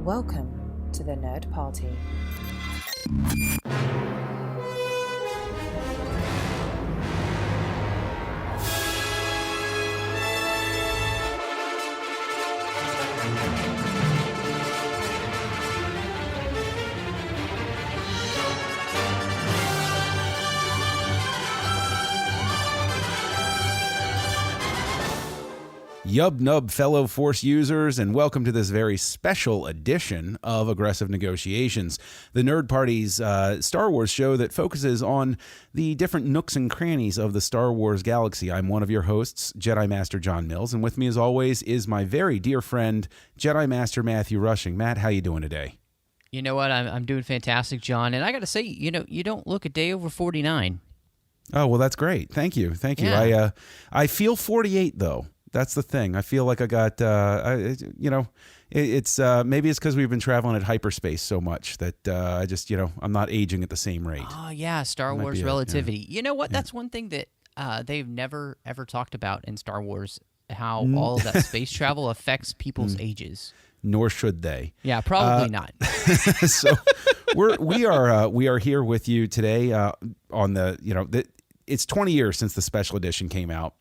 Welcome to the Nerd Party. Yub nub, fellow Force users, and welcome to this very special edition of Aggressive Negotiations, the Nerd Party's Star Wars show that focuses on the different nooks and crannies of the Star Wars galaxy. I'm one of your hosts, Jedi Master John Mills, and with me as always is my very dear friend, Jedi Master Matthew Rushing. Matt, how you doing today? You know what? I'm doing fantastic, John, and I got to say, you don't look a day over 49. Oh, well, that's great. Thank you. Yeah. I feel 48, though. That's the thing. I feel like I got, it's maybe it's because we've been traveling at hyperspace so much that I just, I'm not aging at the same rate. Oh, yeah, Star Wars relativity. You know what? That's one thing that they've never, ever talked about in Star Wars, how all of that space travel affects people's ages. Nor should they. Yeah, probably not. So we are here with you today on it's 20 years since the special edition came out.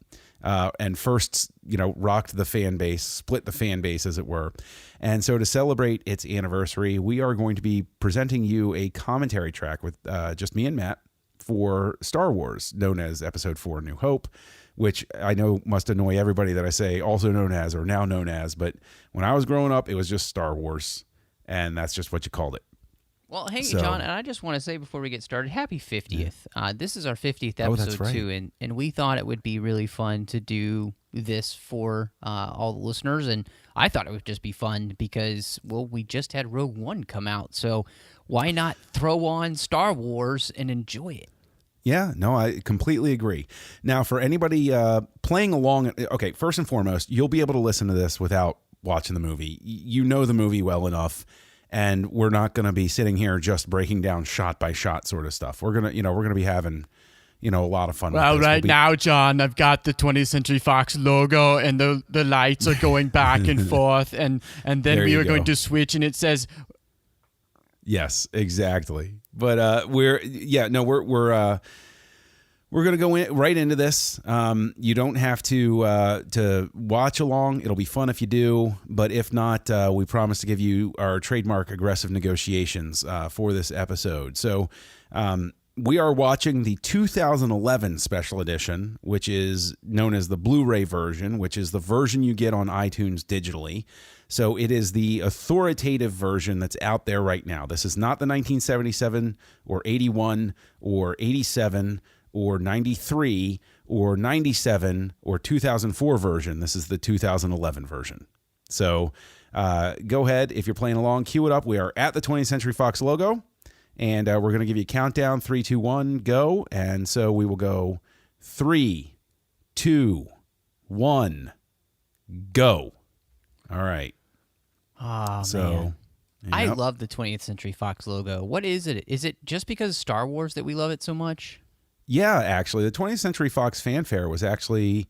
And first, rocked the fan base, split the fan base, as it were. And so to celebrate its anniversary, we are going to be presenting you a commentary track with just me and Matt for Star Wars, known as Episode 4, New Hope, which I know must annoy everybody that I say also known as or now known as. But when I was growing up, it was just Star Wars, and that's just what you called it. Well, hey, John, and I just want to say before we get started, happy 50th. This is our 50th episode, that's right. too, and we thought it would be really fun to do this for all the listeners, and I thought it would just be fun because, well, we just had Rogue One come out, so why not throw on Star Wars and enjoy it? Yeah, no, I completely agree. Now, for anybody playing along, okay, first and foremost, you'll be able to listen to this without watching the movie. You know the movie well enough. And we're not going to be sitting here just breaking down shot by shot sort of stuff. We're gonna be having, a lot of fun. Well, with this. right now, John, I've got the 20th Century Fox logo, and the lights are going back and forth, and then we are going to switch, and it says, yes, exactly. But we're going to go right into this. You don't have to watch along. It'll be fun if you do. But if not, we promise to give you our trademark aggressive negotiations for this episode. So we are watching the 2011 special edition, which is known as the Blu-ray version, which is the version you get on iTunes digitally. So it is the authoritative version that's out there right now. This is not the 1977 or 81 or 87 or 93 or 97 or 2004 version. This is the 2011 version. So go ahead. If you're playing along, cue it up. We are at the 20th Century Fox logo, and we're going to give you a countdown. 3, 2, 1, go. And so we will go 3, 2, 1, go. All right. Oh, so, man. Yep. I love the 20th Century Fox logo. What is it? Is it just because of Star Wars that we love it so much? Yeah, actually, the 20th Century Fox fanfare was actually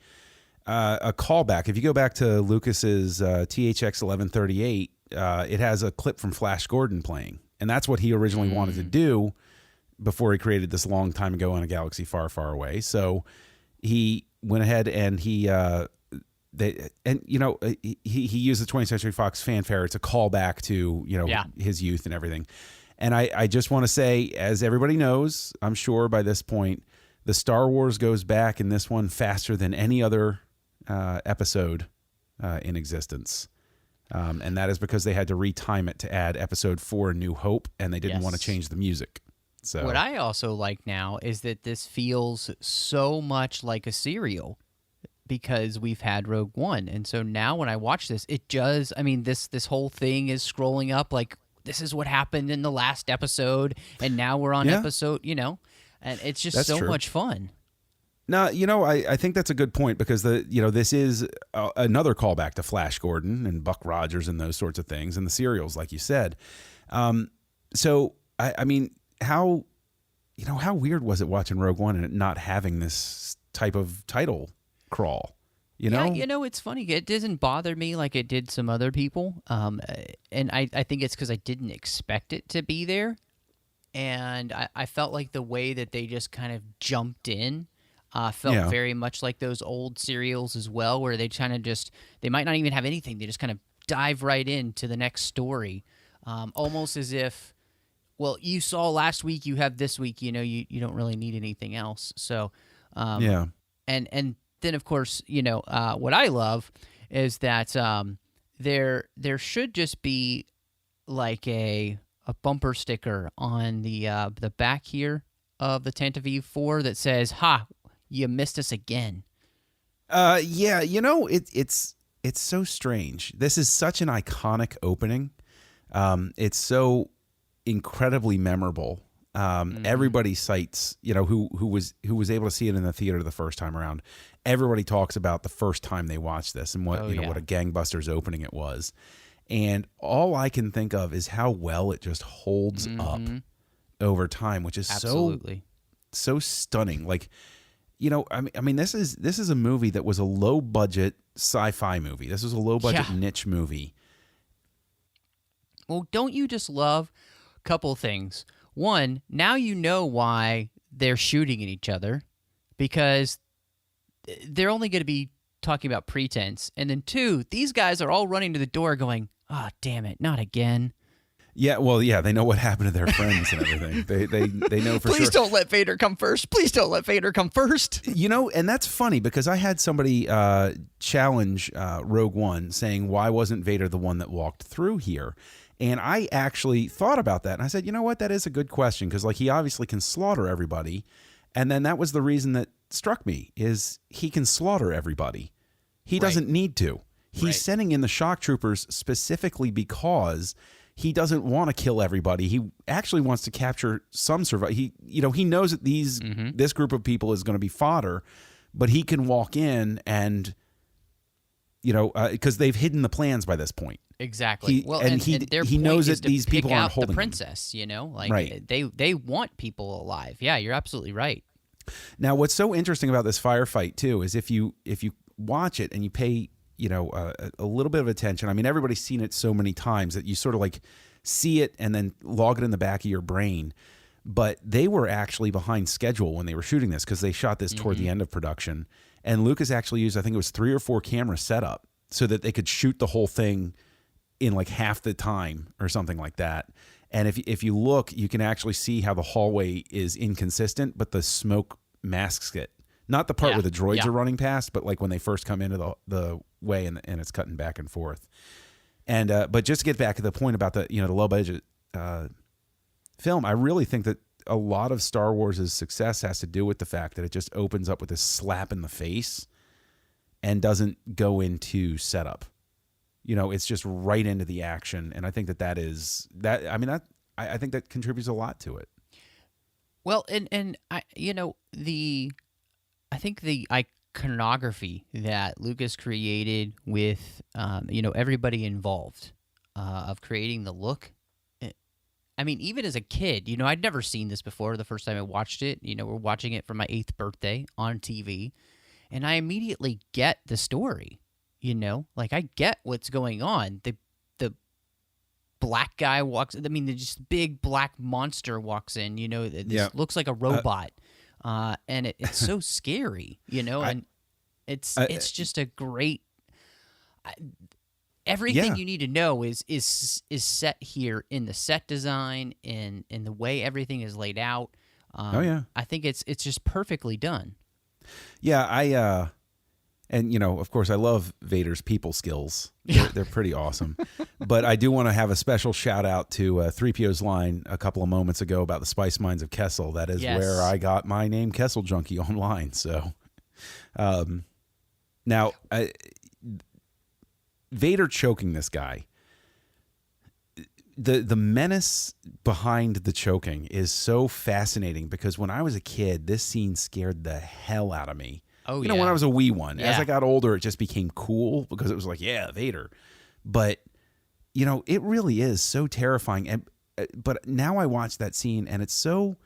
a callback. If you go back to Lucas's THX 1138, it has a clip from Flash Gordon playing, and that's what he originally wanted to do before he created this long time ago in a galaxy far, far away. So he went ahead and he used the 20th Century Fox fanfare. It's a callback to his youth and everything. And I just want to say, as everybody knows, I'm sure by this point, the Star Wars goes back in this one faster than any other episode in existence. And that is because they had to retime it to add Episode 4, New Hope, and they didn't want to change the music. So what I also like now is that this feels so much like a serial because we've had Rogue One. And so now when I watch this, it does, this whole thing is scrolling up like, this is what happened in the last episode, and now we're on episode, and it's just so much fun. No, I think that's a good point because this is another callback to Flash Gordon and Buck Rogers and those sorts of things and the serials, like you said. So I mean, how weird was it watching Rogue One and it not having this type of title crawl? You know? Yeah, it's funny. It doesn't bother me like it did some other people. And I think it's because I didn't expect it to be there. And I felt like the way that they just kind of jumped in felt very much like those old serials as well, where they kind of they might not even have anything. They just kind of dive right into the next story, almost as if, well, you saw last week, you have this week, you don't really need anything else. So, and then, of course, what I love is that there should just be like a bumper sticker on the back here of the Tantive 4 that says, "Ha, you missed us again." Yeah, it's so strange. This is such an iconic opening. It's so incredibly memorable. Everybody cites, who was able to see it in the theater the first time around. Everybody talks about the first time they watched this and what what a gangbusters opening it was. And all I can think of is how well it just holds up over time, which is so stunning. Like, I mean, this is a movie that was a low budget sci-fi movie. This was a low budget niche movie. Well, don't you just love a couple things? One, now you know why they're shooting at each other, because they're only going to be talking about pretense. And then two, these guys are all running to the door going, "Oh, damn it, not again." Yeah, well, they know what happened to their friends and everything. They know for sure. Please don't let Vader come first. Please don't let Vader come first. And that's funny because I had somebody challenge Rogue One saying, why wasn't Vader the one that walked through here? And I actually thought about that. And I said, you know what? That is a good question, because he obviously can slaughter everybody. And then that was the reason that struck me, is he can slaughter everybody. He doesn't need to. He's sending in the shock troopers specifically because he doesn't want to kill everybody. He actually wants to capture some survival. He knows that this group of people is going to be fodder, but he can walk in and, because they've hidden the plans by this point. Exactly. He knows that these people aren't holding the princess. They want people alive. Yeah, you're absolutely right. Now, what's so interesting about this firefight too is if you watch it and you pay a little bit of attention. I mean, everybody's seen it so many times that you sort of like see it and then log it in the back of your brain. But they were actually behind schedule when they were shooting this, because they shot this toward the end of production. And Lucas actually used, I think it was 3 or 4 camera setup so that they could shoot the whole thing in like half the time or something like that. And if you look, you can actually see how the hallway is inconsistent, but the smoke masks it. Not the part where the droids are running past, but like when they first come into the way and it's cutting back and forth. And but just to get back to the point about the low budget film, I really think that a lot of Star Wars' success has to do with the fact that it just opens up with this slap in the face and doesn't go into setup. It's just right into the action, and I think that is that. I mean, I think that contributes a lot to it. Well, and I think the iconography that Lucas created with, everybody involved of creating the look. I mean, even as a kid, I'd never seen this before. The first time I watched it, we're watching it for my 8th birthday on TV, and I immediately get the story. I get what's going on. The black guy walks. I mean, the just big black monster walks in. This looks like a robot. And it's so scary, and it's just a great. Everything you need to know is set here in the set design, in the way everything is laid out. I think it's just perfectly done. Yeah, and of course, I love Vader's people skills. They're pretty awesome. But I do want to have a special shout out to 3PO's line a couple of moments ago about the spice mines of Kessel. That is where I got my name, Kessel Junkie, online. So, now Vader choking this guy. The menace behind the choking is so fascinating, because when I was a kid, this scene scared the hell out of me. Oh, when I was a wee one. As I got older, it just became cool because it was like, Vader. But, it really is so terrifying. But now I watch that scene and it's so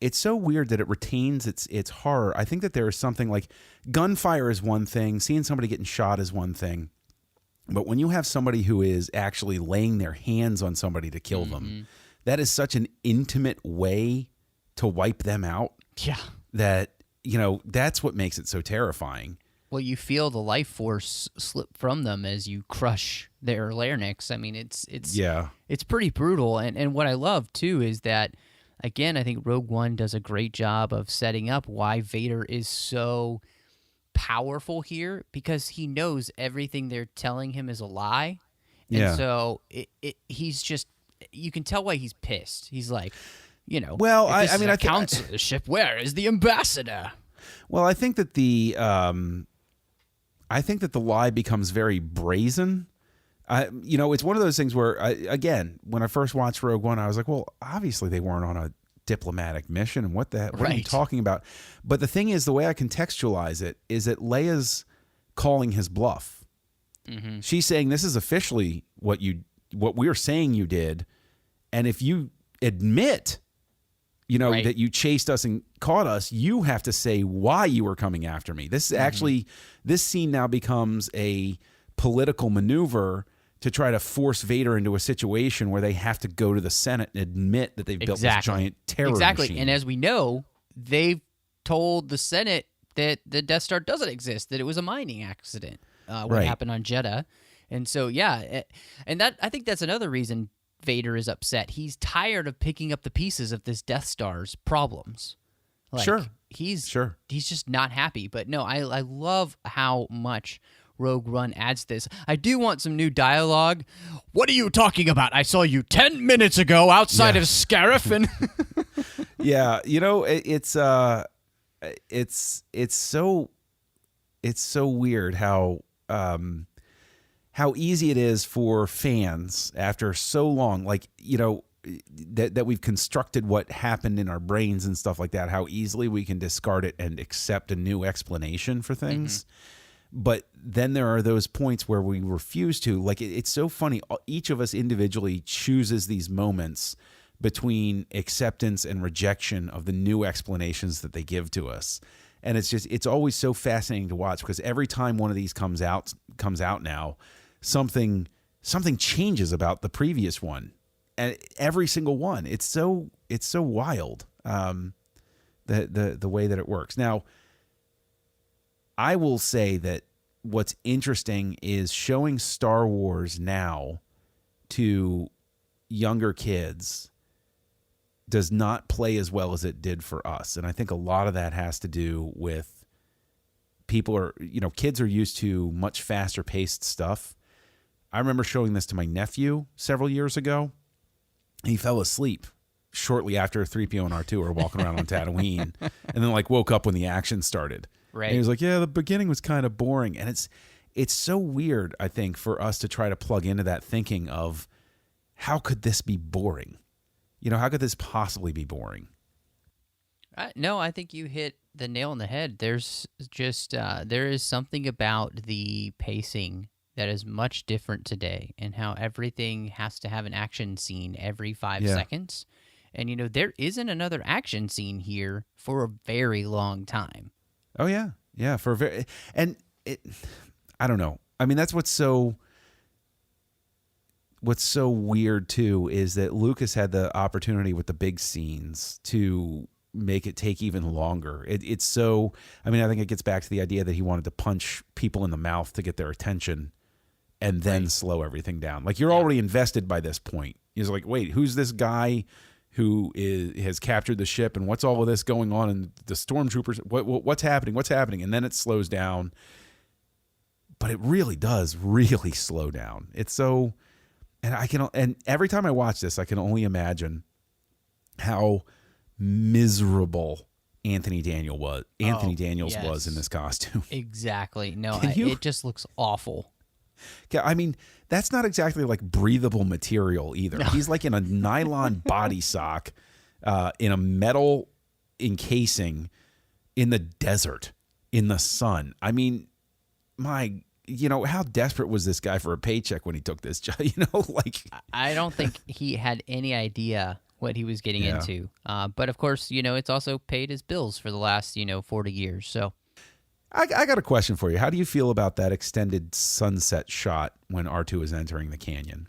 it's so weird that it retains its horror. I think that there is something like gunfire is one thing, seeing somebody getting shot is one thing. But when you have somebody who is actually laying their hands on somebody to kill them, that is such an intimate way to wipe them out. Yeah. That, that's what makes it so terrifying. Well, you feel the life force slip from them as you crush their larynx. I mean, it's pretty brutal. And what I love too is that, again, I think Rogue One does a great job of setting up why Vader is so powerful here, because he knows everything they're telling him is a lie. And so he's just, you can tell why he's pissed. He's like, well, I council ship, where is the ambassador? Well, I think that the lie becomes very brazen. It's one of those things where, again, when I first watched Rogue One, I was like, well, obviously they weren't on a diplomatic mission, and what are you talking about? But the thing is, the way I contextualize it is that Leia's calling his bluff. Mm-hmm. She's saying, this is officially what we're saying you did, and if you admit, that you chased us and caught us, you have to say why you were coming after me. This is actually, this scene now becomes a political maneuver to try to force Vader into a situation where they have to go to the Senate and admit that they've built this giant terror machine. And as we know, they've told the Senate that the Death Star doesn't exist, that it was a mining accident, what happened on Jeddah. And so, and that, I think that's another reason Vader is upset. He's tired of picking up the pieces of this Death Star's problems. He's just not happy. But no, I love how much Rogue One adds this. I do want some new dialogue. What are you talking about? I saw you 10 minutes ago outside of Scarif. And it's so weird how easy it is for fans after so long, that we've constructed what happened in our brains and stuff like that, how easily we can discard it and accept a new explanation for things. But then there are those points where we refuse to. It's so funny. Each of us individually chooses these moments between acceptance and rejection of the new explanations that they give to us. And it's always so fascinating to watch, because every time one of these comes out now, something changes about the previous one. And every single one. It's so wild. The way that it works. Now, I will say that what's interesting is showing Star Wars now to younger kids does not play as well as it did for us. And I think a lot of that has to do with kids are used to much faster paced stuff. I remember showing this to my nephew several years ago. He fell asleep shortly after 3PO and R2 were walking around on Tatooine, and then woke up when the action started. Right. And he was like, yeah, the beginning was kind of boring. And it's so weird, I think, for us to try to plug into that thinking of, how could this be boring? How could this possibly be boring? No, I think you hit the nail on the head. There's just there is something about the pacing that is much different today, and how everything has to have an action scene every 5 seconds. And, there isn't another action scene here for a very long time. Oh, yeah. Yeah, for a very... And I don't know. I mean, that's what's so weird, too, is that Lucas had the opportunity with the big scenes to make it take even longer. It's so... I mean, I think it gets back to the idea that he wanted to punch people in the mouth to get their attention and then slow everything down. You're already invested by this point. He's like, wait, who's this guy who has captured the ship, and what's all of this going on, and the stormtroopers, what's happening, and then it slows down. But it really does really slow down. It's so, and every time I watch this, I can only imagine how miserable Anthony Daniels was in this costume. Exactly. No, it just looks awful. I mean, that's not exactly breathable material either. No. He's in a nylon body sock in a metal encasing in the desert in the sun. I mean, how desperate was this guy for a paycheck when he took this job? I don't think he had any idea what he was getting Yeah. into. But of course, it's also paid his bills for the last 40 years. So I got a question for you. How do you feel about that extended sunset shot when R2 is entering the canyon?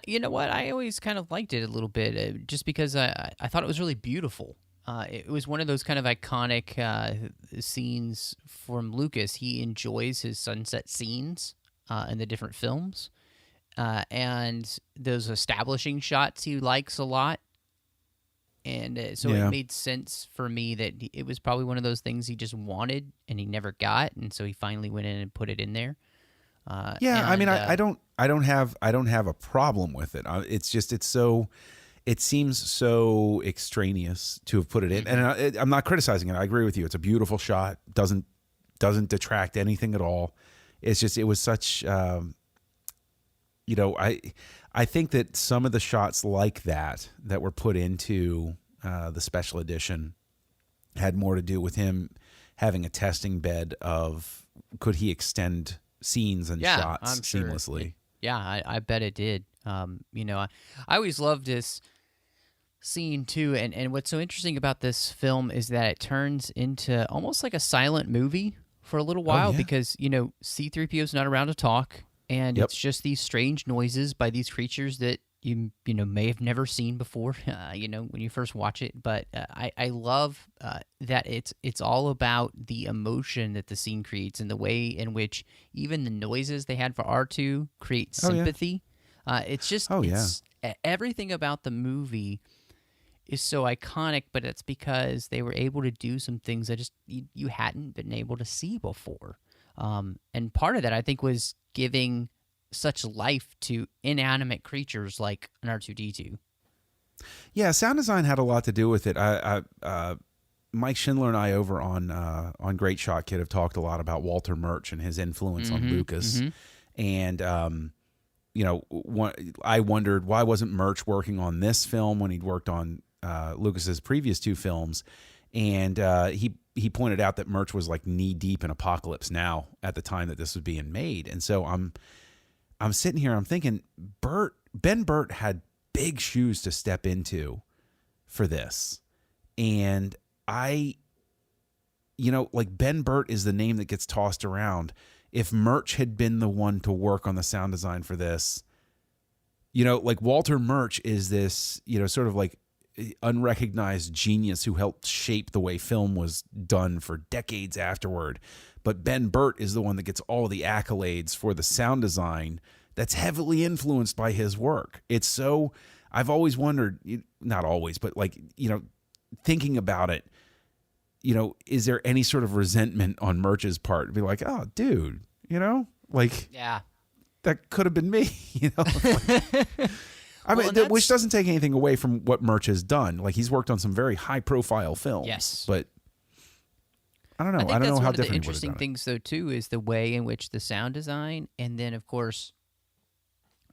you know what? I always kind of liked it a little bit, just because I thought it was really beautiful. It was one of those kind of iconic scenes from Lucas. He enjoys his sunset scenes in the different films, and those establishing shots he likes a lot. And so Yeah. it made sense for me that it was probably one of those things he just wanted and he never got, and so he finally went in and put it in there. Yeah, I mean, and, I don't have a problem with it. It's just it seems so extraneous to have put it in, and I'm not criticizing it. I agree with you. It's a beautiful shot. Doesn't detract anything at all. It's just it was such. I think that some of the shots like that were put into the special edition had more to do with him having a testing bed of could he extend scenes and shots I'm sure. seamlessly. I bet it did. I always loved this scene too, and what's so interesting about this film is that it turns into almost like a silent movie for a little while, yeah. because C-3PO is not around to talk, and Yep. it's just these strange noises by these creatures that you may have never seen before, when you first watch it. But I love that it's all about the emotion that the scene creates and the way in which even the noises they had for R2 create Oh, yeah. sympathy. It's just everything about the movie is so iconic, but it's because they were able to do some things that just you hadn't been able to see before. And part of that, I think, was giving such life to inanimate creatures like an R2-D2. Yeah, sound design had a lot to do with it. Mike Schindler and I over on Great Shot Kid have talked a lot about Walter Murch and his influence on Lucas. And I wondered why wasn't Murch working on this film when he'd worked on Lucas's previous two films. And he pointed out that Murch was like knee deep in Apocalypse Now at the time that this was being made. And so I'm sitting here, I'm thinking Ben Burtt had big shoes to step into for this. And Ben Burtt is the name that gets tossed around. If Murch had been the one to work on the sound design for this, Walter Murch is this, sort of like unrecognized genius who helped shape the way film was done for decades afterward. But Ben Burtt is the one that gets all the accolades for the sound design that's heavily influenced by his work. It's so, I've always wondered, not always, but thinking about it, is there any sort of resentment on Murch's part to be like, oh, dude, Yeah. that could have been me, I mean, which doesn't take anything away from what Murch has done. Like, he's worked on some very high-profile films. Yes. But I don't know. I think I don't that's know one how of the different interesting things, though, too, is the way in which the sound design, and then, of course,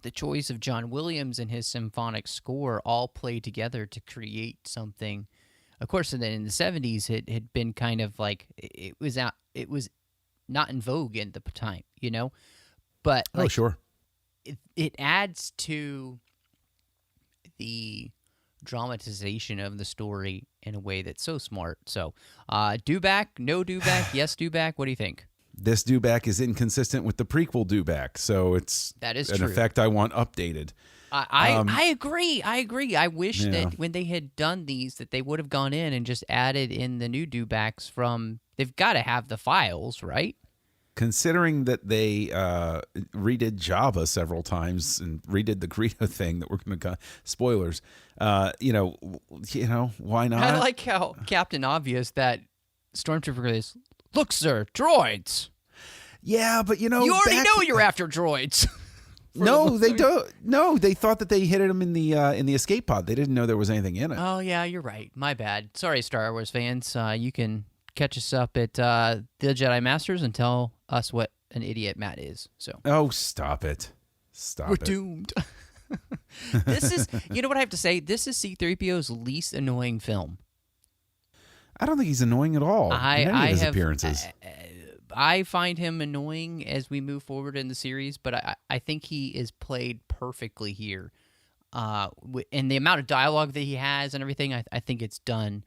the choice of John Williams and his symphonic score all play together to create something. Of course, and then in the 70s, it had been kind of like it was not in vogue at the time, But sure. It adds to the dramatization of the story in a way that's so smart. So, Dewback, no Dewback, yes Dewback. What do you think? This Dewback is inconsistent with the prequel Dewback, so that is an true. effect I want updated. I agree. I wish that when they had done these, that they would have gone in and just added in the new Dewbacks from. They've got to have the files, right? Considering that they redid Jabba several times and redid the Greedo thing that we're going to spoilers, why not? I like how Captain Obvious that Stormtrooper is. Look, sir, droids. Yeah, but you already know you're after droids. No, they don't. No, they thought that they hit him in the escape pod. They didn't know there was anything in it. Oh yeah, you're right. My bad. Sorry, Star Wars fans. You can catch us up at the Jedi Masters and tell us what an idiot Matt is. So. Oh, stop it! We're doomed. This is, what I have to say. This is C-3PO's least annoying film. I don't think he's annoying at all in any of his appearances. I find him annoying as we move forward in the series, but I think he is played perfectly here. and the amount of dialogue that he has and everything, I think it's done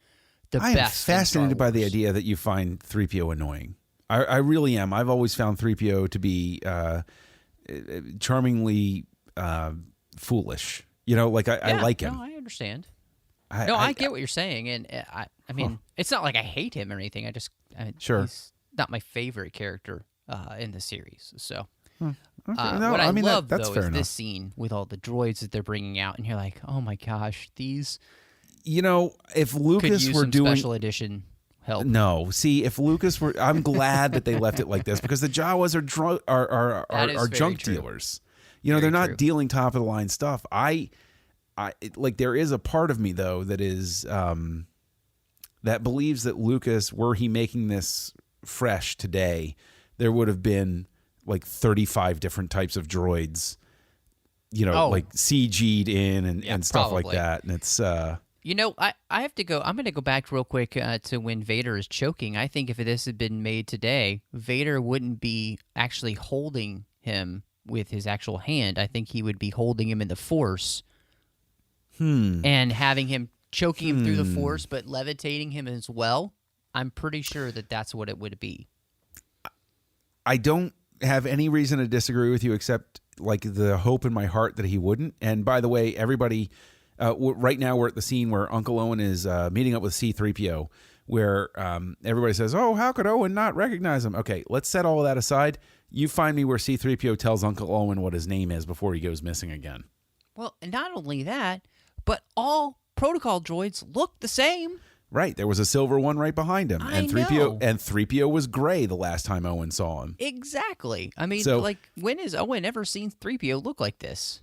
the I best. am fascinated by the idea that you find 3PO annoying. I really am. I've always found 3PO to be charmingly foolish. You know, like I like him. No, I understand. I get what you're saying, and I mean, it's not like I hate him or anything. Sure. He's not my favorite character in the series. So, Okay. what I love that's though fair is enough. this scene with all the droids that they're bringing out, and you're like, oh my gosh, these You know, if could Lucas use were some doing special edition help. no, see, if Lucas were, I'm glad that they left it like this because the Jawas are very junk true. dealers. You know, Very they're not true. dealing top of the line stuff. Like there is a part of me though that is that believes that Lucas, were he making this fresh today, there would have been like 35 different types of droids, you know, like CG'd in and stuff like probably. that. And it's You know, I have to go. I'm going to go back real quick to when Vader is choking. I think if this had been made today, Vader wouldn't be actually holding him with his actual hand. I think he would be holding him in the Force and having him choking him through the Force, but levitating him as well. I'm pretty sure that that's what it would be. I don't have any reason to disagree with you except like the hope in my heart that he wouldn't. And by the way, everybody, right now we're at the scene where Uncle Owen is meeting up with C-3PO, where everybody says, oh, how could Owen not recognize him? Okay, let's set all of that aside. You find me where C-3PO tells Uncle Owen what his name is before he goes missing again. Well, not only that, but all protocol droids look the same. Right, there was a silver one right behind him, I and 3PO know. and 3PO was gray the last time Owen saw him. Exactly. I mean, So- like, when has Owen ever seen 3PO look like this?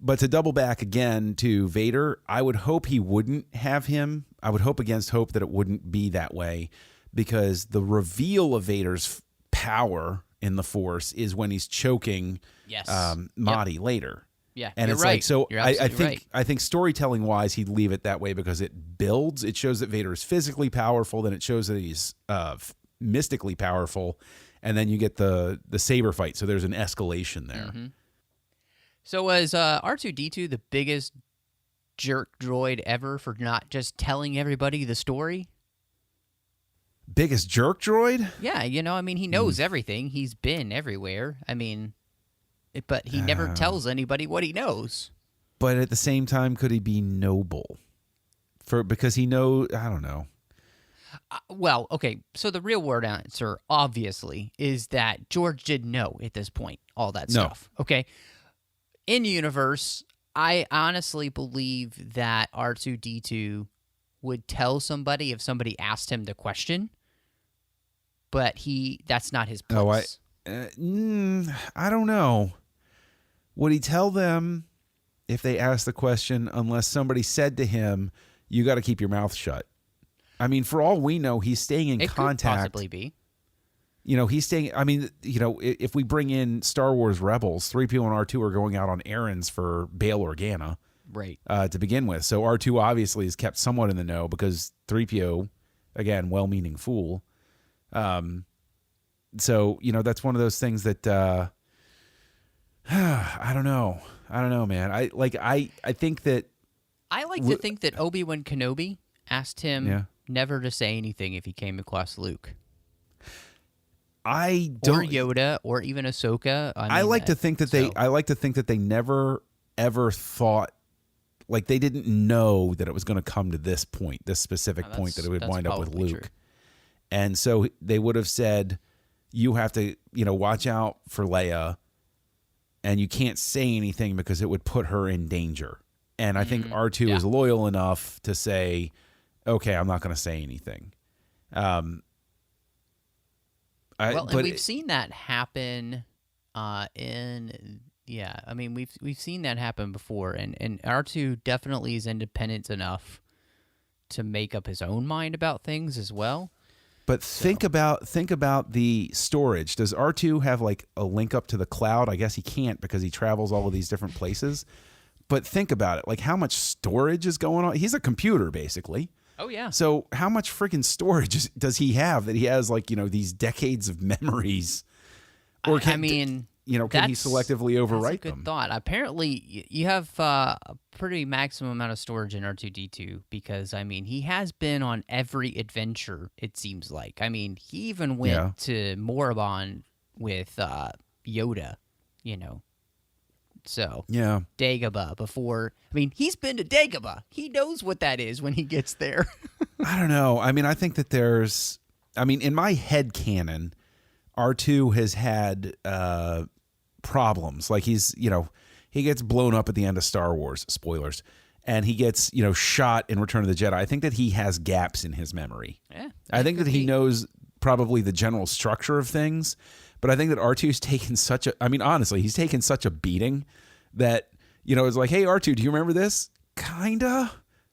But to double back again to Vader, I would hope he wouldn't have him. I would hope against hope that it wouldn't be that way, because the reveal of Vader's power in the Force is when he's choking Yes. Mahdi later. Yeah, And you're it's right. like, so You're I absolutely think right. I think storytelling wise, he'd leave it that way because it builds. It shows that Vader is physically powerful. Then it shows that he's mystically powerful, and then you get the saber fight. So there's an escalation there. Mm-hmm. So was R2-D2 the biggest jerk droid ever for not just telling everybody the story? Biggest jerk droid? Yeah, you know, I mean, he knows everything. He's been everywhere. I mean, but he never tells anybody what he knows. But at the same time, could he be noble? Because he knows, I don't know. Well, okay, so the real word answer, obviously, is that George didn't know at this point all that No. stuff. Okay? In universe, I honestly believe that R2-D2 would tell somebody if somebody asked him the question, but that's not his place. I don't know. Would he tell them if they asked the question unless somebody said to him, you got to keep your mouth shut? I mean, for all we know, he's staying in It contact. could possibly be. You know, he's staying. I mean, you know, if we bring in Star Wars Rebels, 3PO and R2 are going out on errands for Bail Organa, Right. to begin with. So R2 obviously is kept somewhat in the know because 3PO, again, well-meaning fool. So, you know, that's one of those things that I don't know. I don't know, man. I think that I like to think that Obi-Wan Kenobi asked him never to say anything if he came across Luke. I don't Or Yoda, or even Ahsoka. I like to think that they never ever thought, like, they didn't know that it was going to come to this point, this specific point, that it would that's wind up with probably Luke. true. And so they would have said, you have to, you know, watch out for Leia, and you can't say anything because it would put her in danger. And I think R2 is loyal enough to say, okay, I'm not going to say anything. We've seen that happen I mean, we've seen that happen before, and R2 definitely is independent enough to make up his own mind about things as well. But think about the storage. Does R2 have like a link up to the cloud? I guess he can't because he travels all of these different places. But think about it. Like, how much storage is going on? He's a computer, basically. Oh, yeah. So how much freaking storage does he have that he has, like, you know, these decades of memories? I mean, can he selectively overwrite that's a good them? thought. Apparently, you have a pretty maximum amount of storage in R2-D2 because, I mean, he has been on every adventure, it seems like. I mean, he even went to Morabon with Yoda, So, Yeah. Dagobah before. I mean, he's been to Dagobah. He knows what that is when he gets there. I don't know. I mean, I think that in my head canon, R2 has had problems. Like he gets blown up at the end of Star Wars, spoilers, and he gets, shot in Return of the Jedi. I think that he has gaps in his memory. Yeah, I think that he knows probably the general structure of things, but I think that R2's taken he's taken such a beating that, it's like, hey, R2, do you remember this? Kinda.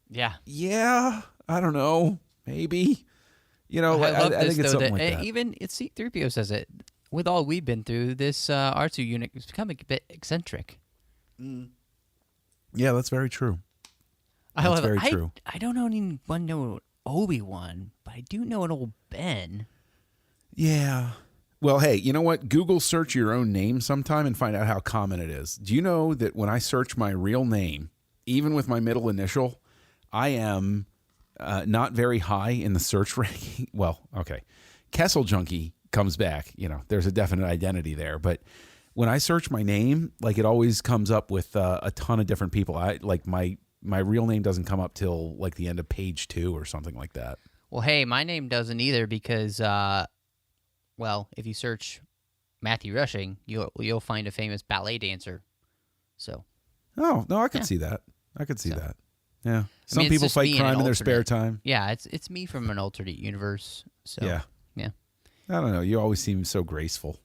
Yeah. Yeah. I don't know. Maybe. I love I this, think it's though, something like that. Even C-3PO says it. With all we've been through, this R2 unit has become a bit eccentric. Yeah, that's very true. That's very true. I don't know anyone know Obi-Wan, but I do know an old Ben. Yeah. Well, hey, you know what? Google search your own name sometime and find out how common it is. Do you know that when I search my real name, even with my middle initial, I am not very high in the search ranking? Well, okay. Kessel Junkie comes back. There's a definite identity there. But when I search my name, like it always comes up with a ton of different people. My real name doesn't come up till like the end of page 2 or something like that. Well, hey, my name doesn't either because, if you search Matthew Rushing, you'll find a famous ballet dancer. So. Oh no, I could see that. I could see that. Yeah. Some people fight crime in their spare time. Yeah, it's me from an alternate universe. So yeah. I don't know. You always seem so graceful.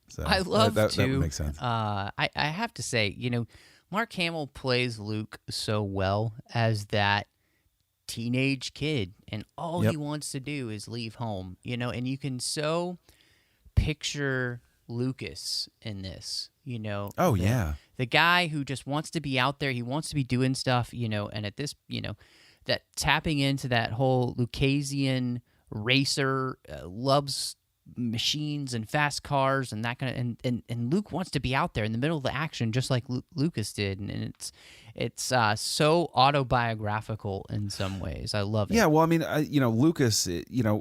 So I love that would make sense. I have to say, Mark Hamill plays Luke so well as that teenage kid, and all he wants to do is leave home. And you can so picture Lucas in this. Oh yeah. The guy who just wants to be out there, he wants to be doing stuff, and at this, that tapping into that whole Lucasian racer, loves machines and fast cars and that kind of, and Luke wants to be out there in the middle of the action just like Lucas did, and it's so autobiographical in some ways. I love it. Yeah, well, I mean, Lucas,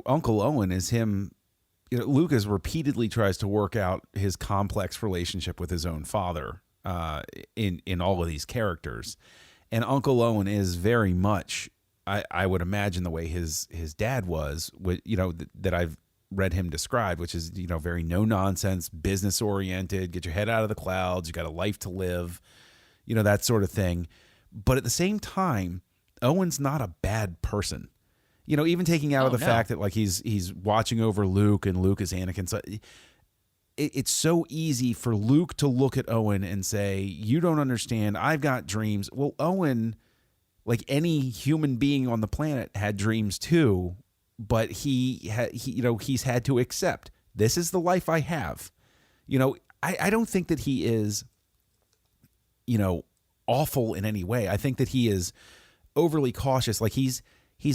Uncle Owen is him. Lucas repeatedly tries to work out his complex relationship with his own father in all of these characters. And Uncle Owen is very much, I would imagine, the way his dad was, that I've read him described, which is, very no-nonsense, business-oriented, get your head out of the clouds, you got a life to live, that sort of thing. But at the same time, Owen's not a bad person. Even taking out of the fact that like he's watching over Luke and Luke is Anakin. So it's so easy for Luke to look at Owen and say, "You don't understand. I've got dreams." Well, Owen, like any human being on the planet, had dreams too, but he's had to accept, this is the life I have. I don't think that he is, awful in any way. I think that he is overly cautious. Like he's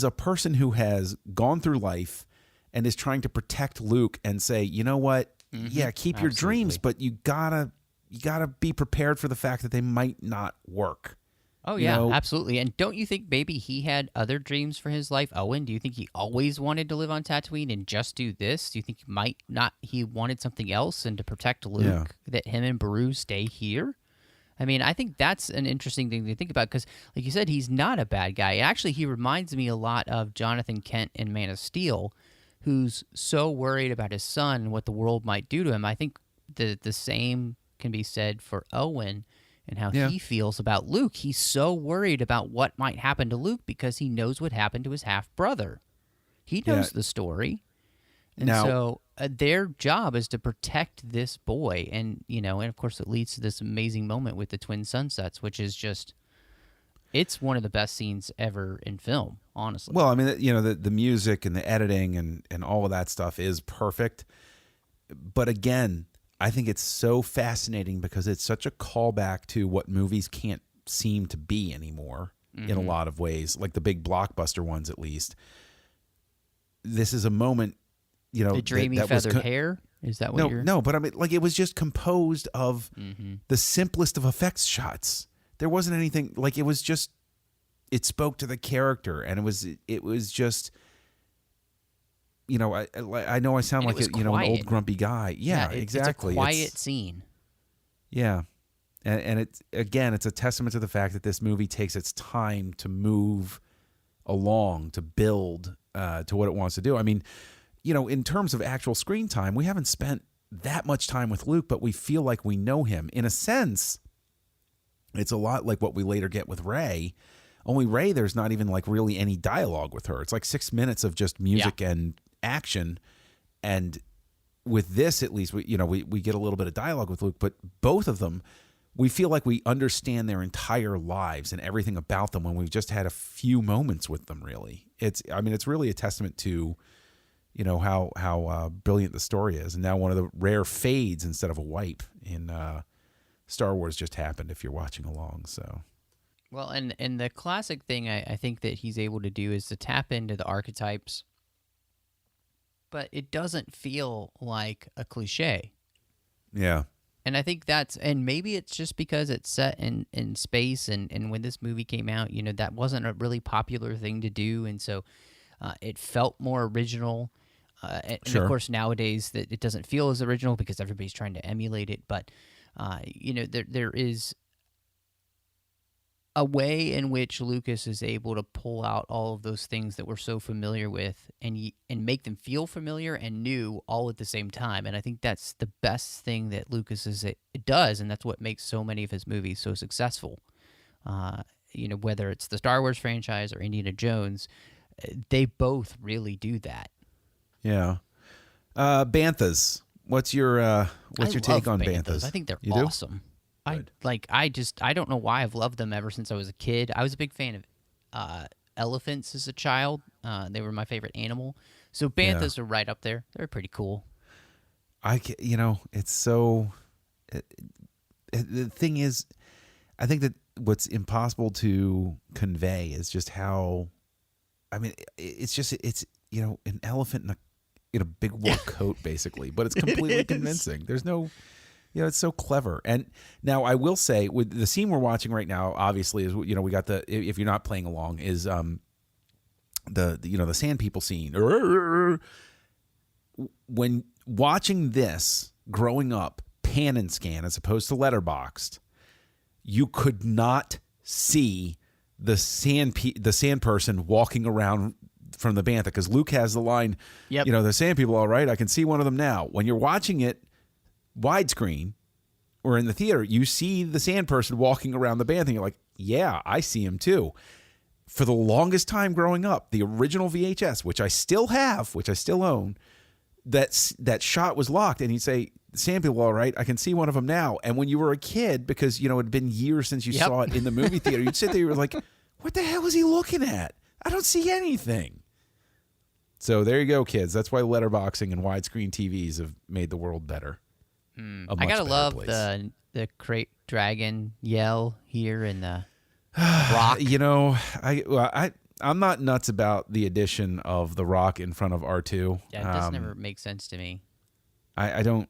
a person who has gone through life and is trying to protect Luke and say, you know what? Yeah, keep your dreams, but you gotta be prepared for the fact that they might not work. Oh, yeah, absolutely. And don't you think maybe he had other dreams for his life, Owen? Do you think he always wanted to live on Tatooine and just do this? Do you think he wanted something else, and to protect Luke, that him and Beru stay here? I mean, I think that's an interesting thing to think about because, like you said, he's not a bad guy. Actually, he reminds me a lot of Jonathan Kent in Man of Steel, who's so worried about his son and what the world might do to him. I think the same can be said for Owen and how he feels about Luke. He's so worried about what might happen to Luke because he knows what happened to his half-brother. He knows the story. And so their job is to protect this boy. And, and of course it leads to this amazing moment with the twin sunsets, which is just, it's one of the best scenes ever in film, honestly. Well, I mean, the music and the editing and all of that stuff is perfect. But again, I think it's so fascinating because it's such a callback to what movies can't seem to be anymore in a lot of ways, like the big blockbuster ones at least. This is a moment, the dreamy feathered hair. Is that what you're? No, but I mean, like, it was just composed of the simplest of effects shots. There wasn't anything, like, it was just, it spoke to the character, and it was just, you know, I know I sound like an old grumpy guy. Yeah, exactly. It's a quiet scene. Yeah. And it's, again, it's a testament to the fact that this movie takes its time to move along, to build to what it wants to do. I mean, you know, in terms of actual screen time, we haven't spent that much time with Luke, but we feel like we know him. In a sense, it's a lot like what we later get with Rey. Only Rey, there's not even like really any dialogue with her. It's like 6 minutes of just music and action. And with this, at least, we get a little bit of dialogue with Luke, but both of them, we feel like we understand their entire lives and everything about them when we've just had a few moments with them, really. It's really a testament to, you know, how brilliant the story is. And now one of the rare fades instead of a wipe in Star Wars just happened, if you're watching along. So, well, and the classic thing I think that he's able to do is to tap into the archetypes, but it doesn't feel like a cliche. Yeah. And I think and maybe it's just because it's set in space, and when this movie came out, you know, that wasn't a really popular thing to do, and so it felt more original. And Sure. of course, nowadays that it doesn't feel as original because everybody's trying to emulate it. But you know, there is a way in which Lucas is able to pull out all of those things that we're so familiar with and make them feel familiar and new all at the same time. And I think that's the best thing that Lucas does, and that's what makes so many of his movies so successful. You know, whether it's the Star Wars franchise or Indiana Jones, they both really do that. Yeah. Banthas. What's your take on Banthas? I think they're You do? awesome. I don't know why I've loved them ever since I was a kid. I was a big fan of elephants as a child. They were my favorite animal. So Banthas are right up there. They're pretty cool. It's so. The thing is, I think that what's impossible to convey is just how. I mean, it's an elephant in a big wool coat, basically, but it's completely convincing. There's no. It's so clever. And now I will say, with the scene we're watching right now, obviously, is, you know, we got if you're not playing along, is the sand people scene. When watching this growing up, pan and scan as opposed to letterboxed, you could not see the sand person walking around from the bantha, because Luke has the line, Yep. You know, the sand people, all right, I can see one of them now. When you're watching it widescreen or in the theater, you see the sand person walking around the bantha, and you're like, yeah, I see him too. For the longest time growing up, the original VHS, which I still have, which I still own, that shot was locked, and he'd say, sand people, all right, I can see one of them now. And when you were a kid, because, you know, it had been years since you saw it in the movie theater, you'd sit there, you were like, what the hell is he looking at? I don't see anything. So there you go, kids. That's why letterboxing and widescreen TVs have made the world better. I gotta love the crate dragon yell here in the Rock. You know, I'm not nuts about the addition of the Rock in front of R2. Yeah, it just never makes sense to me. I don't.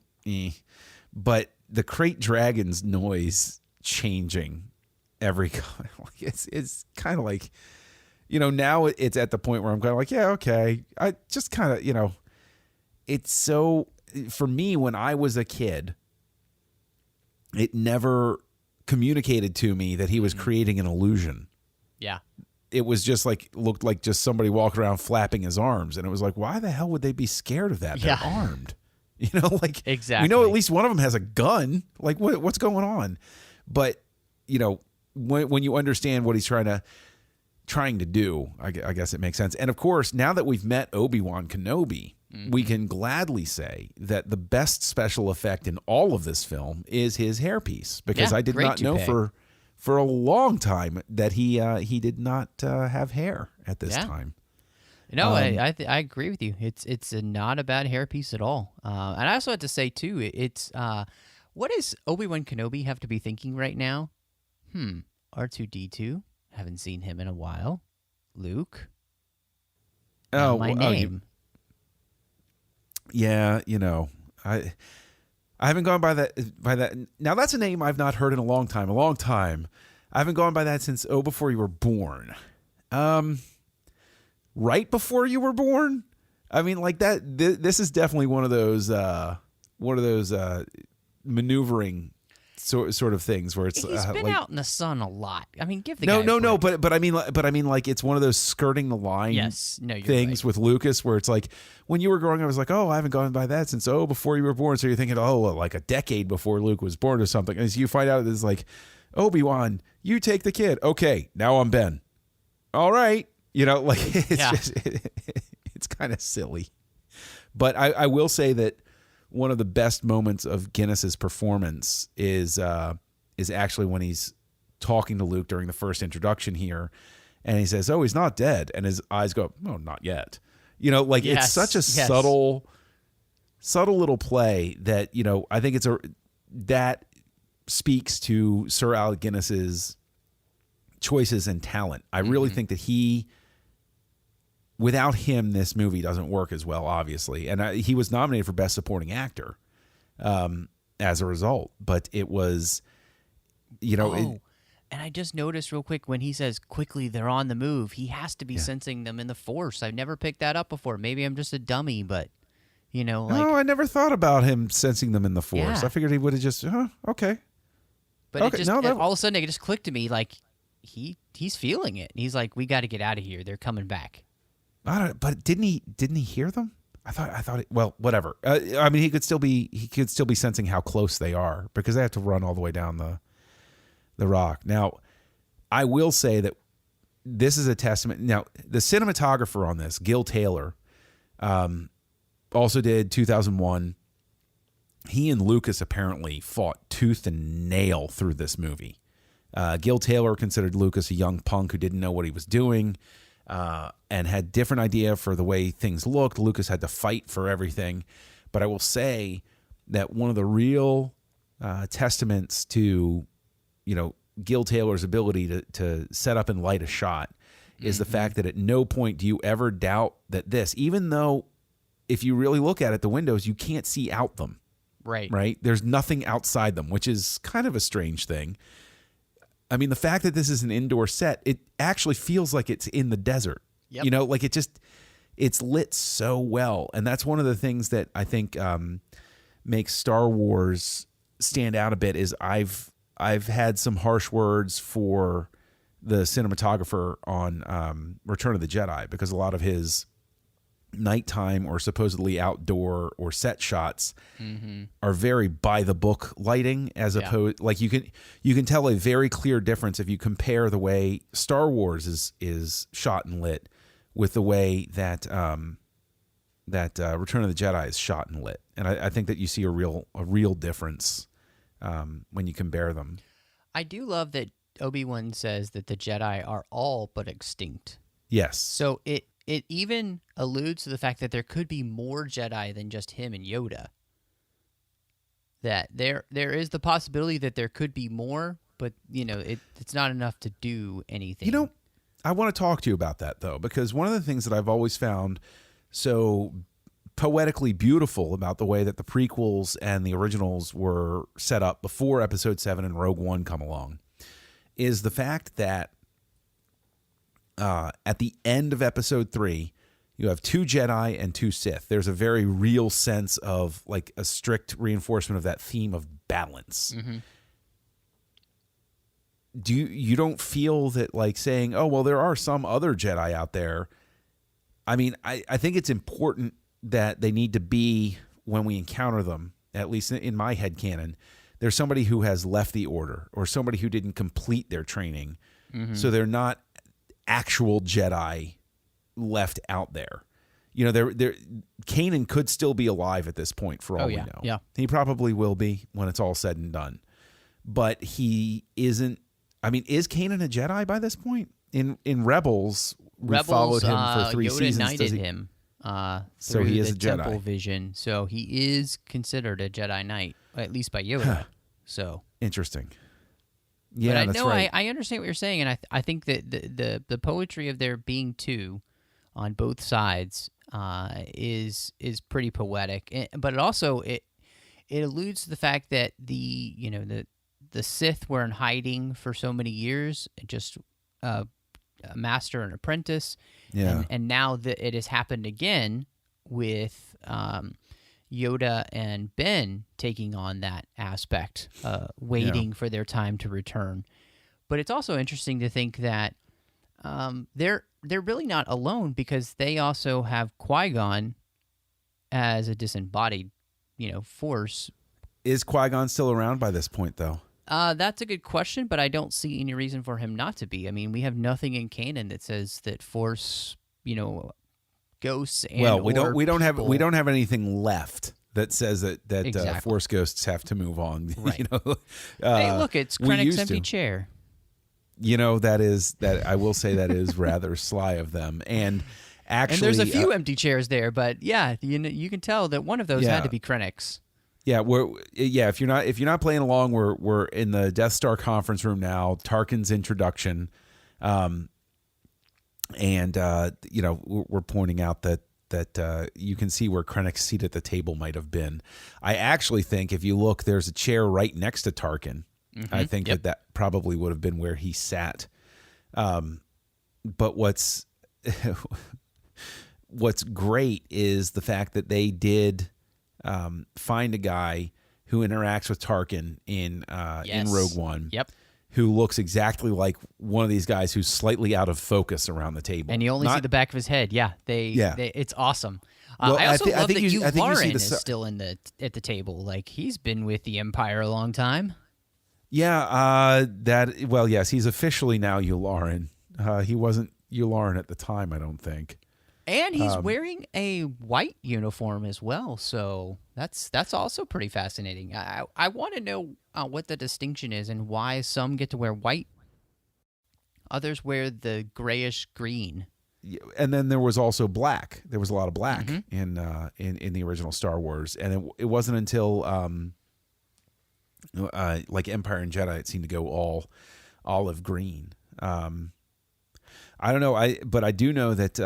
But the crate dragon's noise changing every. It's kind of like, you know, now it's at the point where I'm kind of like, yeah, okay. I just kind of, you know, it's so. For me, when I was a kid, it never communicated to me that he was creating an illusion. Yeah. It was just like, looked like just somebody walking around flapping his arms. And it was like, why the hell would they be scared of that? They're armed. You know, like, exactly. We know at least one of them has a gun. Like, what's going on? But, you know, when you understand what he's trying to do, I guess it makes sense. And of course, now that we've met Obi-Wan Kenobi, we can gladly say that the best special effect in all of this film is his hairpiece, because I did not know for a long time that he did not have hair at this time. No, I agree with you. It's not a bad hairpiece at all. And I also have to say too, it's what does Obi-Wan Kenobi have to be thinking right now? R2-D2. Haven't seen him in a while. Luke. My name. Yeah, you know, I haven't gone by that. Now that's a name I've not heard in a long time. I haven't gone by that since Before You Were Born. Right before you were born. I mean, like that. This is definitely one of those maneuvering sort of things where it's he's been like, out in the sun a lot. I mean, give the no, guy no, a no. break. But I mean, like it's one of those skirting the line Yes, no, you're things right. with Lucas where it's like when you were growing up, I was like, oh, I haven't gone by that since Before You Were Born. So you're thinking, oh, well, like a decade before Luke was born or something. And as you find out, it's like, Obi-Wan, you take the kid. Okay, now I'm Ben. All right, like it's it's kind of silly. But I will say that one of the best moments of Guinness's performance is actually when he's talking to Luke during the first introduction here, and he says, "Oh, he's not dead," and his eyes go, "Oh, not yet." It's such a subtle little play that I think that speaks to Sir Alec Guinness's choices and talent. I really think that without him, this movie doesn't work as well, obviously. And he was nominated for Best Supporting Actor as a result. But it was, and I just noticed real quick when he says quickly they're on the move, he has to be sensing them in the Force. I've never picked that up before. Maybe I'm just a dummy, but, no, I never thought about him sensing them in the Force. Yeah. I figured he would have just, okay. But Okay, it just no, that- all of a sudden it just clicked to me like he's feeling it. He's like, we got to get out of here. They're coming back. But didn't he hear them? I thought. Well, whatever. I mean, he could still be sensing how close they are because they have to run all the way down the rock. Now, I will say that this is a testament. Now, the cinematographer on this, Gil Taylor, also did 2001. He and Lucas apparently fought tooth and nail through this movie. Gil Taylor considered Lucas a young punk who didn't know what he was doing. And had different idea for the way things looked. Lucas had to fight for everything. But I will say that one of the real testaments to, Gil Taylor's ability to set up and light a shot is the fact that at no point do you ever doubt that even though if you really look at it, the windows, you can't see out them. Right? There's nothing outside them, which is kind of a strange thing. I mean, the fact that this is an indoor set, it actually feels like it's in the desert. Yep. It's lit so well. And that's one of the things that I think makes Star Wars stand out a bit is I've had some harsh words for the cinematographer on Return of the Jedi because a lot of his nighttime or supposedly outdoor or set shots are very by the book lighting as opposed like you can tell a very clear difference if you compare the way Star Wars is shot and lit with the way that Return of the Jedi is shot and lit, and I think that you see a real difference when you compare them. I do love that Obi-Wan says that the Jedi are all but extinct. Yes. So it even alludes to the fact that there could be more Jedi than just him and Yoda. That there is the possibility that there could be more, but it's not enough to do anything. I want to talk to you about that though, because one of the things that I've always found so poetically beautiful about the way that the prequels and the originals were set up before Episode 7 and Rogue One come along is the fact that at the end of Episode 3, you have 2 Jedi and 2 Sith. There's a very real sense of like a strict reinforcement of that theme of balance. You don't feel that like saying, oh, well, there are some other Jedi out there. I mean, I think it's important that they need to be, when we encounter them, at least in my headcanon, there's somebody who has left the order or somebody who didn't complete their training. So they're not actual Jedi left out there. Kanan could still be alive at this point for all we know. Yeah. He probably will be when it's all said and done. But he isn't. I mean, is Kanan a Jedi by this point? In Rebels, we followed him for 3 Yoda seasons. knighted him So through he is the a Jedi. temple vision. So he is considered a Jedi Knight, at least by Yoda. So Interesting. Yeah, but that's right. I understand what you're saying, and I think that the poetry of there being 2 on both sides is pretty poetic. But it also it alludes to the fact that the Sith were in hiding for so many years, just a master and apprentice. Yeah. And now that it has happened again with Yoda and Ben taking on that aspect, waiting for their time to return. But it's also interesting to think that they're really not alone, because they also have Qui-Gon as a disembodied, force. Is Qui-Gon still around by this point, though? That's a good question, but I don't see any reason for him not to be. I mean, we have nothing in canon that says that Force, ghosts and we don't people- have anything left that says that Exactly. Force ghosts have to move on. Right. Hey, look, it's we Krennic's used empty to. chair. That I will say that is rather sly of them. And actually, And there's a few empty chairs there, but yeah, you can tell that one of those had to be Krennic's. Yeah, if you're not playing along, we're in the Death Star conference room now. Tarkin's introduction, and we're pointing out that you can see where Krennic's seat at the table might have been. I actually think if you look, there's a chair right next to Tarkin. I think that probably would have been where he sat. But what's great is the fact that they did find a guy who interacts with Tarkin in Rogue One. Yep. Who looks exactly like one of these guys who's slightly out of focus around the table. And you only see the back of his head. Yeah, it's awesome. Well, I also love that you Lauren is still at the table. Like, he's been with the Empire a long time. Yeah, yes, he's officially now Yularen. He wasn't Yularen at the time, I don't think. And he's wearing a white uniform as well, so that's also pretty fascinating. I want to know what the distinction is and why some get to wear white, others wear the grayish green. And then there was also black. There was a lot of black in the original Star Wars, and it wasn't until like Empire and Jedi it seemed to go all olive green. I don't know. But I do know that.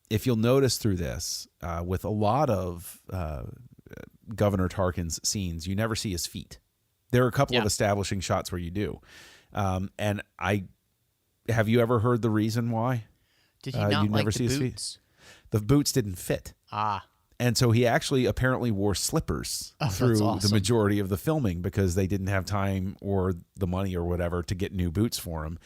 If you'll notice through this, with a lot of Governor Tarkin's scenes, you never see his feet. There are a couple of establishing shots where you do. And have you ever heard the reason why? Did he not like the his boots? The boots didn't fit. And so he actually apparently wore slippers through the majority of the filming because they didn't have time or the money or whatever to get new boots for him.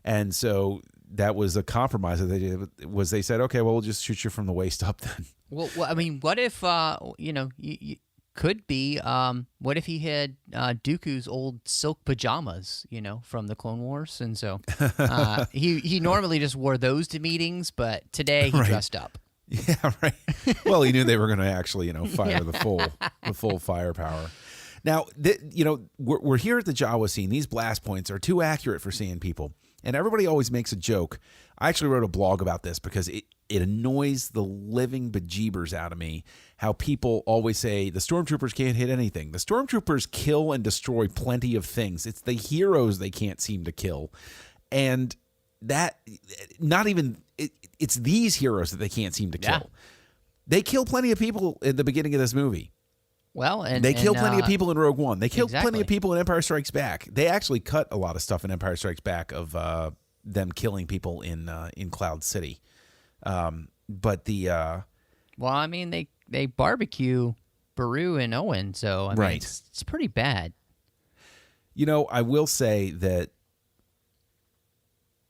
And so that was a compromise that they did. They said, okay, well, we'll just shoot you from the waist up then. Well, I mean, what if you could be? What if he had Dooku's old silk pajamas, from the Clone Wars, and so he normally just wore those to meetings, but today he dressed up. Yeah, right. Well, he knew they were going to actually, fire the full firepower. Now, we're here at the Jawa scene. These blast points are too accurate for seeing people. And everybody always makes a joke. I actually wrote a blog about this because it annoys the living bejeebers out of me how people always say the stormtroopers can't hit anything. The stormtroopers kill and destroy plenty of things. It's the heroes they can't seem to kill. And that, it's these heroes that they can't seem to kill. Yeah. They kill plenty of people at the beginning of this movie. Well, and they kill plenty of people in Rogue One. They killed plenty exactly. of people in Empire Strikes Back. They actually cut a lot of stuff in Empire Strikes Back of them killing people in Cloud City. But the well, I mean, they barbecue Baru and Owen, so I mean, it's pretty bad. I will say that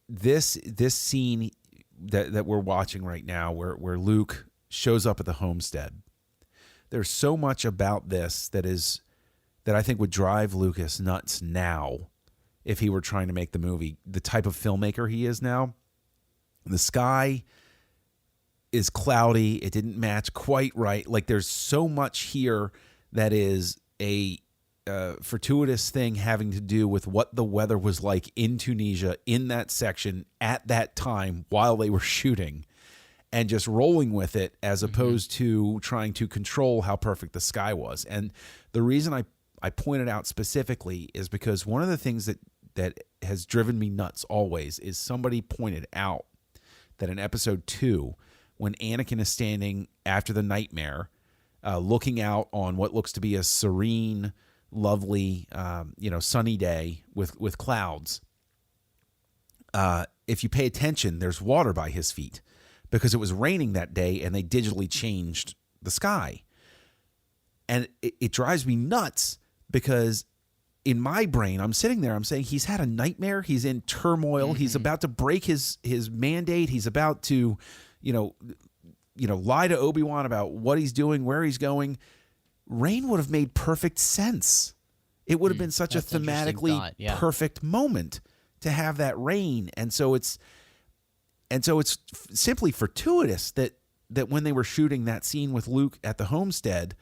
this scene that we're watching right now, where Luke shows up at the homestead. There's so much about this that I think would drive Lucas nuts now if he were trying to make the movie. The type of filmmaker he is now. The sky is cloudy. It didn't match quite right. Like, there's so much here that is a fortuitous thing having to do with what the weather was like in Tunisia in that section at that time while they were shooting. And just rolling with it as opposed to trying to control how perfect the sky was. And the reason I pointed out specifically is because one of the things that has driven me nuts always is somebody pointed out that in episode 2, when Anakin is standing after the nightmare looking out on what looks to be a serene, lovely, sunny day with clouds. If you pay attention, there's water by his feet because it was raining that day and they digitally changed the sky. And it drives me nuts because in my brain, I'm sitting there, I'm saying he's had a nightmare. He's in turmoil. He's about to break his mandate. He's about to, lie to Obi-Wan about what he's doing, where he's going. Rain would have made perfect sense. It would have been such a thematically perfect moment to have that rain. And so it's simply fortuitous that when they were shooting that scene with Luke at the homestead,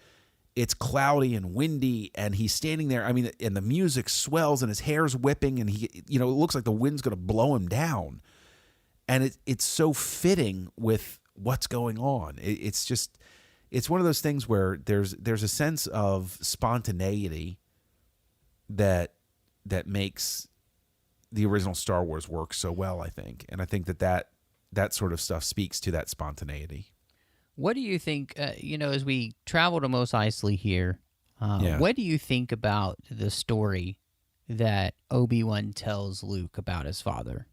it's cloudy and windy and he's standing there. I mean, and the music swells and his hair's whipping and it looks like the wind's going to blow him down. And it's so fitting with what's going on. It's one of those things where there's a sense of spontaneity that makes the original Star Wars work so well, I think. And I think that sort of stuff speaks to that spontaneity. What do you think, as we travel to Mos Eisley here, what do you think about the story that Obi-Wan tells Luke about his father?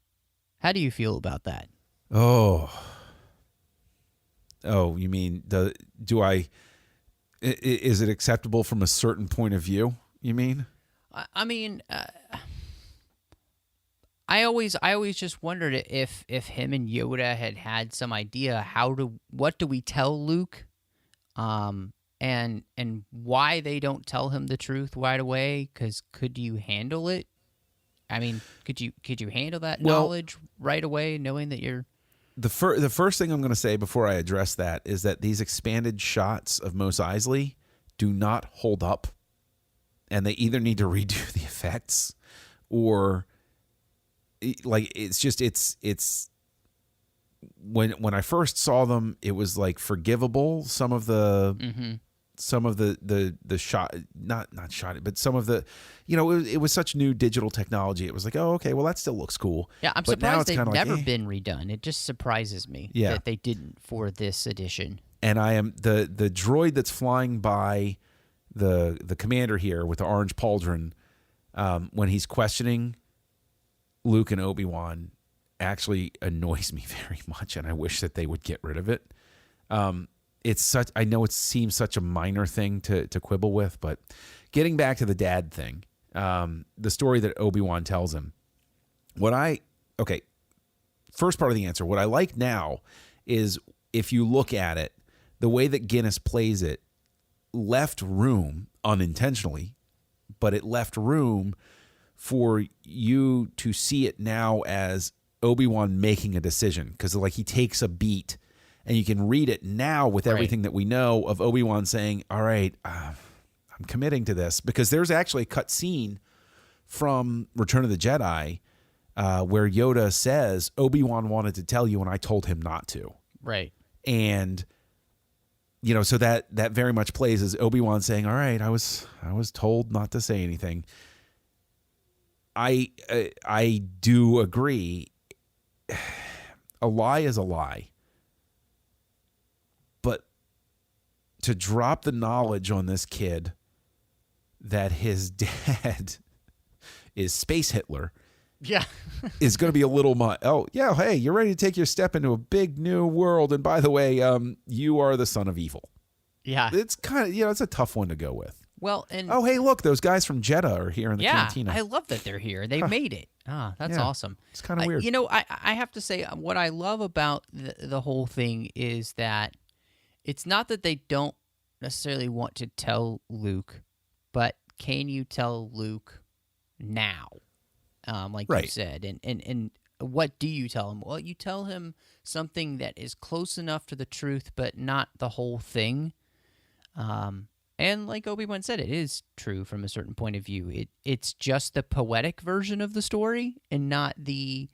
How do you feel about that? Oh, you mean, is it acceptable from a certain point of view, you mean? I mean, I always just wondered if him and Yoda had some idea what do we tell Luke, and why they don't tell him the truth right away. Because could you handle it? I mean, could you handle that knowledge right away, knowing that you're the first thing I'm going to say before I address that is that these expanded shots of Mos Eisley do not hold up, and they either need to redo the effects or. Like it's when I first saw them, it was like forgivable. Some of the shot, not shot, but some of the, it was such new digital technology. It was like, oh, okay, well that still looks cool. Yeah, I'm surprised they've never been redone. It just surprises me that they didn't for this edition. And I am the droid that's flying by the commander here with the orange pauldron, when he's questioning Luke and Obi-Wan, actually annoys me very much, and I wish that they would get rid of it. I know it seems such a minor thing to quibble with, but getting back to the dad thing, the story that Obi-Wan tells him, first part of the answer, what I like now is if you look at it, the way that Guinness plays it left room unintentionally, but it left room for you to see it now as Obi-Wan making a decision, because like he takes a beat and you can read it now with everything that we know of Obi-Wan saying, all right, I'm committing to this, because there's actually a cut scene from Return of the Jedi where Yoda says, Obi-Wan wanted to tell you and I told him not to. Right. And so that very much plays as Obi-Wan saying, all right, I was told not to say anything. I do agree. A lie is a lie. But to drop the knowledge on this kid that his dad is Space Hitler is going to be a little much. Oh, yeah, hey, you're ready to take your step into a big new world. And by the way, you are the son of evil. Yeah. It's kind of, it's a tough one to go with. Well, and oh, hey, look, those guys from Jedi are here in the cantina. I love that they're here. They made it. That's awesome. It's kind of weird. I have to say, what I love about the whole thing is that it's not that they don't necessarily want to tell Luke, but can you tell Luke now? Like you said, and what do you tell him? Well, you tell him something that is close enough to the truth, but not the whole thing. And like Obi-Wan said, it is true from a certain point of view. It's just the poetic version of the story and not the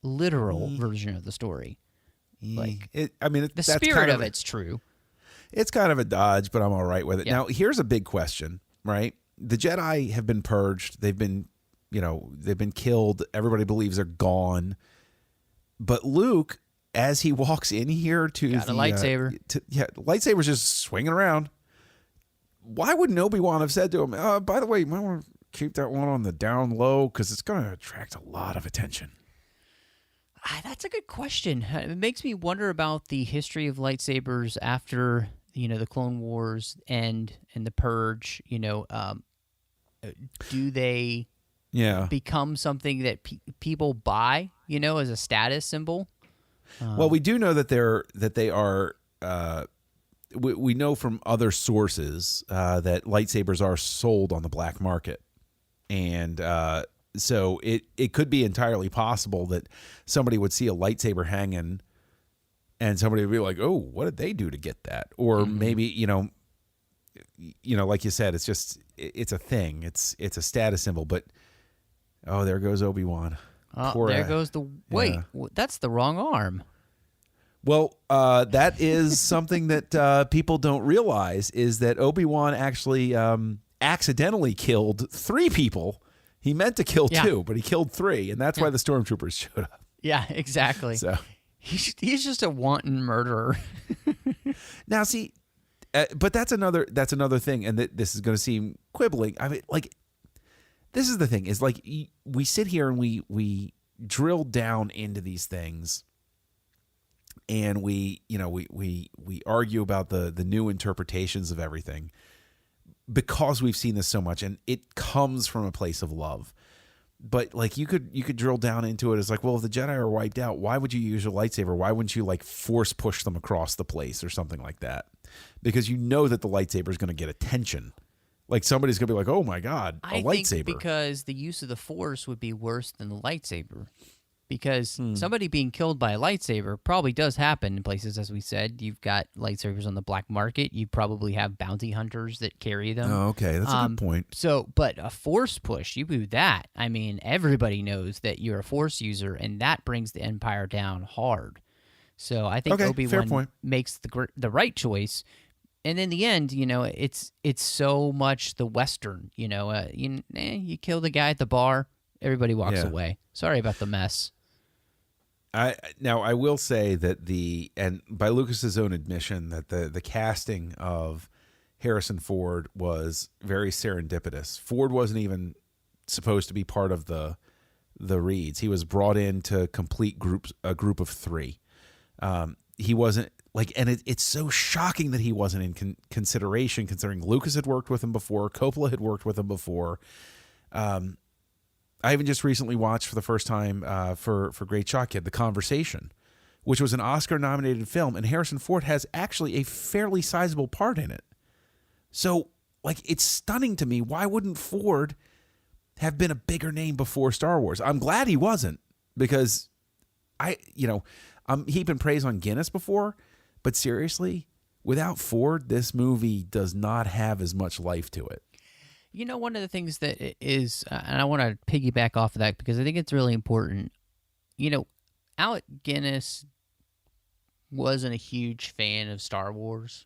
literal version of the story. Like, the spirit of it's true. It's kind of a dodge, but I'm all right with it. Yeah. Now, here's a big question, right? The Jedi have been purged. They've been killed. Everybody believes they're gone. But Luke, as he walks in here to got a lightsaber. Lightsaber's just swinging around. why wouldn't Obi-Wan have said to him, by the way, you might want to keep that one on the down low because it's going to attract a lot of attention? That's a good question. It makes me wonder about the history of lightsabers after, the Clone Wars and the Purge. Do they become something that people buy, as a status symbol? Well, we do know that they are. We know from other sources that lightsabers are sold on the black market, and so it could be entirely possible that somebody would see a lightsaber hanging, and somebody would be like, "Oh, what did they do to get that?" Or maybe like you said, it's a thing. It's a status symbol. But there goes Obi-Wan. There goes the wait. That's the wrong arm. Well, that is something that people don't realize is that Obi-Wan actually accidentally killed 3 people. He meant to kill 2, but he killed 3, and that's why the stormtroopers showed up. Yeah, exactly. So he's just a wanton murderer. Now, see, but that's another thing, and this is going to seem quibbling. I mean, like, this is the thing: is like we sit here and we drill down into these things. And we argue about the new interpretations of everything because we've seen this so much, and it comes from a place of love. But like you could drill down into it as like, well, if the Jedi are wiped out, why would you use a lightsaber? Why wouldn't you like force push them across the place or something like that? Because you know that the lightsaber is going to get attention. Like somebody's going to be like, oh my God, a lightsaber. I think because the use of the Force would be worse than the lightsaber. Because somebody being killed by a lightsaber probably does happen in places, as we said. You've got lightsabers on the black market. You probably have bounty hunters that carry them. Oh, okay. That's a good point. But a Force push, you do that. I mean, everybody knows that you're a Force user, and that brings the Empire down hard. So I think Obi-Wan makes the right choice. And in the end, it's so much the Western. You kill the guy at the bar, everybody walks away. Sorry about the mess. Now I will say that and by Lucas's own admission that the casting of Harrison Ford was very serendipitous. Ford wasn't even supposed to be part of the reads. He was brought in to complete a group of 3. He wasn't like, and it's so shocking that he wasn't in consideration, considering Lucas had worked with him before, Coppola had worked with him before. I even just recently watched for the first time for Great Shot Kid, The Conversation, which was an Oscar-nominated film, and Harrison Ford has actually a fairly sizable part in it. So, like, it's stunning to me. Why wouldn't Ford have been a bigger name before Star Wars? I'm glad he wasn't, because I'm heaping praise on Guinness before, but seriously, without Ford, this movie does not have as much life to it. One of the things that is, and I want to piggyback off of that because I think it's really important. Alec Guinness wasn't a huge fan of Star Wars.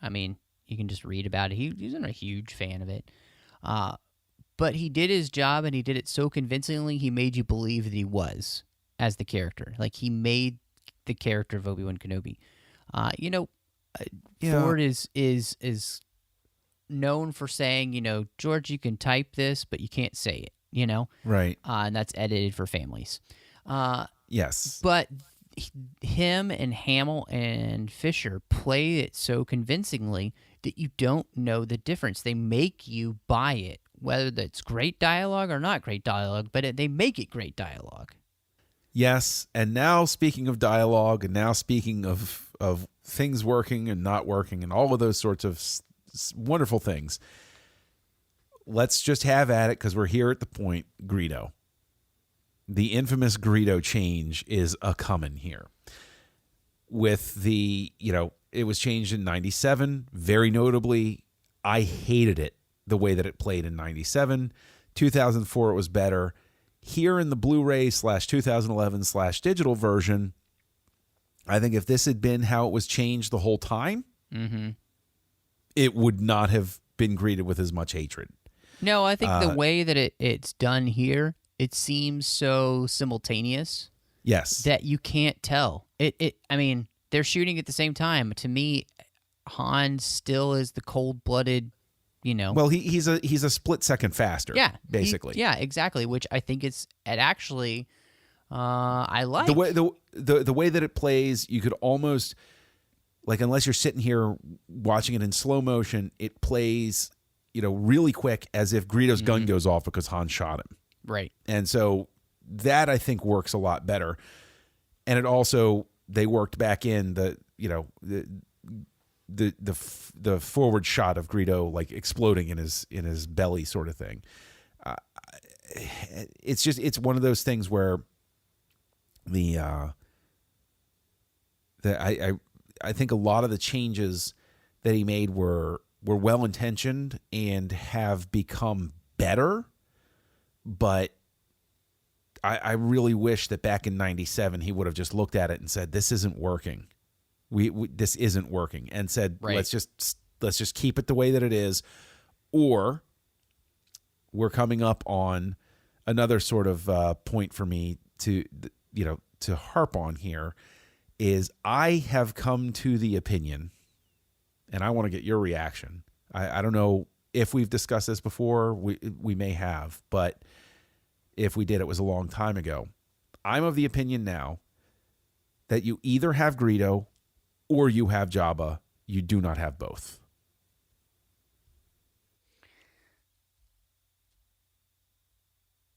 I mean, you can just read about it. He wasn't a huge fan of it. But he did his job, and he did it so convincingly, he made you believe that he was as the character. Like, he made the character of Obi-Wan Kenobi. Ford is known for saying, George, you can type this, but you can't say it, Right. And that's edited for families. Yes. But him and Hamill and Fisher play it so convincingly that you don't know the difference. They make you buy it, whether that's great dialogue or not great dialogue, but they make it great dialogue. Yes, and now speaking of dialogue, and now speaking of things working and not working, and all of those sorts of wonderful things, let's just have at it because we're here at the point. Greedo, the infamous Greedo change is a coming here. With it was changed in '97. Very notably, I hated it the way that it played in '97. 2004, it was better. Here in the Blu-ray /2011 digital version, I think if this had been how it was changed the whole time, it would not have been greeted with as much hatred. No, I think the way that it's done here, it seems so simultaneous. Yes. That you can't tell. I mean, they're shooting at the same time. To me, Han still is the cold-blooded Well, he's a split second faster. Yeah, basically. yeah, exactly. Which I think it actually I like the way that it plays. You could almost unless you're sitting here watching it in slow motion, it plays really quick as if Greedo's gun goes off because Han shot him. Right. And so that I think works a lot better. And it also they worked back in the forward shot of Greedo exploding in his belly sort of thing. It's one of those things where I think a lot of the changes that he made were well intentioned and have become better, but I really wish that back in '97 he would have just looked at it and said, "This isn't working. This isn't working," and said, right. "Let's just keep it the way that it is," or we're coming up on another sort of point for me to harp on here is I have come to the opinion, and I want to get your reaction. I don't know if we've discussed this before. We may have, but if we did, it was a long time ago. I'm of the opinion now that you either have Greedo or you have Jabba. You do not have both.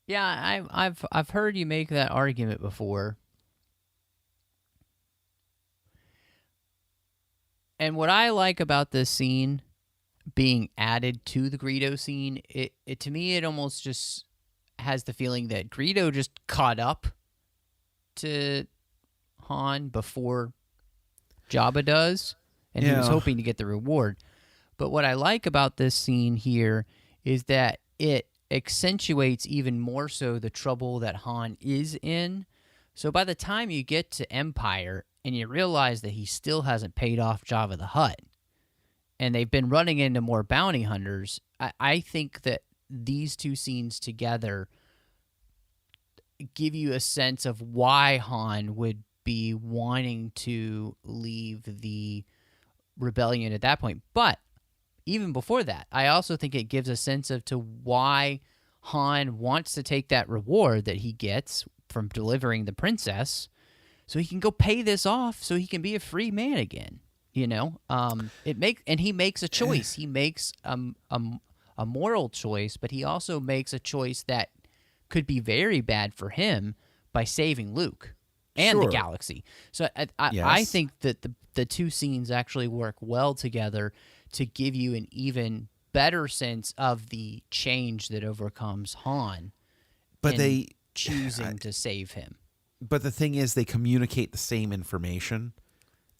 Yeah, I've heard you make that argument before. And what I like about this scene being added to the Greedo scene, it to me it almost just has the feeling that Greedo just caught up to Han before Jabba does, and he was hoping to get the reward. But what I like about this scene here is that it accentuates even more so the trouble that Han is in. So by the time you get to Empire and you realize that he still hasn't paid off Jabba the Hutt, and they've been running into more bounty hunters, I think that these two scenes together give you a sense of why Han would be wanting to leave the rebellion at that point. But even before that, I also think it gives a sense of to why Han wants to take that reward that he gets from delivering the princess so he can go pay this off so he can be a free man again. He makes a choice. He makes a moral choice, but he also makes a choice that could be very bad for him by saving Luke and the galaxy. So I think that the two scenes actually work well together to give you an even better sense of the change that overcomes Han. But they choosing to save him. But the thing is, they communicate the same information,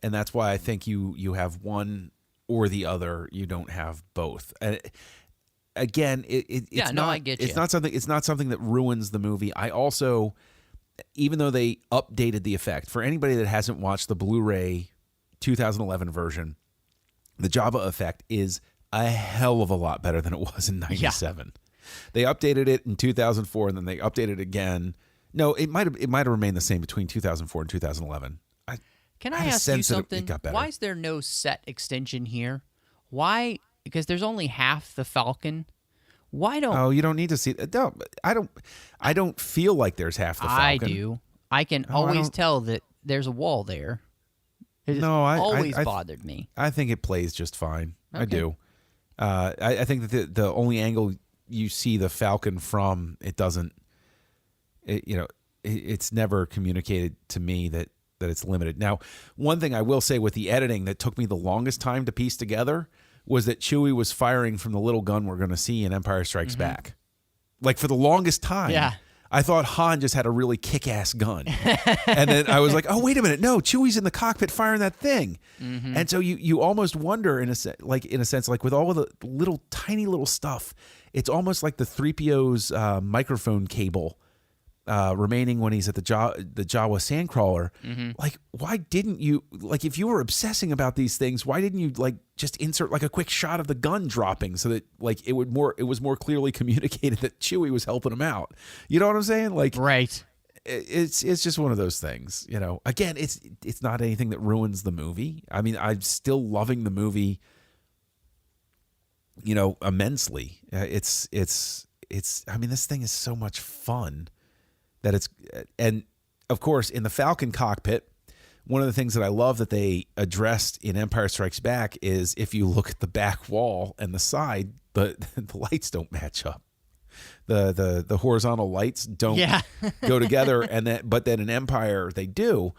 and that's why I think you have one or the other. You don't have both. Again, it's not. I get you. It's not something that ruins the movie. I also, even though they updated the effect for anybody that hasn't watched the Blu-ray 2011 version, the Jabba effect is a hell of a lot better than it was in '97. Yeah. They updated it in 2004, and then they updated it again. No, it might have remained the same between 2004 and 2011. Can I ask you something? Why is there no set extension here? Why? Because there's only half the Falcon. Why don't? Oh, you don't need to see. No, I don't feel like there's half the Falcon. I do. I can always tell that there's a wall there. It's always bothered me. I think it plays just fine. Okay. I do. I think that the only angle you see the Falcon from, it doesn't. It's never communicated to me that it's limited. Now, one thing I will say with the editing that took me the longest time to piece together was that Chewie was firing from the little gun we're going to see in Empire Strikes Back. Like, for the longest time, I thought Han just had a really kick-ass gun. And then I was like, oh, wait a minute. No, Chewie's in the cockpit firing that thing. Mm-hmm. And so you almost wonder, in a sense, with all of the tiny little stuff, it's almost like the 3PO's microphone cable remaining when he's at the Jawa Sandcrawler. Mm-hmm. Like, why didn't you, if you were obsessing about these things, why didn't you just insert a quick shot of the gun dropping so that it was more clearly communicated that Chewie was helping him out? You know what I'm saying? Right. It's just one of those things. Again, it's not anything that ruins the movie. I mean, I'm still loving the movie immensely. I mean, this thing is so much fun that and of course, in the Falcon cockpit, one of the things that I love that they addressed in Empire Strikes Back is if you look at the back wall and the side, the lights don't match up. The horizontal lights don't go together, but then in Empire they do,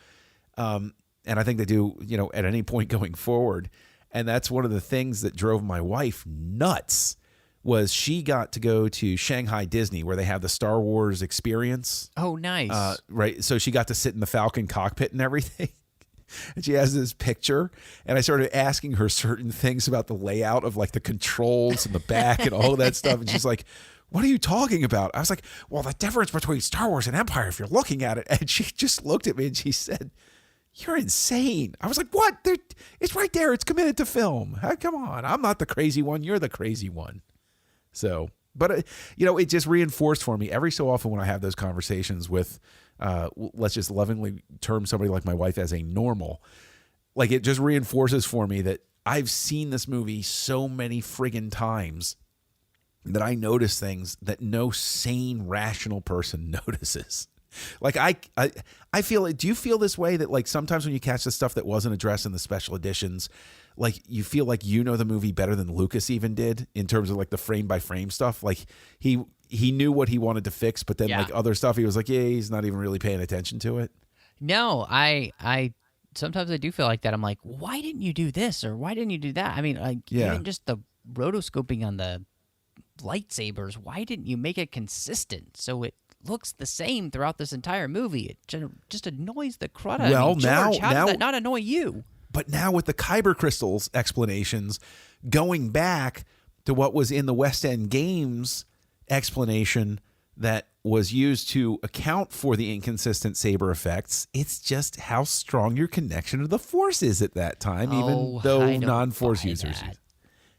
and I think they do at any point going forward. And that's one of the things that drove my wife nuts. Was she got to go to Shanghai Disney where they have the Star Wars experience. Oh, nice. Right. So she got to sit in the Falcon cockpit and everything. And she has this picture. And I started asking her certain things about the layout of like the controls and the back and all of that stuff. And she's like, what are you talking about? I was like, well, the difference between Star Wars and Empire, if you're looking at it. And she just looked at me and she said, you're insane. I was like, what? It's right there. It's committed to film. Come on. I'm not the crazy one. You're the crazy one. So, but, it just reinforced for me every so often when I have those conversations with, let's just lovingly term somebody like my wife as a normal, like it just reinforces for me that I've seen this movie so many friggin' times that I notice things that no sane, rational person notices. Like I feel it. Do you feel this way that like sometimes when you catch the stuff that wasn't addressed in the special editions, like you feel like the movie better than Lucas even did in terms of like the frame by frame stuff? Like he knew what he wanted to fix, but then like other stuff he was like, he's not even really paying attention to it. No, I sometimes I do feel like that. I'm like, why didn't you do this or why didn't you do that? I mean, like even just the rotoscoping on the lightsabers. Why didn't you make it consistent so it looks the same throughout this entire movie? It just annoys the crud out of me. Well, George, how now did that not annoy you? But now with the Kyber crystals explanations, going back to what was in the West End Games explanation that was used to account for the inconsistent saber effects, it's just how strong your connection to the Force is at that time, even though non-Force users.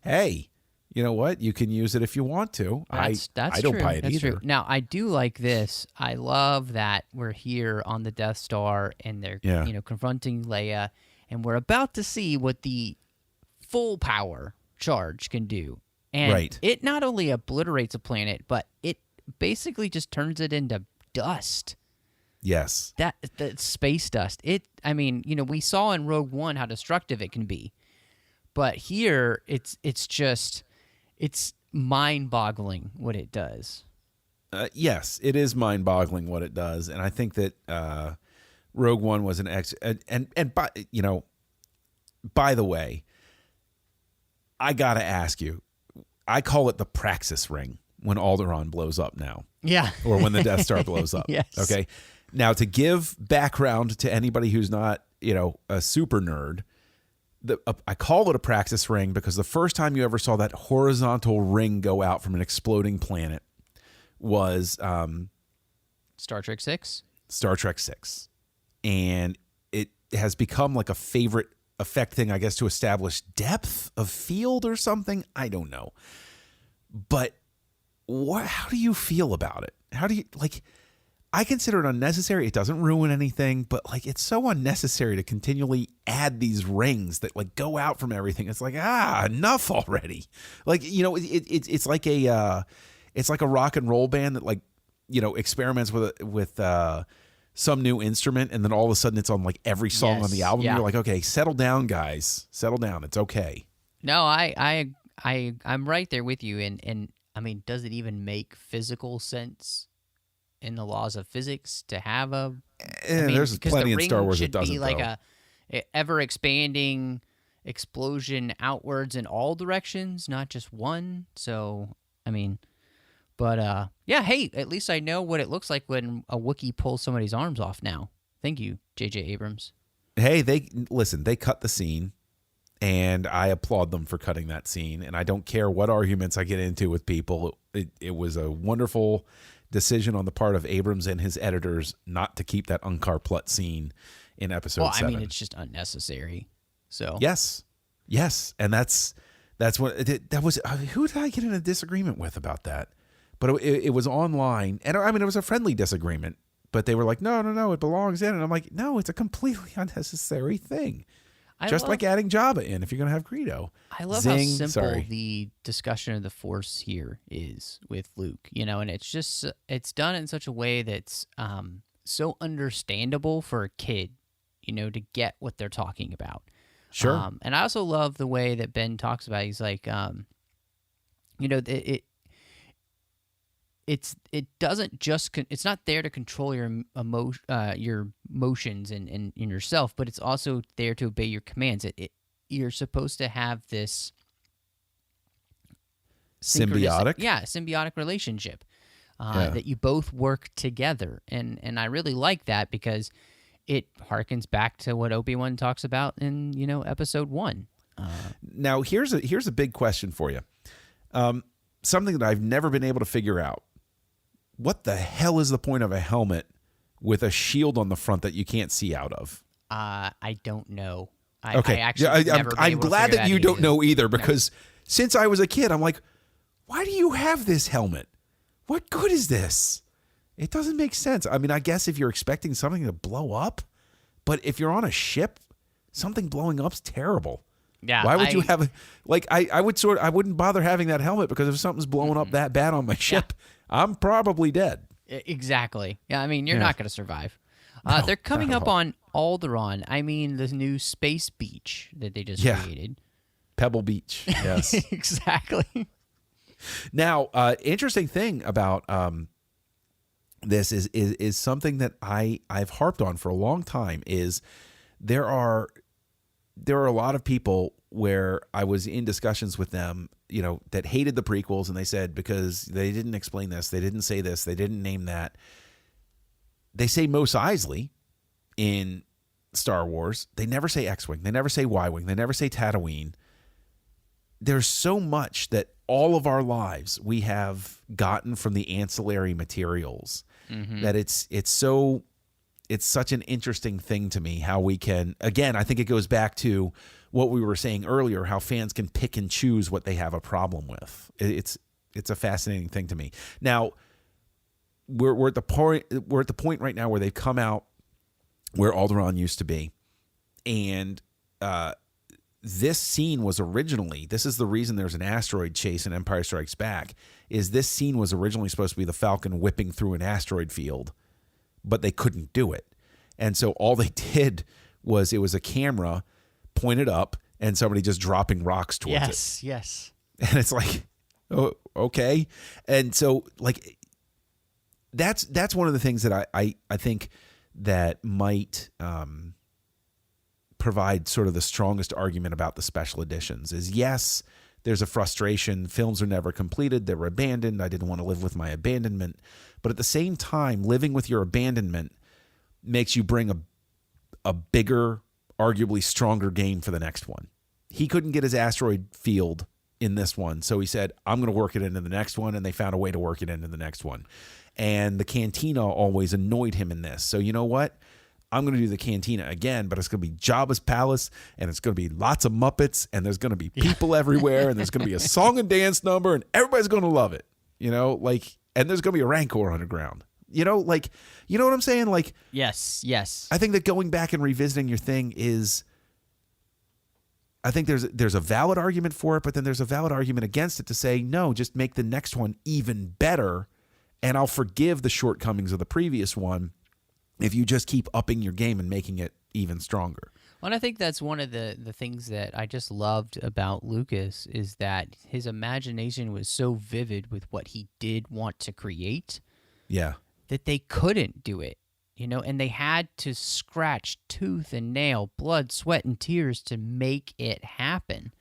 Hey, you know what? You can use it if you want to. That's I don't true. buy it That's either. True. Now, I do like this. I love that we're here on the Death Star and they're confronting Leia, and we're about to see what the full power charge can do. And it not only obliterates a planet, but it basically just turns it into dust. Yes. That space dust. We saw in Rogue One how destructive it can be. But here it's mind-boggling what it does. Yes, it is mind-boggling what it does, and I think that Rogue One was an by the way, I gotta ask you, I call it the Praxis ring when Alderaan blows up now. Yeah. Or when the Death Star blows up. Yes. Okay. Now, to give background to anybody who's not, a super nerd, I call it a Praxis ring because the first time you ever saw that horizontal ring go out from an exploding planet was Star Trek 6. Star Trek 6. And it has become like a favorite effect thing, I guess, to establish depth of field or something. I don't know. But how do you feel about it? How do you, like, I consider it unnecessary. It doesn't ruin anything, but like it's so unnecessary to continually add these rings that like go out from everything. It's like, enough already. Like, it's like a rock and roll band that like, experiments with some new instrument, and then all of a sudden it's on like every song on the album. Yeah. You're like, okay, settle down, guys. Settle down. It's okay. No, I'm right there with you. And I mean, does it even make physical sense in the laws of physics to have there's plenty in Star Wars that doesn't. Be like a ever expanding explosion outwards in all directions, not just one. So, I mean, but hey, at least I know what it looks like when a Wookiee pulls somebody's arms off now. Thank you, J.J. Abrams. Hey, they cut the scene, and I applaud them for cutting that scene. And I don't care what arguments I get into with people. It was a wonderful decision on the part of Abrams and his editors not to keep that Unkar Plutt scene in episode 7. I mean, it's just unnecessary. So yes, and that's what that was. Who did I get in a disagreement with about that? But it was online, and I mean, it was a friendly disagreement. But they were like, no, it belongs in, and I'm like, no, it's a completely unnecessary thing. like adding Jabba in if you're going to have Greedo. I love Zing, how simple sorry. the discussion of the Force here is with Luke, and it's done in such a way that's so understandable for a kid, to get what they're talking about. Sure. And I also love the way that Ben talks about it. He's like, it doesn't just it's not there to control your emotions and yourself, but it's also there to obey your commands. You're supposed to have this symbiotic relationship that you both work together, and I really like that because it harkens back to what Obi-Wan talks about in Episode 1. Now here's a big question for you, something that I've never been able to figure out. What the hell is the point of a helmet with a shield on the front that you can't see out of? I don't know. Okay. I'm glad that you don't know either, because since I was a kid, I'm like, why do you have this helmet? What good is this? It doesn't make sense. I mean, I guess if you're expecting something to blow up, but if you're on a ship, something blowing up's terrible. Yeah. Why would you have I wouldn't bother having that helmet, because if something's blowing up that bad on my ship, I'm probably dead. Exactly. Yeah, I mean, you're not going to survive. They're coming up all. on Alderaan. I mean, the new space beach that they just created. Pebble Beach. Yes. Exactly. Now, interesting thing about this is something that I've harped on for a long time. Is there are a lot of people where I was in discussions with them, that hated the prequels, and they said because they didn't explain this, they didn't say this, they didn't name that. They say Mos Eisley in Star Wars. They never say X-Wing. They never say Y-Wing. They never say Tatooine. There's so much that all of our lives we have gotten from the ancillary materials that it's such an interesting thing to me how we can, again, I think it goes back to what we were saying earlier, how fans can pick and choose what they have a problem with. It's a fascinating thing to me. Now, we're at the point right now where they've come out where Alderaan used to be, and this scene was originally, this is the reason there's an asteroid chase in Empire Strikes Back, is this scene was originally supposed to be the Falcon whipping through an asteroid field, but they couldn't do it. And so all they did was, it was a camera pointed up and somebody just dropping rocks towards it. Yes. And it's like, oh, okay. And so like, that's one of the things that I think that might provide sort of the strongest argument about the special editions is, yes, there's a frustration. Films are never completed. They're abandoned. I didn't want to live with my abandonment. But at the same time, living with your abandonment makes you bring a bigger, arguably stronger game for the next one. He couldn't get his asteroid field in this one, so he said, I'm going to work it into the next one, and they found a way to work it into the next one. And the Cantina always annoyed him in this. So you know what? I'm going to do the Cantina again, but it's going to be Jabba's palace, and it's going to be lots of Muppets, and there's going to be people everywhere, and there's going to be a song and dance number, and everybody's going to love it. And there's going to be a Rancor underground. You know what I'm saying? Like, yes. I think that going back and revisiting your thing is, I think there's a valid argument for it, but then there's a valid argument against it to say, no, just make the next one even better, and I'll forgive the shortcomings of the previous one if you just keep upping your game and making it even stronger. Well, and I think that's one of the things that I just loved about Lucas is that his imagination was so vivid with what he did want to create. Yeah. That they couldn't do it, and they had to scratch tooth and nail, blood, sweat, and tears to make it happen.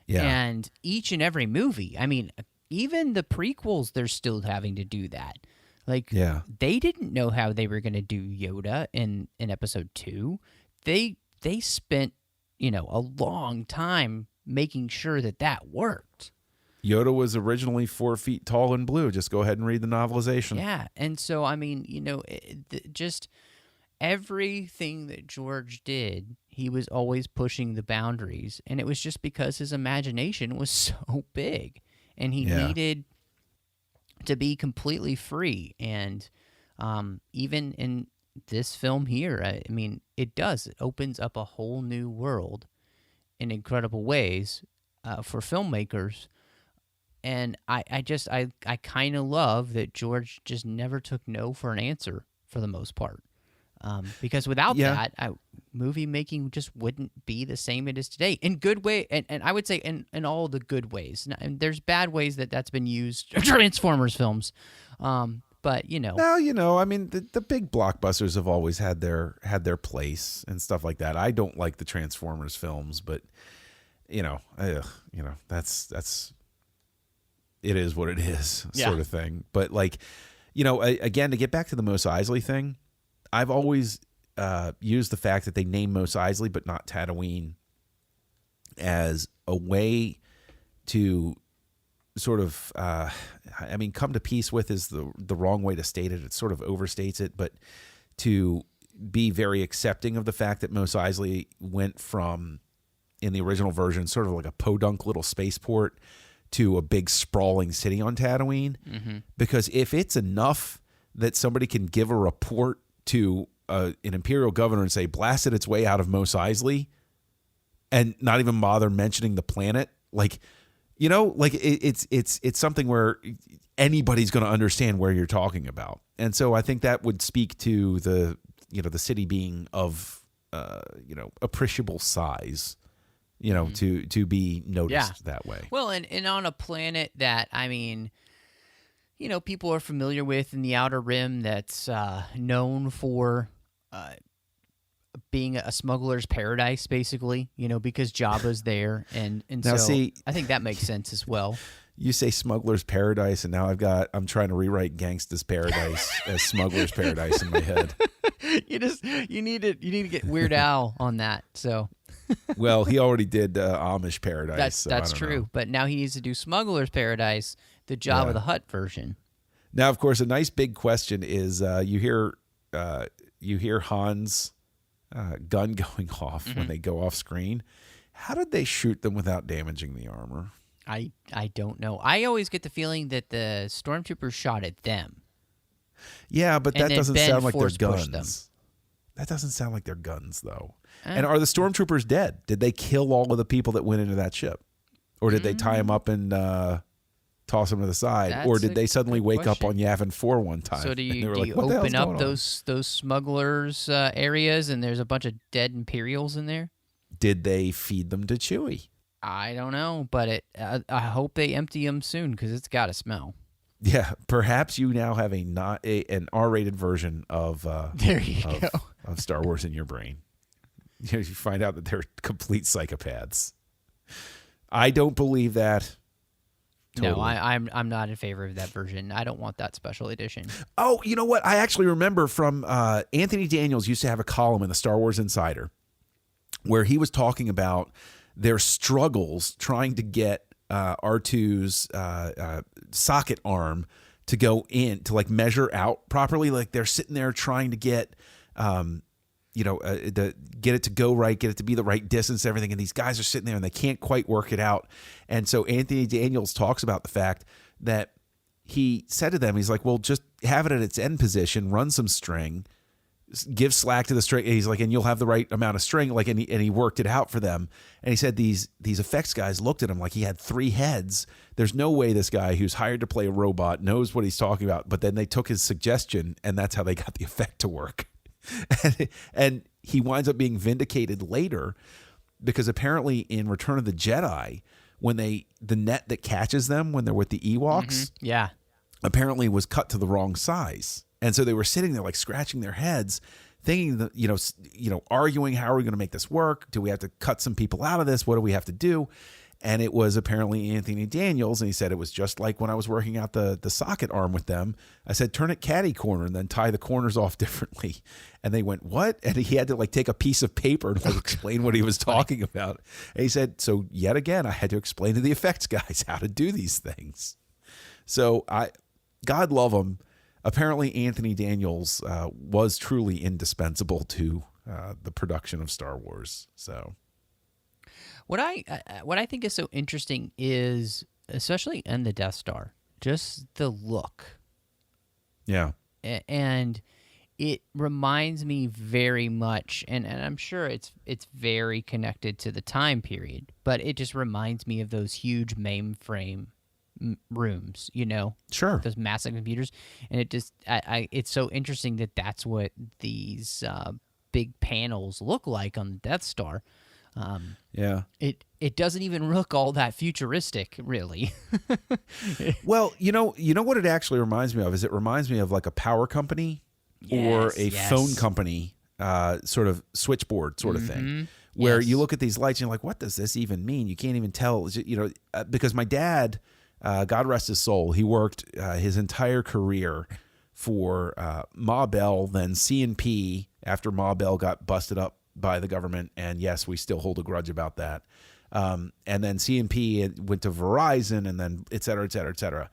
Yeah. And each and every movie, I mean, even the prequels, they're still having to do that. Like, they didn't know how they were going to do Yoda in Episode 2. They spent, a long time making sure that worked. Yoda was originally 4 feet tall and blue. Just go ahead and read the novelization. Yeah, and so, I mean, just everything that George did, he was always pushing the boundaries, and it was just because his imagination was so big, and he needed to be completely free. And even in this film here, I mean, it opens up a whole new world in incredible ways for filmmakers. And I kind of love that George just never took no for an answer for the most part. Because without that, movie making just wouldn't be the same it is today in good way. And I would say in all the good ways. And there's bad ways that's been used. Transformers films. But, No, I mean, the big blockbusters have always had their place and stuff like that. I don't like the Transformers films, but, that's it is what it is sort of thing. But like, again, to get back to the Mos Eisley thing, I've always used the fact that they name Mos Eisley but not Tatooine as a way to sort of, come to peace with is the wrong way to state it. It sort of overstates it, but to be very accepting of the fact that Mos Eisley went from, in the original version, sort of like a podunk little spaceport to a big sprawling city on Tatooine. Mm-hmm. Because if it's enough that somebody can give a report to an Imperial governor and say, blasted its way out of Mos Eisley, and not even bother mentioning the planet, it's something where anybody's going to understand where you're talking about. And so I think that would speak to the city being of, appreciable size, to be noticed that way. Well, and on a planet that, people are familiar with in the Outer Rim that's known for being a smuggler's paradise, basically, because Jabba's there. And now, so see, I think that makes sense as well. You say smuggler's paradise, and now I'm trying to rewrite Gangsta's Paradise as smuggler's paradise in my head. You need to get Weird Al on that. So, well, he already did Amish Paradise. That's true, know. But now he needs to do Smuggler's Paradise, the Jabba the Hutt version. Now, of course, a nice big question is you hear Han's gun going off when they go off screen. How did they shoot them without damaging the armor? I don't know. I always get the feeling that the stormtroopers shot at them. Yeah, but that doesn't sound like their guns. Them. That doesn't sound like their guns, though. And are the stormtroopers dead? Did they kill all of the people that went into that ship? Or did they tie them up and toss them to the side? Or did they suddenly wake up on Yavin 4 one time? So do you open up those smugglers' areas and there's a bunch of dead Imperials in there? Did they feed them to Chewie? I don't know, but I hope they empty them soon because it's got to smell. Yeah, perhaps you now have an R-rated version of there you go. Of Star Wars in your brain. You find out that they're complete psychopaths. I don't believe that. Totally. No, I'm not in favor of that version. I don't want that special edition. Oh, you know what? I actually remember from Anthony Daniels used to have a column in the Star Wars Insider where he was talking about their struggles trying to get R2's socket arm to go in to like measure out properly. Like they're sitting there trying to get get it to go right, get it to be the right distance, everything. And these guys are sitting there and they can't quite work it out. And so Anthony Daniels talks about the fact that he said to them, he's like, well, just have it at its end position, run some string, give slack to the string. And he's like, and you'll have the right amount of string. Like, and he worked it out for them. And he said these effects guys looked at him like he had 3 heads. There's no way this guy who's hired to play a robot knows what he's talking about. But then they took his suggestion, and that's how they got the effect to work. And he winds up being vindicated later because apparently in Return of the Jedi, when the net that catches them when they're with the Ewoks, apparently was cut to the wrong size. And so they were sitting there like scratching their heads, thinking that, arguing, how are we going to make this work? Do we have to cut some people out of this? What do we have to do? And it was apparently Anthony Daniels. And he said, it was just like when I was working out the socket arm with them. I said, turn it catty corner and then tie the corners off differently. And they went, what? And he had to like take a piece of paper and like explain what he was talking about. And he said, so yet again, I had to explain to the effects guys how to do these things. So God love him. Apparently, Anthony Daniels was truly indispensable to the production of Star Wars. So, what I think is so interesting is, especially in the Death Star, just the look. Yeah, and it reminds me very much, and I'm sure it's very connected to the time period, but it just reminds me of those huge mainframe rooms, Sure. those massive computers, and it just it's so interesting that that's what these big panels look like on the Death Star. Yeah. It doesn't even look all that futuristic, really. Well, you know what it actually reminds me of is it reminds me of like a power company or a phone company sort of switchboard sort of thing, where you look at these lights and you're like, what does this even mean? You can't even tell, because my dad, God rest his soul, he worked his entire career for Ma Bell, then C&P after Ma Bell got busted up by the government, and yes, we still hold a grudge about that. And then C&P went to Verizon, and then et cetera, et cetera, et cetera.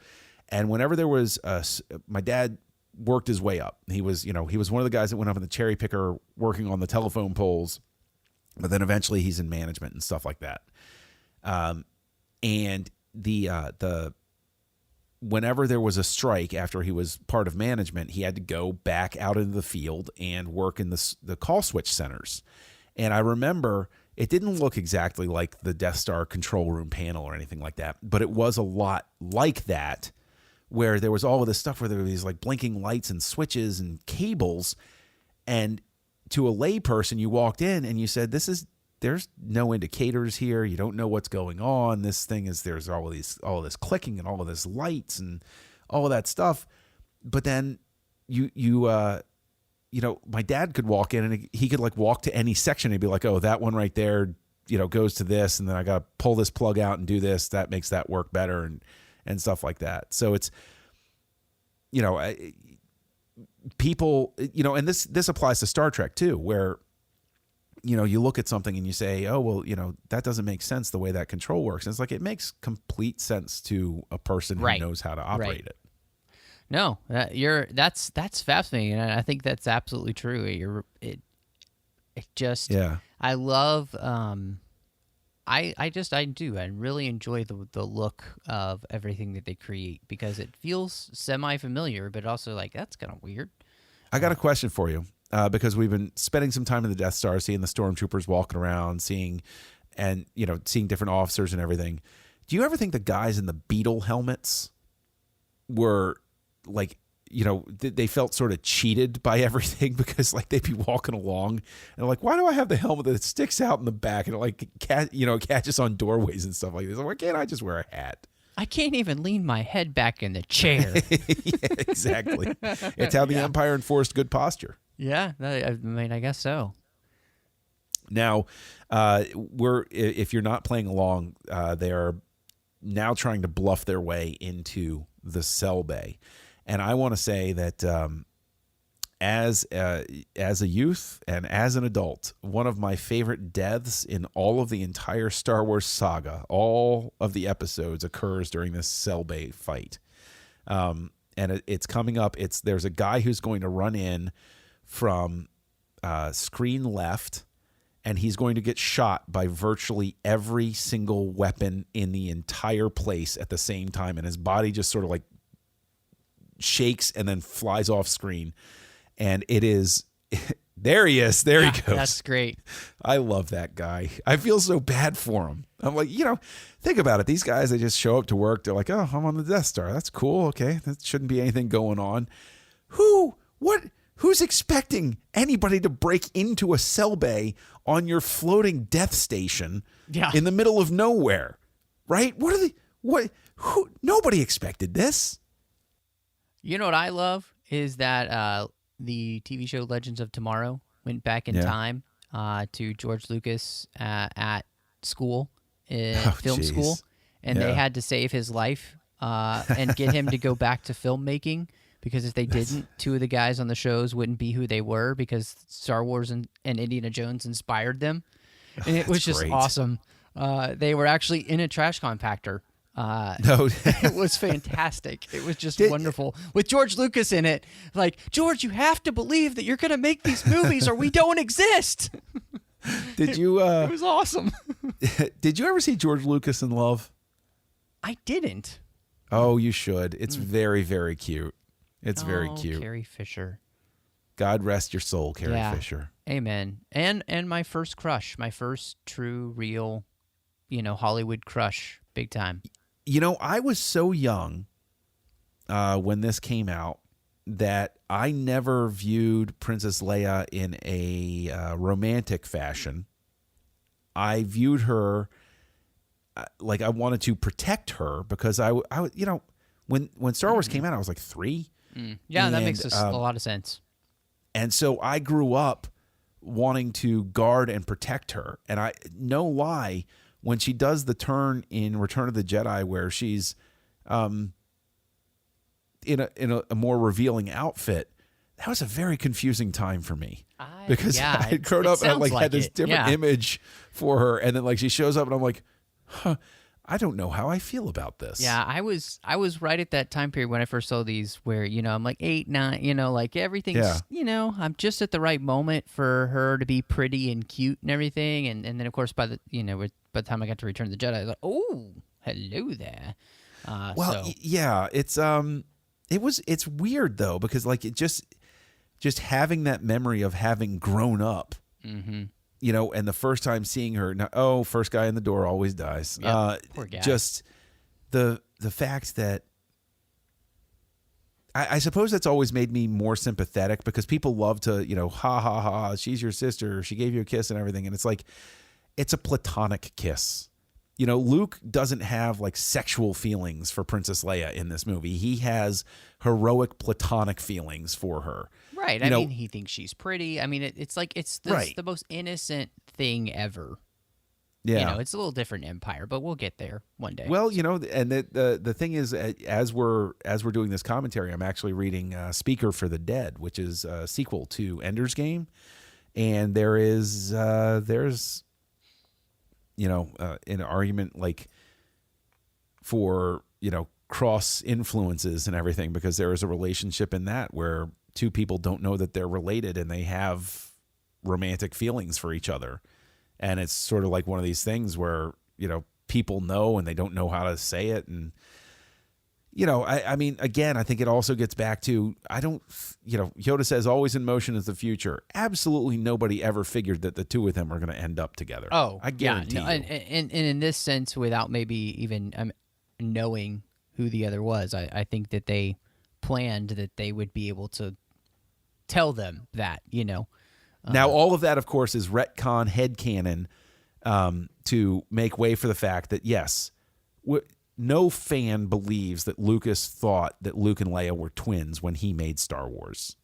And whenever there was, my dad worked his way up. He was one of the guys that went up in the cherry picker working on the telephone poles, but then eventually he's in management and stuff like that. And the whenever there was a strike after he was part of management, he had to go back out into the field and work in the call switch centers. And I remember it didn't look exactly like the Death Star control room panel or anything like that, but it was a lot like that, where there was all of this stuff where there were these like blinking lights and switches and cables. And to a layperson, you walked in and you said, there's no indicators here. You don't know what's going on. This thing is, there's all of this clicking and all of this lights and all of that stuff. But then my dad could walk in and he could like walk to any section and he'd be like, oh, that one right there, goes to this. And then I got to pull this plug out and do this. That makes that work better and stuff like that. So it's, people, and this applies to Star Trek too, where, you look at something and you say, oh, well, that doesn't make sense the way that control works. And it's like, it makes complete sense to a person who knows how to operate it. No, that's fascinating. And I think that's absolutely true. I love, I really enjoy the look of everything that they create because it feels semi-familiar, but also like, that's kind of weird. I got a question for you. Because we've been spending some time in the Death Star, seeing the stormtroopers walking around, seeing different officers and everything. Do you ever think the guys in the Beetle helmets were like, they felt sort of cheated by everything because like they'd be walking along and they're like, why do I have the helmet that sticks out in the back and it like catches on doorways and stuff like this? Why can't I just wear a hat? I can't even lean my head back in the chair. Yeah, exactly. It's how the Empire enforced good posture. Yeah, I guess so. Now, if you're not playing along, they are now trying to bluff their way into the cell bay, and I want to say that as a youth and as an adult, one of my favorite deaths in all of the entire Star Wars saga, all of the episodes, occurs during this cell bay fight, and it's coming up. There's a guy who's going to run in from screen left, and he's going to get shot by virtually every single weapon in the entire place at the same time, and his body just sort of like shakes and then flies off screen. And it is there he is. There he goes. That's great. I love that guy. I feel so bad for him. I'm like, think about it. These guys, they just show up to work. They're like, oh, I'm on the Death Star. That's cool. Okay. That shouldn't be anything going on. Who's expecting anybody to break into a cell bay on your floating death station in the middle of nowhere? Right? Nobody expected this. You know what I love is that the TV show Legends of Tomorrow went back in time to George Lucas at school, film school, and they had to save his life and get him to go back to filmmaking. Because if they didn't, two of the guys on the shows wouldn't be who they were because Star Wars and Indiana Jones inspired them. And it was just awesome. They were actually in a trash compactor. It was fantastic. It was just wonderful. With George Lucas in it, like, George, you have to believe that you're going to make these movies or we don't exist. Did you? It was awesome. Did you ever see George Lucas in Love? I didn't. Oh, you should. It's very, very cute. It's very cute. Carrie Fisher. God rest your soul, Carrie Yeah. Fisher. Amen. And my first crush, my first true, real, Hollywood crush, big time. I was so young when this came out that I never viewed Princess Leia in a romantic fashion. I viewed her like I wanted to protect her because I when Star Wars came out, I was like 3. Yeah, that And, makes a lot of sense. And so I grew up wanting to guard and protect her. And I no lie, when she does the turn in Return of the Jedi where she's in a more revealing outfit, that was a very confusing time for me. Because I had grown up and I had this different image for her, and then like she shows up and I'm like, I don't know how I feel about this. Yeah, I was right at that time period when I first saw these where, I'm like 8, 9, like everything's, I'm just at the right moment for her to be pretty and cute and everything. And then of course by the time I got to Return of the Jedi, I was like, oh, hello there. It's weird though, because like it just having that memory of having grown up, and the first time seeing her, first guy in the door always dies. Yep, poor guy. Just the fact that I suppose that's always made me more sympathetic because people love to, ha ha ha, she's your sister, she gave you a kiss and everything, and it's like it's a platonic kiss. Luke doesn't have like sexual feelings for Princess Leia in this movie. He has heroic platonic feelings for her. Right. I mean, he thinks she's pretty. I mean, it's like the most innocent thing ever. Yeah. It's a little different Empire, but we'll get there one day. Well, and the thing is, as we're doing this commentary, I'm actually reading Speaker for the Dead, which is a sequel to Ender's Game, and there's an argument like for cross influences and everything, because there is a relationship in that where two people don't know that they're related and they have romantic feelings for each other. And it's sort of like one of these things where, people know and they don't know how to say it. And, I mean, again, I think it also gets back to, Yoda says always in motion is the future. Absolutely nobody ever figured that the two of them are going to end up together. Oh, I guarantee you. And in this sense, without maybe even knowing who the other was, I think that they planned that they would be able to tell them that, Now, all of that, of course, is retcon headcanon to make way for the fact that, yes, no fan believes that Lucas thought that Luke and Leia were twins when he made Star Wars.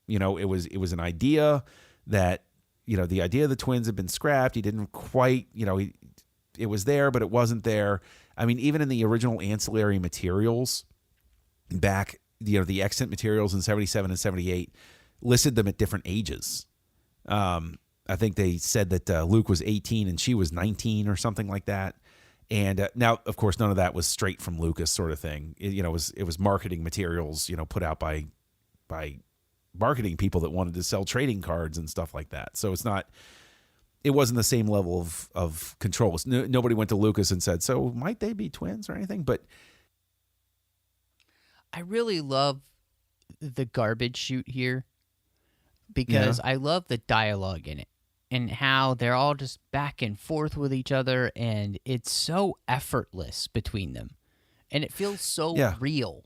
It was an idea that, the idea of the twins had been scrapped. He didn't quite, it was there, but it wasn't there. I mean, even in the original ancillary materials back, the extant materials in 77 and 78 listed them at different ages. I think they said that Luke was 18 and she was 19 or something like that. And now, of course, none of that was straight from Lucas, sort of thing. It was marketing materials, put out by marketing people that wanted to sell trading cards and stuff like that. So it wasn't the same level of control. Nobody went to Lucas and said, so might they be twins or anything? But I really love the garbage chute here because I love the dialogue in it and how they're all just back and forth with each other, and it's so effortless between them. And it feels so real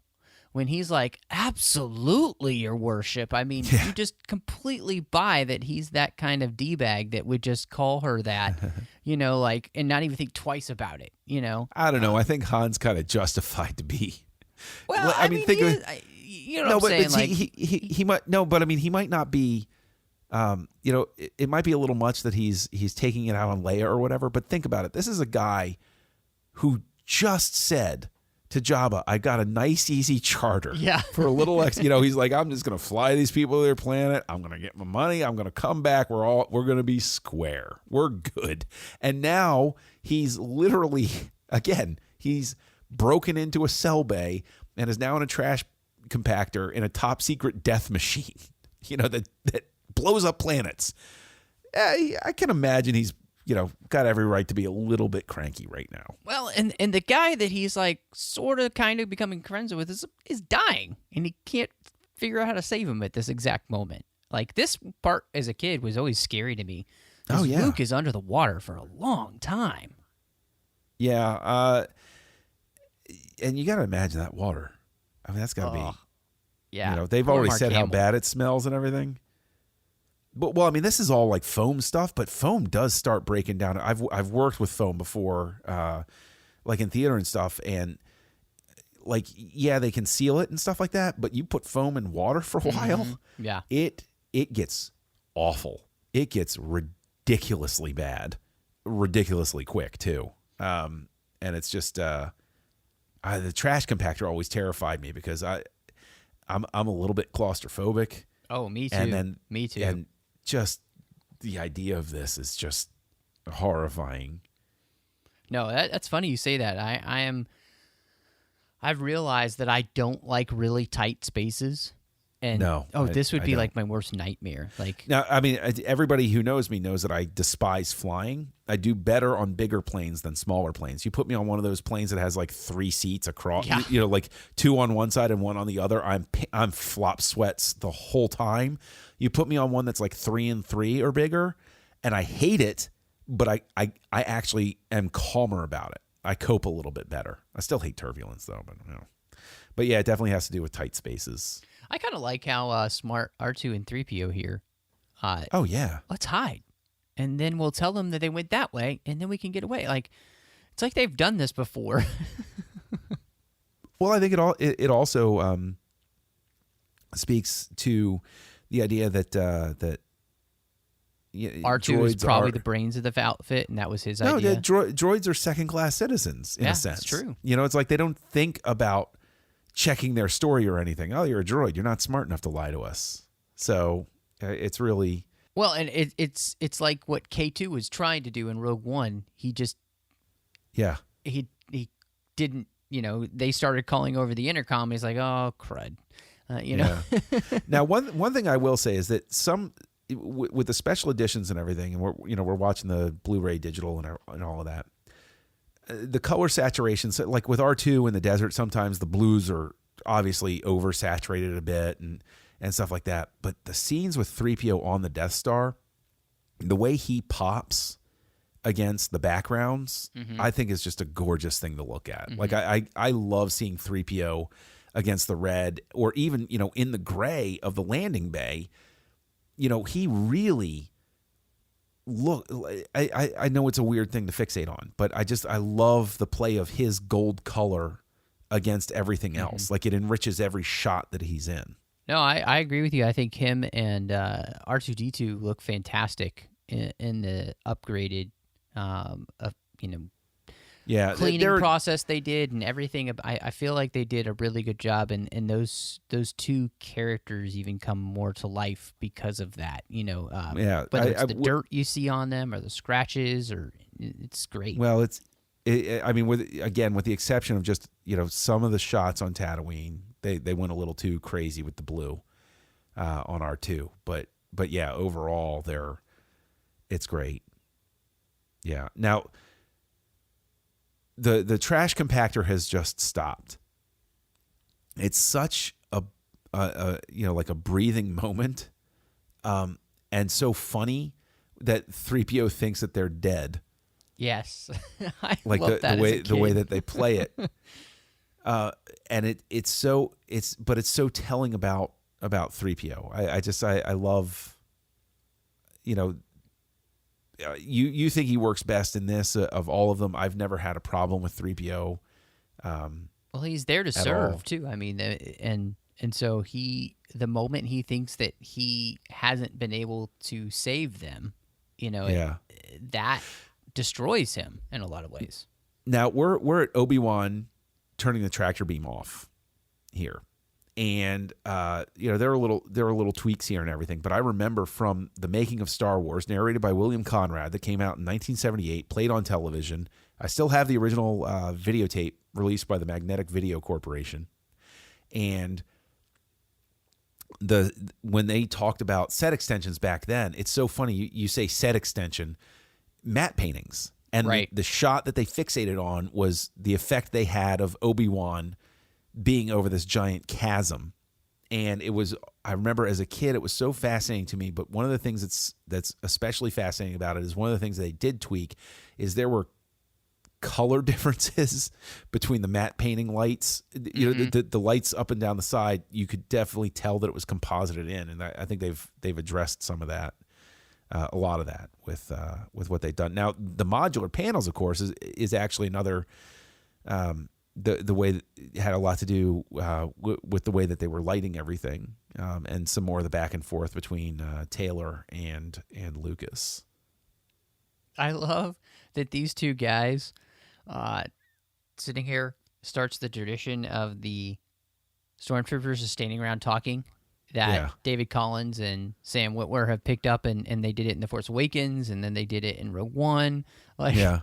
when he's like, absolutely, your worship. I mean, you just completely buy that he's that kind of D-bag that would just call her that, and not even think twice about it, I don't know. I think Han's kind of justified to be. Well, I mean think of it. I'm saying? But he might no, but I mean, he might not be. It might be a little much that he's taking it out on Leia or whatever. But think about it. This is a guy who just said to Jabba, "I got a nice, easy charter for a little X." He's like, "I'm just gonna fly these people to their planet. I'm gonna get my money. I'm gonna come back. We're gonna be square. We're good." And now he's literally he's broken into a cell bay and is now in a trash compactor in a top secret death machine, that blows up planets. I can imagine he's, got every right to be a little bit cranky right now. Well, and the guy that he's like sort of kind of becoming friends with is dying, and he can't figure out how to save him at this exact moment. Like, this part as a kid was always scary to me. Oh, yeah. Luke is under the water for a long time. Yeah. And you got to imagine that water. I mean, that's got to be. Yeah. You know, they've Poor already Mark said how Hamill. bad it smells and everything. But well, I mean, this is all like foam stuff, but foam does start breaking down. I've worked with foam before, like in theater and stuff, and like yeah, they can seal it and stuff like that. But you put foam in water for a while, Yeah. it gets awful. It gets ridiculously bad, ridiculously quick too. And it's just the trash compactor always terrified me because I'm a little bit claustrophobic. Oh, me too. And then me too. And just the idea of this is just horrifying. No, that's funny you say that. I've realized that I don't like really tight spaces. And this would be like my worst nightmare. Like, now, I mean, everybody who knows me knows that I despise flying. I do better on bigger planes than smaller planes. You put me on one of those planes that has like 3 seats across, you know, like 2 on one side and 1 on the other. I'm flop sweats the whole time. You put me on one that's like 3 and 3 or bigger, and I hate it, but I actually am calmer about it. I cope a little bit better. I still hate turbulence though, but you know. But yeah, it definitely has to do with tight spaces. I kind of like how smart R2 and 3PO here. Oh yeah, let's hide, and then we'll tell them that they went that way, and then we can get away. Like, it's like they've done this before. Well, I think it also speaks to the idea that R2 is probably the brains of the outfit, and that was his idea. No, droids are second-class citizens in a sense. That's true. You know, it's like they don't think about checking their story or anything. Oh, you're a droid. You're not smart enough to lie to us. So it's really well, and it's like what K2 was trying to do in Rogue One. He just he didn't. You know, they started calling over the intercom. He's like, oh crud, you know. Now, one thing I will say is that with the special editions and everything, and we're watching the Blu-ray digital and all of that. The color saturation, so like with R2 in the desert, sometimes the blues are obviously oversaturated a bit and stuff like that. But the scenes with 3PO on the Death Star, the way he pops against the backgrounds, I think is just a gorgeous thing to look at. Like I love seeing 3PO against the red, or even, you know, in the gray of the landing bay. You know, he really I know it's a weird thing to fixate on, but I love the play of his gold color against everything else. Like, it enriches every shot that he's in. No, I agree with you. I think him and R2-D2 look fantastic in the upgraded, cleaning process they did and everything. I feel like they did a really good job, and those two characters even come more to life because of that. You know, whether it's the dirt you see on them or the scratches, or it's great. Well, I mean, with the exception of just, you know, some of the shots on Tatooine, they went a little too crazy with the blue on R2, but yeah, overall it's great. Yeah. Now, the trash compactor has just stopped. It's such a like a breathing moment, and so funny that 3PO thinks that they're dead. Yes, I like love that the way that they play it, and it's so telling about 3PO. I love, you know. You think he works best in this of all of them. I've never had a problem with 3PO. Well, he's there to serve too. I mean, and so the moment he thinks that he hasn't been able to save them, you know, that destroys him in a lot of ways. Now we're at Obi-Wan turning the tractor beam off here. And you know, there are little tweaks here and everything, but I remember from the making of Star Wars, narrated by William Conrad, that came out in 1978, played on television. I still have the original videotape released by the Magnetic Video Corporation, and when they talked about set extensions back then, it's so funny. You say set extension, matte paintings, and the shot that they fixated on was the effect they had of Obi-Wan being over this giant chasm, And I remember as a kid, it was so fascinating to me. But one of the things that's especially fascinating about it is one of the things they did tweak is there were color differences between the matte painting lights. You know, the lights up and down the side, you could definitely tell that it was composited in. And I think they've addressed some of that, a lot of that with what they've done. Now, the modular panels, of course, is actually another. The way that it had a lot to do with the way that they were lighting everything, and some more of the back and forth between Taylor and Lucas. I love that these two guys sitting here starts the tradition of the stormtroopers just standing around talking that David Collins and Sam Witwer have picked up, and they did it in The Force Awakens, and then they did it in Rogue One. And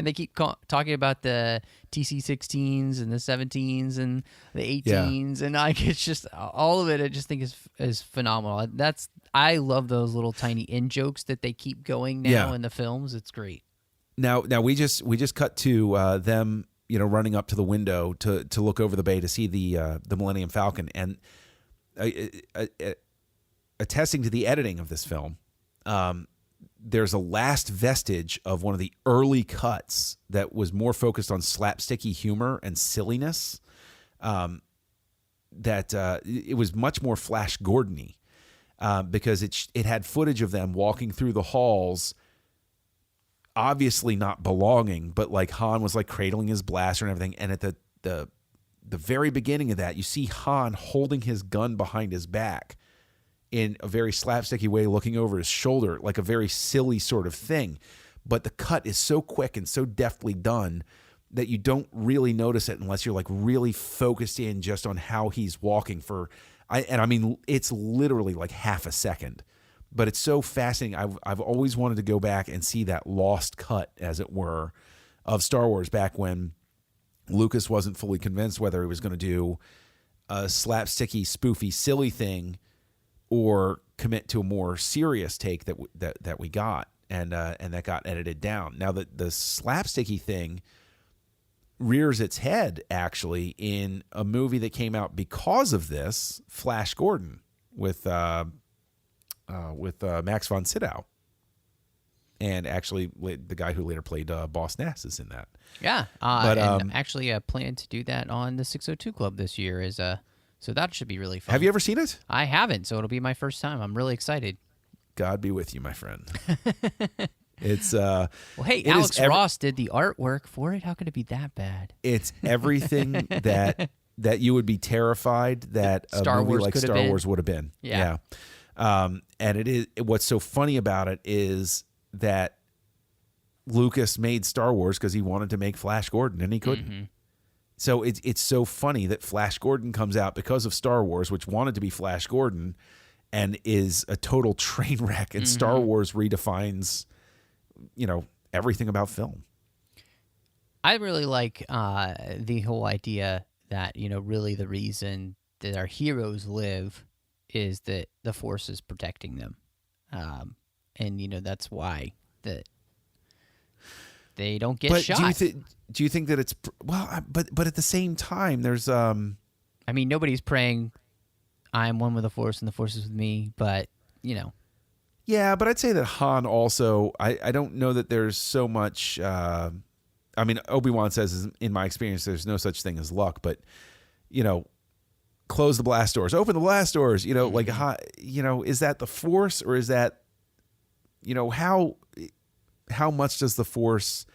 they keep talking about the TC-16s and the 17s and the 18s, and it's just all of it. I just think is phenomenal. I love those little tiny in jokes that they keep going now in the films. It's great. Now we just cut to them, running up to the window to look over the bay to see the Millennium Falcon, and attesting to the editing of this film. There's a last vestige of one of the early cuts that was more focused on slapsticky humor and silliness. That it was much more Flash Gordon-y, because it had footage of them walking through the halls, obviously not belonging, but like Han was like cradling his blaster and everything. And at the very beginning of that, you see Han holding his gun behind his back in a very slapsticky way, looking over his shoulder, like a very silly sort of thing. But the cut is so quick and so deftly done that you don't really notice it unless you're like really focused in just on how he's walking I mean, it's literally like half a second, but it's so fascinating. I've always wanted to go back and see that lost cut, as it were, of Star Wars back when Lucas wasn't fully convinced whether he was going to do a slapsticky, spoofy, silly thing or commit to a more serious take that we got, and that got edited down. Now, the slapsticky thing rears its head actually in a movie that came out because of this, Flash Gordon, with Max von Sydow, and actually the guy who later played Boss Nass is in that. Yeah, and actually I plan to do that on the 602 Club this year. So that should be really fun. Have you ever seen it? I haven't, so it'll be my first time. I'm really excited. God be with you, my friend. It's well, hey, Alex Ross did the artwork for it. How could it be that bad? It's everything that you would be terrified that a movie like Star Wars would have been. Yeah. And it is. What's so funny about it is that Lucas made Star Wars because he wanted to make Flash Gordon, and he couldn't. Mm-hmm. So it's so funny that Flash Gordon comes out because of Star Wars, which wanted to be Flash Gordon, and is a total train wreck. And Star Wars redefines, everything about film. I really like the whole idea that, really the reason that our heroes live is that the Force is protecting them. And, that's why that they don't get shot. Do you think that it's but at the same time, there's I mean, nobody's praying, I am one with the Force and the Force is with me, but Yeah, but I'd say that Han also, I don't know that there's so much. I mean, Obi-Wan says, in my experience, there's no such thing as luck, but close the blast doors, open the blast doors. Like is that the Force, or is that how much does the Force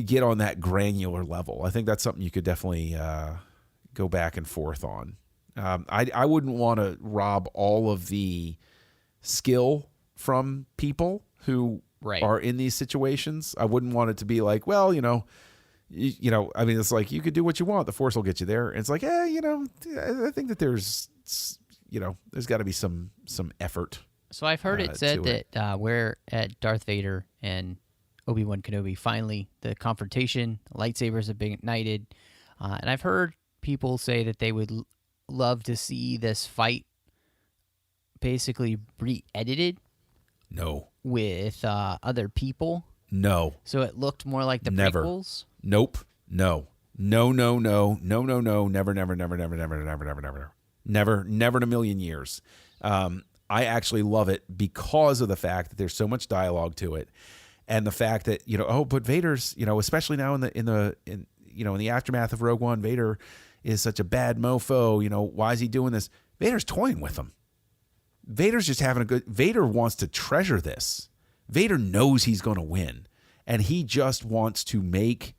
get on that granular level? I think that's something you could definitely go back and forth on. I wouldn't want to rob all of the skill from people who are in these situations. I wouldn't want it to be like, well, I mean, it's like, you could do what you want, the Force will get you there. And it's like, I think that there's got to be some effort. So I've heard it said that where at Darth Vader and Obi-Wan Kenobi, finally the confrontation, lightsabers have been ignited, and I've heard people say that they would love to see this fight basically re-edited. No. With other people. No. So it looked more like the prequels. Nope. No. No. Never. Never in a million years. I actually love it because of the fact that there's so much dialogue to it, and the fact that but Vader's especially now in the aftermath of Rogue One, Vader is such a bad mofo. Why is he doing this? Vader's toying with him. Vader's just having a good. Vader wants to treasure this. Vader knows he's going to win, and he just wants to make.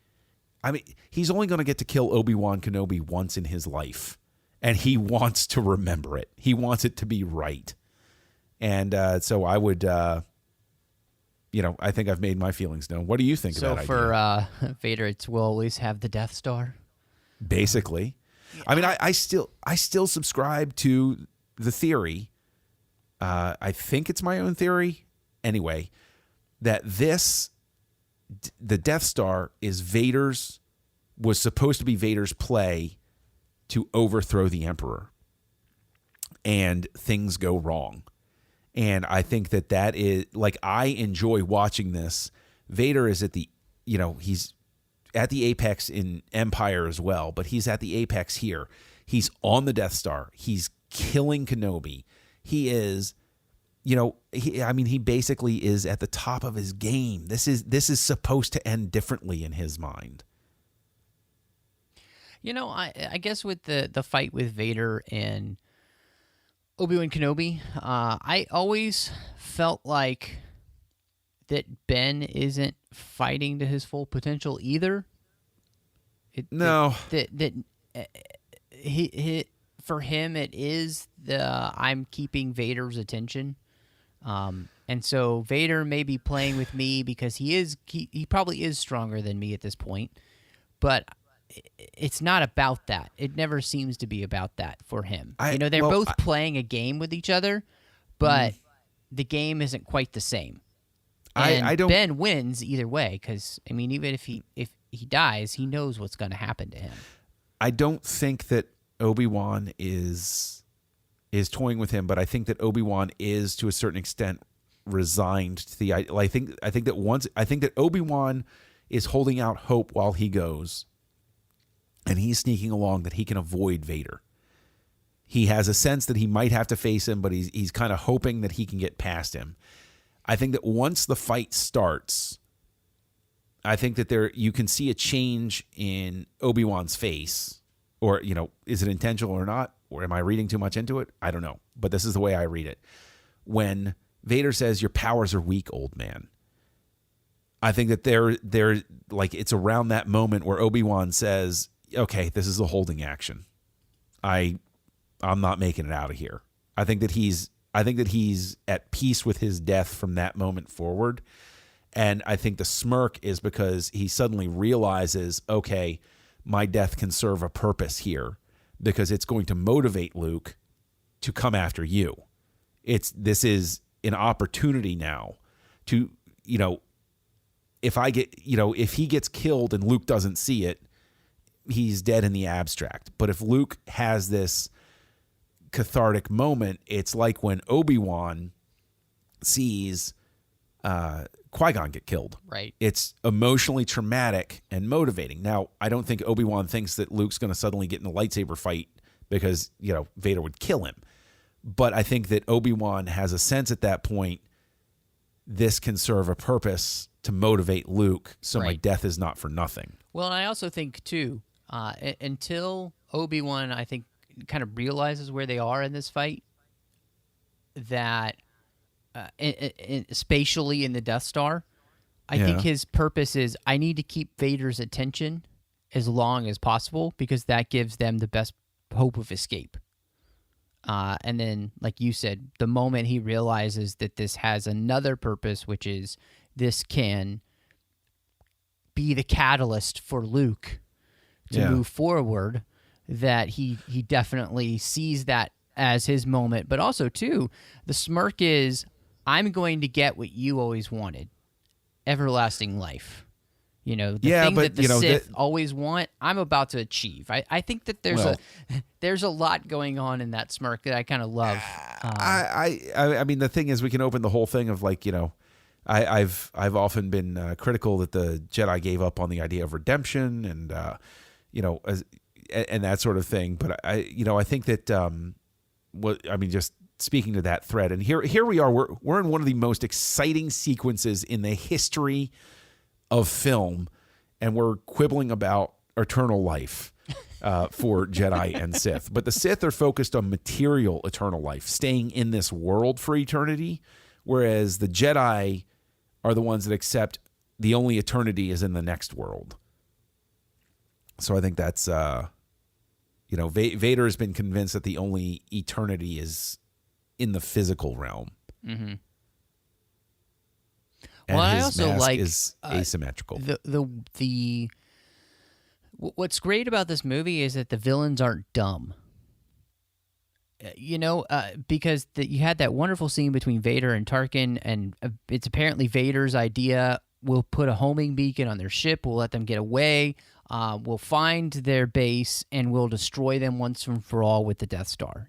I mean, he's only going to get to kill Obi-Wan Kenobi once in his life, and he wants to remember it. He wants it to be right. And so I would, I think I've made my feelings known. What do you think of that idea? So for Vader, we'll always have the Death Star? Basically. Yeah. I mean, I still subscribe to the theory. I think it's my own theory. Anyway, that the Death Star was supposed to be Vader's play to overthrow the Emperor. And things go wrong. And I think that is, I enjoy watching this. Vader is at he's at the apex in Empire as well, but he's at the apex here. He's on the Death Star. He's killing Kenobi. He is, he basically is at the top of his game. This is supposed to end differently in his mind. I guess with the fight with Vader and Obi-Wan Kenobi, I always felt like that Ben isn't fighting to his full potential either. For him, it is I'm keeping Vader's attention, and so Vader may be playing with me because he probably is stronger than me at this point, but it's not about that. It never seems to be about that for him. They're both playing a game with each other, but the game isn't quite the same. And Ben wins either way because even if he dies, he knows what's going to happen to him. I don't think that Obi-Wan is toying with him, but I think that Obi-Wan is to a certain extent resigned to the. I think that Obi-Wan is holding out hope while he goes. And he's sneaking along that he can avoid Vader. He has a sense that he might have to face him, but he's kind of hoping that he can get past him. I think that once the fight starts, I think that you can see a change in Obi-Wan's face. Or, is it intentional or not? Or am I reading too much into it? I don't know. But this is the way I read it. When Vader says, "Your powers are weak, old man," I think that they're it's around that moment where Obi-Wan says, "Okay, this is a holding action. I'm not making it out of here." I think that he's at peace with his death from that moment forward. And I think the smirk is because he suddenly realizes, okay, my death can serve a purpose here because it's going to motivate Luke to come after you. This is an opportunity now to, if he gets killed and Luke doesn't see it, he's dead in the abstract. But if Luke has this cathartic moment, it's like when Obi-Wan sees Qui-Gon get killed. Right. It's emotionally traumatic and motivating. Now, I don't think Obi-Wan thinks that Luke's going to suddenly get in a lightsaber fight because, Vader would kill him. But I think that Obi-Wan has a sense at that point, this can serve a purpose to motivate Luke, so my death is not for nothing. Well, and I also think, too, until Obi-Wan, I think, kind of realizes where they are in this fight, that spatially in the Death Star, I think his purpose is, I need to keep Vader's attention as long as possible because that gives them the best hope of escape. And then, like you said, the moment he realizes that this has another purpose, which is this can be the catalyst for Luke to move forward, that he definitely sees that as his moment. But also, too, the smirk is, I'm going to get what you always wanted, everlasting life. The thing that the Sith always want, I'm about to achieve. I think that there's a lot going on in that smirk that I kind of love. I mean, the thing is, we can open the whole thing of I've often been critical that the Jedi gave up on the idea of redemption and and that sort of thing. But I think that just speaking to that thread, and here we are. We're in one of the most exciting sequences in the history of film, and we're quibbling about eternal life for Jedi and Sith. But the Sith are focused on material eternal life, staying in this world for eternity, whereas the Jedi are the ones that accept the only eternity is in the next world. So I think that's, Vader has been convinced that the only eternity is in the physical realm. Mm-hmm. And well, his I also mask like is asymmetrical. What's great about this movie is that the villains aren't dumb. Because you had that wonderful scene between Vader and Tarkin, and it's apparently Vader's idea. We'll put a homing beacon on their ship. We'll let them get away. We'll find their base, and we'll destroy them once and for all with the Death Star.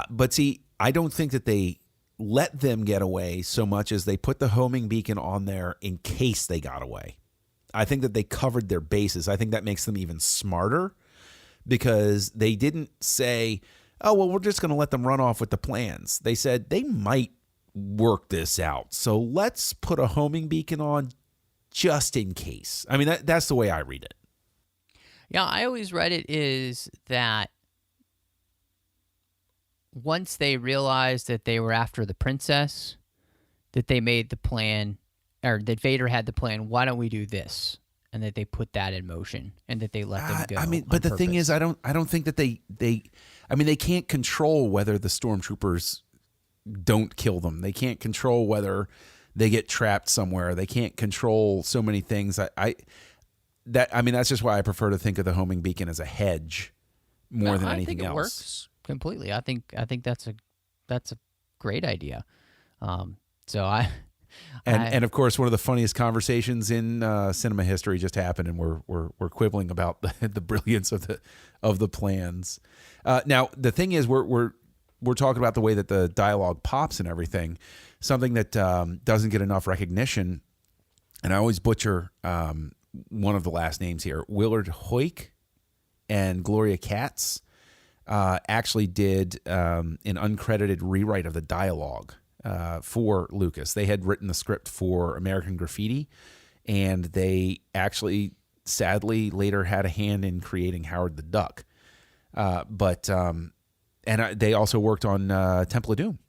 But see, I don't think that they let them get away so much as they put the homing beacon on there in case they got away. I think that they covered their bases. I think that makes them even smarter because they didn't say, oh, well, we're just going to let them run off with the plans. They said they might work this out. So let's put a homing beacon on just in case. I mean, that's the way I read it. Yeah, I always read it is that once they realized that they were after the princess, that they made the plan, or that Vader had the plan, why don't we do this? And that they put that in motion and that they let them go. I mean, but the thing is, I don't think that they can't control whether the stormtroopers don't kill them. They can't control whether they get trapped somewhere. They can't control so many things. That's just why I prefer to think of the homing beacon as a hedge more than anything else. I think it works completely. I think that's a great idea. And of course, one of the funniest conversations in cinema history just happened, and we're quibbling about the brilliance of the plans. Now, the thing is, we're talking about the way that the dialogue pops and everything. Something that doesn't get enough recognition, and I always butcher one of the last names here. Willard Hoyk and Gloria Katz actually did an uncredited rewrite of the dialogue for Lucas. They had written the script for American Graffiti, and they actually, sadly, later had a hand in creating Howard the Duck. And they also worked on Temple of Doom.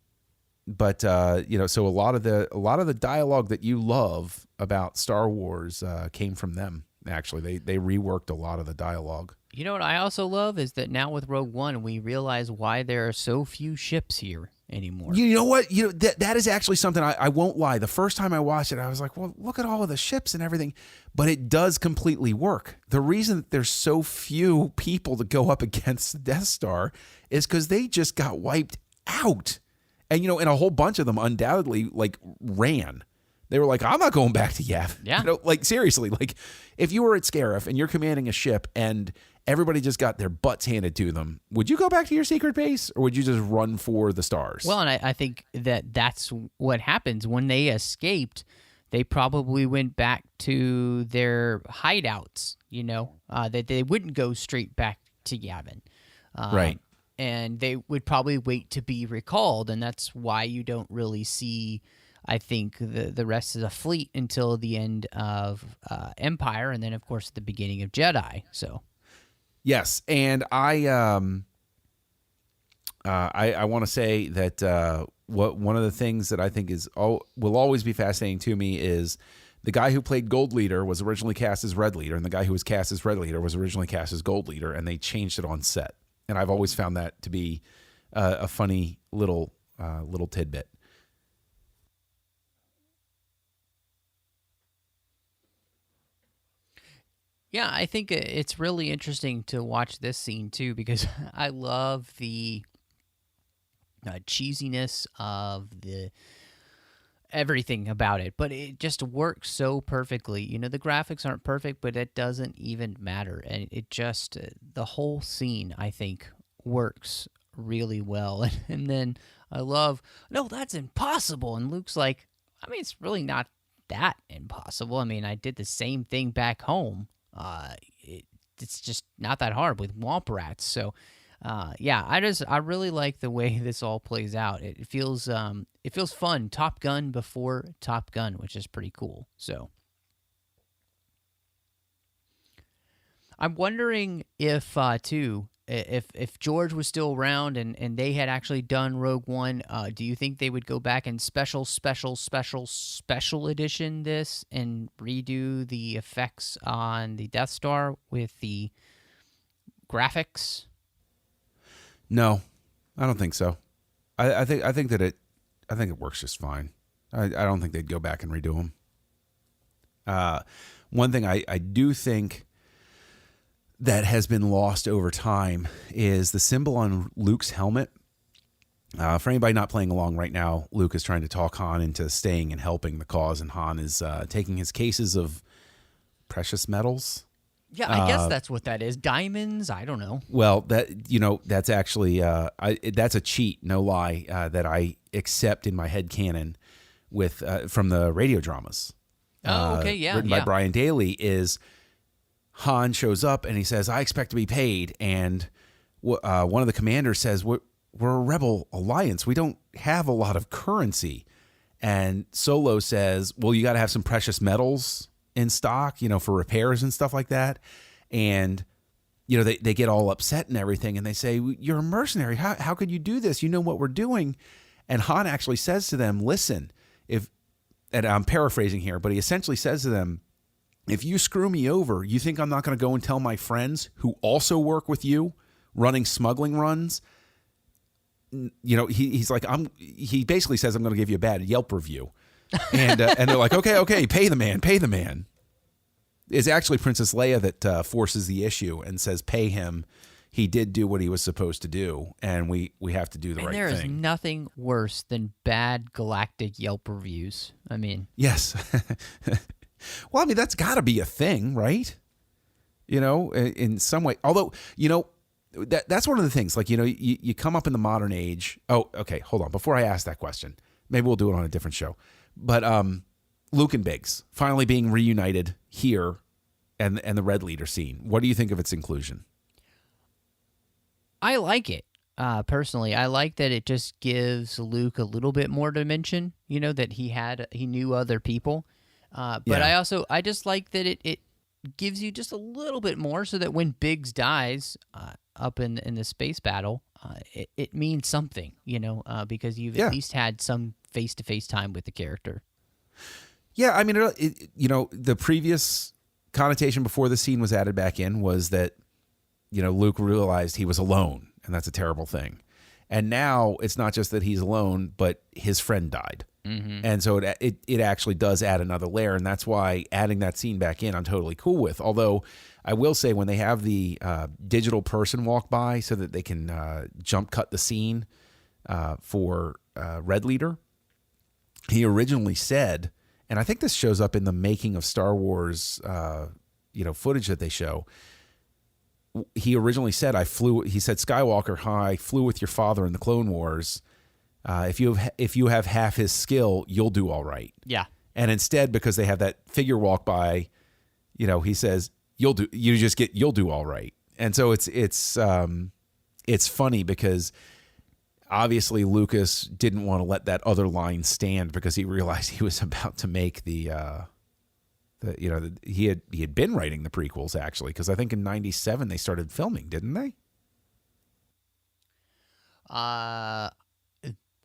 But so a lot of the dialogue that you love about Star Wars came from them. Actually, they reworked a lot of the dialogue. You know what I also love is that now with Rogue One, we realize why there are so few ships here anymore. You know what? That is actually something I won't lie. The first time I watched it, I was like, well, look at all of the ships and everything. But it does completely work. The reason that there's so few people to go up against the Death Star is because they just got wiped out. And, and a whole bunch of them undoubtedly, ran. They were like, I'm not going back to Yavin. Yeah. Seriously, if you were at Scarif and you're commanding a ship and everybody just got their butts handed to them, would you go back to your secret base or would you just run for the stars? Well, and I think that's what happens. When they escaped, they probably went back to their hideouts, that they wouldn't go straight back to Yavin. Right. And they would probably wait to be recalled, and that's why you don't really see, I think, the rest of the fleet until the end of Empire, and then, of course, the beginning of Jedi. So, yes, and I want to say that one of the things that I think will always be fascinating to me is the guy who played Gold Leader was originally cast as Red Leader, and the guy who was cast as Red Leader was originally cast as Gold Leader, and they changed it on set. And I've always found that to be a funny little tidbit. Yeah, I think it's really interesting to watch this scene too, because I love the cheesiness of the everything about it, but it just works so perfectly. The graphics aren't perfect, but it doesn't even matter, and it just the whole scene, I think, works really well. And then I love, no, that's impossible, and Luke's like, I mean, it's really not that impossible. I mean, I did the same thing back home. It's just not that hard with Womp Rats. So Yeah, I really like the way this all plays out. It feels fun. Top Gun before Top Gun, which is pretty cool. So I'm wondering if too if George was still around and they had actually done Rogue One, do you think they would go back and special edition this and redo the effects on the Death Star with the graphics? No, I don't think so. I think it works just fine. I don't think they'd go back and redo them. One thing I do think that has been lost over time is the symbol on Luke's helmet. For anybody not playing along right now, Luke is trying to talk Han into staying and helping the cause, and Han is taking his cases of precious metals. Yeah, I guess that's what that is. Diamonds? I don't know. Well, that's actually that's a cheat, no lie, that I accept in my head canon with from the radio dramas. Oh, okay, yeah, written by Brian Daley. Is Han shows up and he says, "I expect to be paid," and one of the commanders says, "We're a rebel alliance. We don't have a lot of currency." And Solo says, "Well, you got to have some precious metals in stock, for repairs and stuff like that." And, they get all upset and everything. And they say, "You're a mercenary. How could you do this? You know what we're doing." And Han actually says to them, "Listen, and I'm paraphrasing here, but he essentially says to them, if you screw me over, you think I'm not going to go and tell my friends who also work with you running smuggling runs?" He's like, he basically says, "I'm going to give you a bad Yelp review." And they're like, okay, pay the man. It's actually Princess Leia that forces the issue and says, "Pay him. He did do what he was supposed to do, and we have to do the right thing." There is nothing worse than bad galactic Yelp reviews. I mean, yes. Well, I mean, that's got to be a thing, right? In some way. Although, that's one of the things. Like, you come up in the modern age. Oh, okay. Hold on. Before I ask that question, maybe we'll do it on a different show. But Luke and Biggs finally being reunited here, and the Red Leader scene. What do you think of its inclusion? I like it. Personally, I like that it just gives Luke a little bit more dimension. That he knew other people. But I just like that it gives you just a little bit more, so that when Biggs dies up in the space battle, it means something, because you've at least had some face-to-face time with the character. Yeah, I mean, the previous connotation before the scene was added back in was that, Luke realized he was alone, and that's a terrible thing. And now it's not just that he's alone, but his friend died. Mm-hmm. And so it actually does add another layer, and that's why adding that scene back in I'm totally cool with. Although I will say, when they have the digital person walk by so that they can jump cut the scene for Red Leader, he originally said, and I think this shows up in the making of Star Wars footage that they show, he originally said, he said, "Skywalker, I flew with your father in the Clone Wars. If you have half his skill, you'll do all right." Yeah. And instead, because they have that figure walk by, he says, you'll do all right. And so it's funny because obviously Lucas didn't want to let that other line stand, because he realized he was about to make he had been writing the prequels, actually, because I think in 97 they started filming, didn't they?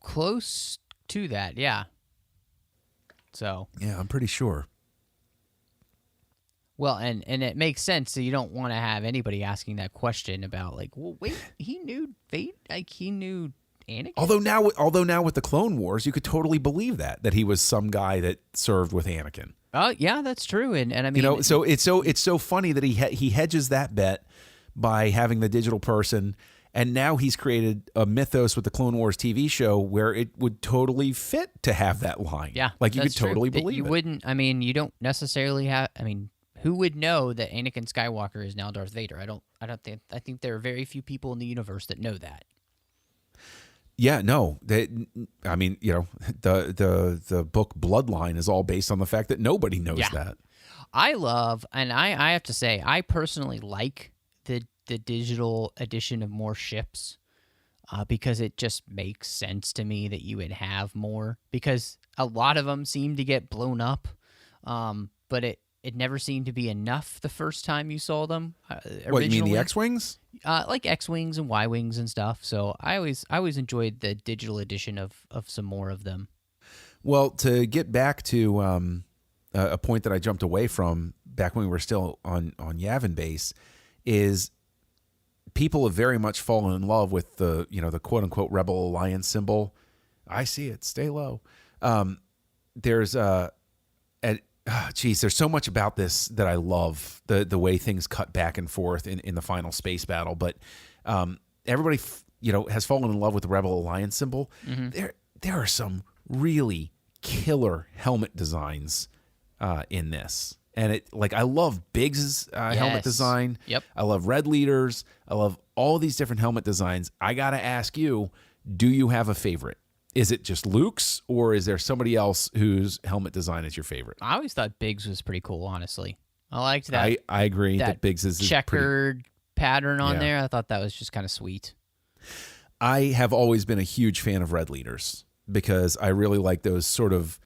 Close to that, yeah. So yeah, I'm pretty sure. Well, and it makes sense. So you don't want to have anybody asking that question about, like, well, wait, he knew Vader, like he knew Anakin. Although now with the Clone Wars, you could totally believe that he was some guy that served with Anakin. Oh yeah, that's true. And I mean, so it's so funny that he hedges that bet by having the digital person. And now he's created a mythos with the Clone Wars TV show where it would totally fit to have that line. Yeah, like you could totally true. believe you it. Wouldn't. I mean, you don't necessarily have. I mean, who would know that Anakin Skywalker is now Darth Vader? I think there are very few people in the universe that know that. Yeah, no. I mean, the book Bloodline is all based on the fact that nobody knows that. I love, and I have to say, I personally like the the digital edition of more ships because it just makes sense to me that you would have more, because a lot of them seem to get blown up, but it never seemed to be enough the first time you saw them. What, you mean the originally. X-Wings? Like X-Wings and Y-Wings and stuff. So I always enjoyed the digital edition of some more of them. Well, to get back to a point that I jumped away from back when we were still on Yavin base, is people have very much fallen in love with the quote unquote Rebel Alliance symbol. I see it. Stay low. There's there's so much about this that I love, the way things cut back and forth in the final space battle. But everybody has fallen in love with the Rebel Alliance symbol. Mm-hmm. There are some really killer helmet designs in this. And I love Biggs' helmet design. Yep. I love Red Leader's. I love all these different helmet designs. I got to ask you, do you have a favorite? Is it just Luke's, or is there somebody else whose helmet design is your favorite? I always thought Biggs was pretty cool, honestly. I liked that. I agree that Biggs is checkered pattern on there. I thought that was just kind of sweet. I have always been a huge fan of Red Leaders because I really like those sort of,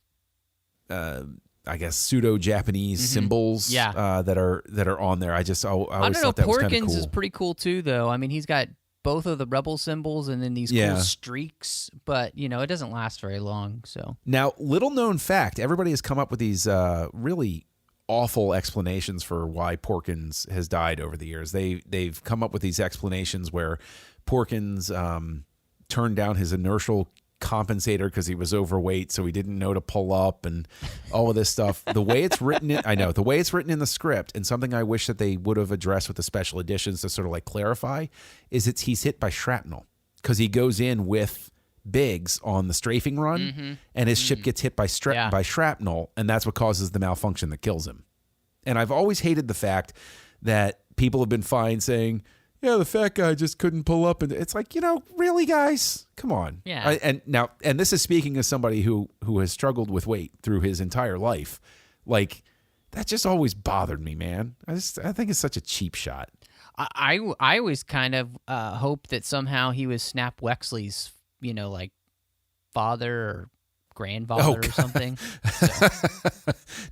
I guess, pseudo-Japanese symbols that are on there. I always thought that was kind of cool. Porkins is pretty cool too, though. I mean, he's got both of the Rebel symbols and then these cool streaks, but it doesn't last very long. So now, little known fact: everybody has come up with these really awful explanations for why Porkins has died over the years. They've come up with these explanations where Porkins turned down his inertial compensator because he was overweight, so he didn't know to pull up, and all of this stuff. The way it's written the way it's written in the script, and something I wish that they would have addressed with the special editions to sort of clarify, is he's hit by shrapnel because he goes in with Biggs on the strafing run, and his ship gets hit by shrapnel, and that's what causes the malfunction that kills him. And I've always hated the fact that people have been fine saying, yeah, the fat guy just couldn't pull up. And it's really, guys? Come on. Yeah. And this is speaking as somebody who has struggled with weight through his entire life. That just always bothered me, man. I think it's such a cheap shot. I always kind of hoped that somehow he was Snap Wexley's, father or grandfather or something. So.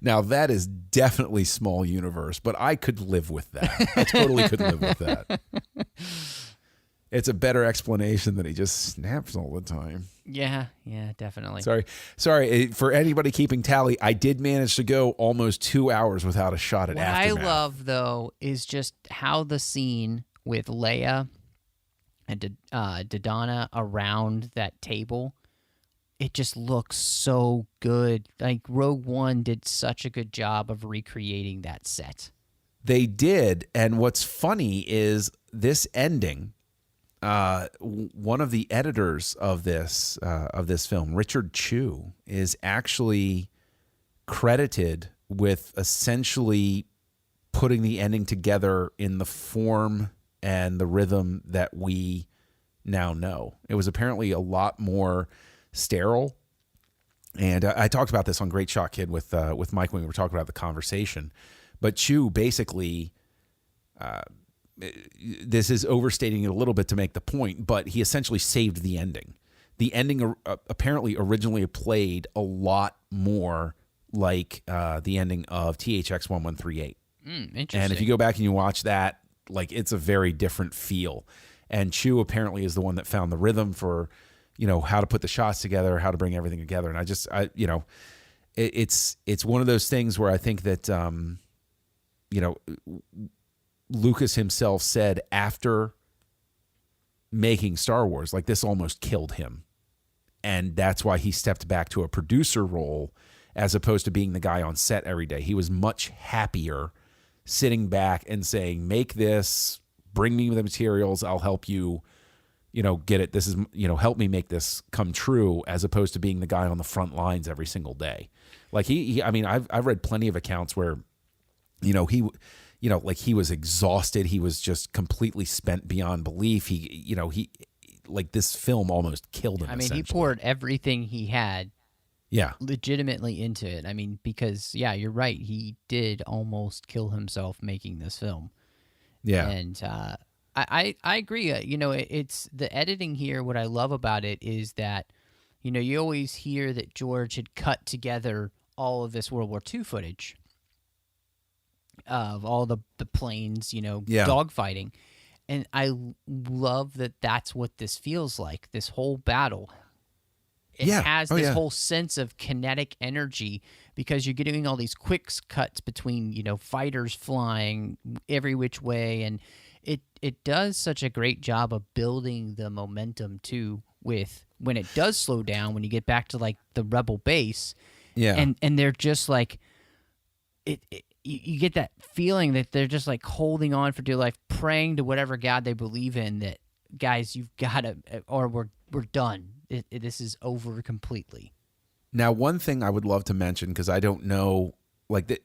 Now, that is definitely small universe, but I could live with that. I totally could live with that. It's a better explanation than he just snaps all the time. Yeah, definitely. Sorry. For anybody keeping tally, I did manage to go almost 2 hours without a shot at Aftermath. What I love, though, is just how the scene with Leia and Dodonna around that table, it just looks so good. Rogue One did such a good job of recreating that set. They did, and what's funny is this ending. One of the editors of this film, Richard Chu, is actually credited with essentially putting the ending together in the form and the rhythm that we now know. It was apparently a lot more sterile, and I talked about this on Great Shot Kid with Mike when we were talking about the conversation. But Chu basically, this is overstating it a little bit to make the point, but he essentially saved the ending. The ending apparently originally played a lot more like the ending of THX 1138. Interesting. And if you go back and you watch that, it's a very different feel. And Chu apparently is the one that found the rhythm for, how to put the shots together, how to bring everything together. And it's one of those things where I think that, Lucas himself said after making Star Wars, this almost killed him. And that's why he stepped back to a producer role as opposed to being the guy on set every day. He was much happier sitting back and saying, make this, bring me the materials, I'll help you, get it. This is, help me make this come true, as opposed to being the guy on the front lines every single day. I've read plenty of accounts where, he was exhausted. He was just completely spent beyond belief. This film almost killed him. He poured everything he had legitimately into it. Because, you're right. He did almost kill himself making this film. Yeah. And I agree. It's the editing here. What I love about it is that, you always hear that George had cut together all of this World War II footage of all the planes, dogfighting. And I love that that's what this feels like, this whole battle. It has this whole sense of kinetic energy because you're getting all these quick cuts between, fighters flying every which way. And it does such a great job of building the momentum, too, with when it does slow down, when you get back to, like, the Rebel base. Yeah. And they're just, like, you get that feeling that they're just, like, holding on for dear life, praying to whatever God they believe in that, guys, you've got to, or we're done. This is over completely. Now, one thing I would love to mention, because I don't know, like,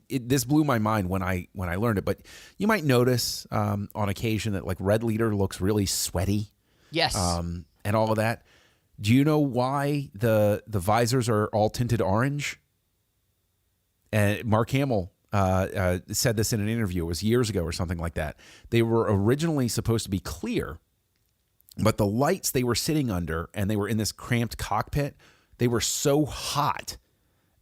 this blew my mind when I learned it, but you might notice on occasion that, like, Red Leader looks really sweaty. Yes. And all of that. Do you know why the visors are all tinted orange? And Mark Hamill said this in an interview. It was years ago or something like that. They were originally supposed to be clear, but the lights they were sitting under, and they were in this cramped cockpit, they were so hot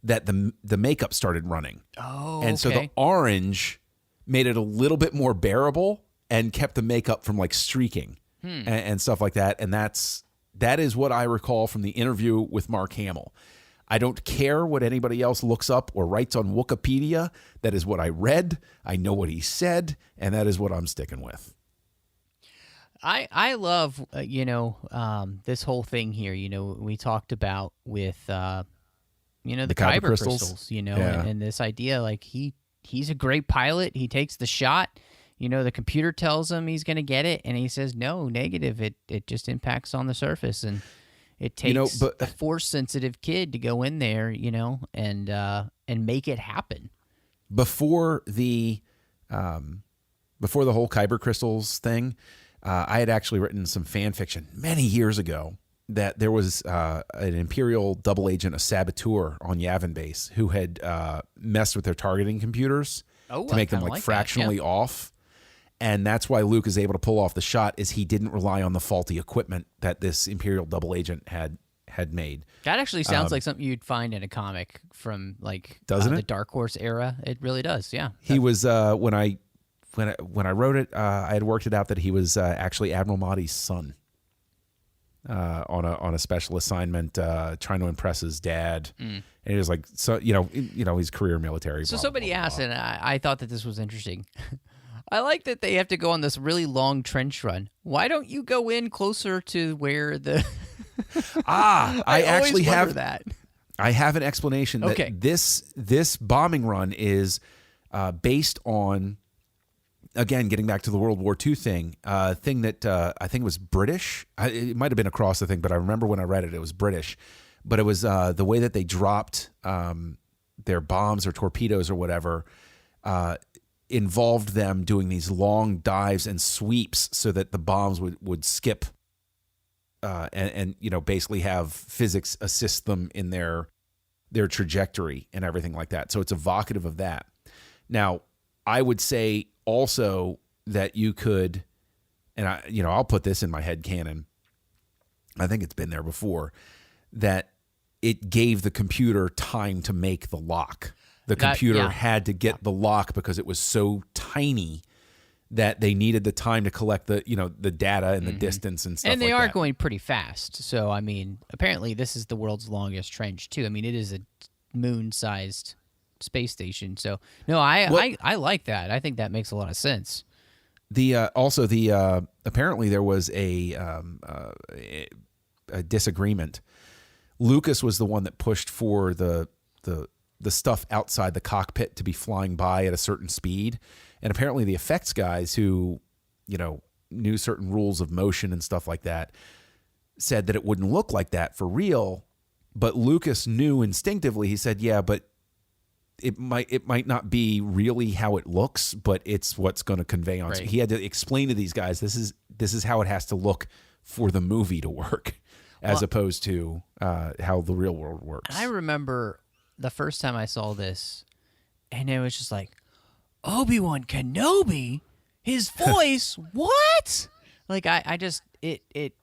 that the makeup started running. Oh, and so the orange made it a little bit more bearable and kept the makeup from, like, streaking and stuff like that. And that is what I recall from the interview with Mark Hamill. I don't care what anybody else looks up or writes on Wikipedia. That is what I read. I know what he said, and that is what I'm sticking with. I love, this whole thing here. We talked about with, the Kyber crystals, and this idea, like, he's a great pilot. He takes the shot. The computer tells him he's going to get it, and he says, no, negative. It just impacts on the surface, and it takes a force-sensitive kid to go in there, and make it happen. Before the whole Kyber crystals thing, I had actually written some fan fiction many years ago that there was an Imperial double agent, a saboteur on Yavin base, who had messed with their targeting computers to make them, like, fractionally off. And that's why Luke is able to pull off the shot, is he didn't rely on the faulty equipment that this Imperial double agent had made. That actually sounds like something you'd find in a comic from, like, doesn't the Dark Horse era. It really does, yeah. He was when I wrote it, I had worked it out that he was actually Admiral Mahdi's son on a special assignment, trying to impress his dad. And he was like, so his career military. So somebody asked, and I thought that this was interesting. I like that they have to go on this really long trench run. Why don't you go in closer to where the? I actually have that. I have an explanation that this bombing run is based on, again, getting back to the World War II thing that I think was British. It might have been across the thing, but I remember when I read it, it was British. But it was the way that they dropped their bombs or torpedoes or whatever involved them doing these long dives and sweeps so that the bombs would skip and basically have physics assist them in their trajectory and everything like that. So it's evocative of that. Now, I would say also that you could, and I'll put this in my head canon. I think it's been there before, that it gave the computer time to make the lock. The computer had to get the lock because it was so tiny that they needed the time to collect the data and the distance and stuff. And they are going pretty fast. So I mean, apparently this is the world's longest trench too. I mean, it is a moon-sized space station. So no, I like that. I think that makes a lot of sense. Apparently there was a disagreement. Lucas was the one that pushed for the stuff outside the cockpit to be flying by at a certain speed. And apparently the effects guys who, knew certain rules of motion and stuff like that said that it wouldn't look like that for real. But Lucas knew instinctively, he said, yeah, but it might not be really how it looks, but it's what's going to convey on. Right. So he had to explain to these guys, this is how it has to look for the movie to work, as opposed to how the real world works. I remember the first time I saw this, and it was just like, Obi-Wan Kenobi? his voice, what? Like, I just, it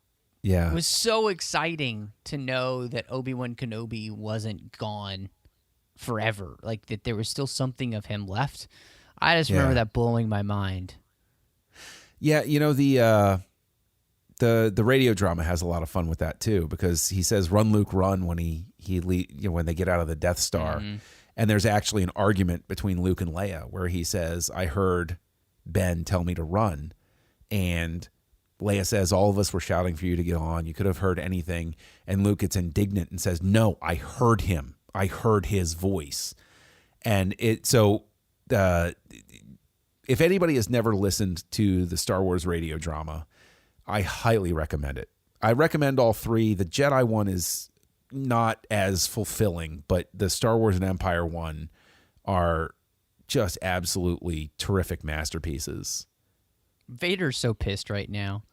was so exciting to know that Obi-Wan Kenobi wasn't gone forever. Like, that there was still something of him left. I just remember that blowing my mind. Yeah, the radio drama has a lot of fun with that too, because he says "Run, Luke, run" when when they get out of the Death Star, and there's actually an argument between Luke and Leia where he says, "I heard Ben tell me to run," and Leia says, "All of us were shouting for you to get on. You could have heard anything," and Luke gets indignant and says, "No, I heard him. I heard his voice," and if anybody has never listened to the Star Wars radio drama, I highly recommend it. I recommend all three. The Jedi one is not as fulfilling, but the Star Wars and Empire one are just absolutely terrific masterpieces. Vader's so pissed right now.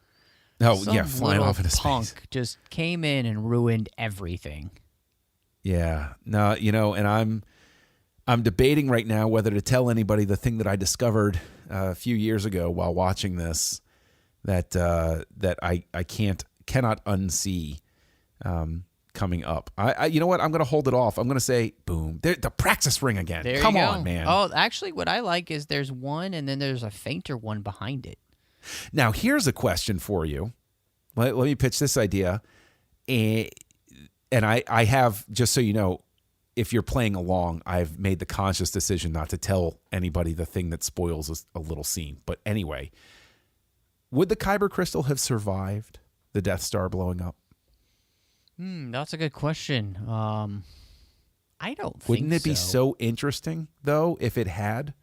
Oh, Some yeah, flying off into punk space. just came in and ruined everything. Yeah. No, and I'm debating right now whether to tell anybody the thing that I discovered a few years ago while watching this that I cannot unsee coming up. You know what? I'm going to hold it off. I'm going to say, boom, the Praxis ring again. Come on, man. Oh, actually, what I like is there's one and then there's a fainter one behind it. Now, here's a question for you. Let me pitch this idea. And I have, just so you know, if you're playing along, I've made the conscious decision not to tell anybody the thing that spoils a little scene. But anyway, would the Kyber crystal have survived the Death Star blowing up? That's a good question. I don't think Wouldn't it be so interesting, though, if it had?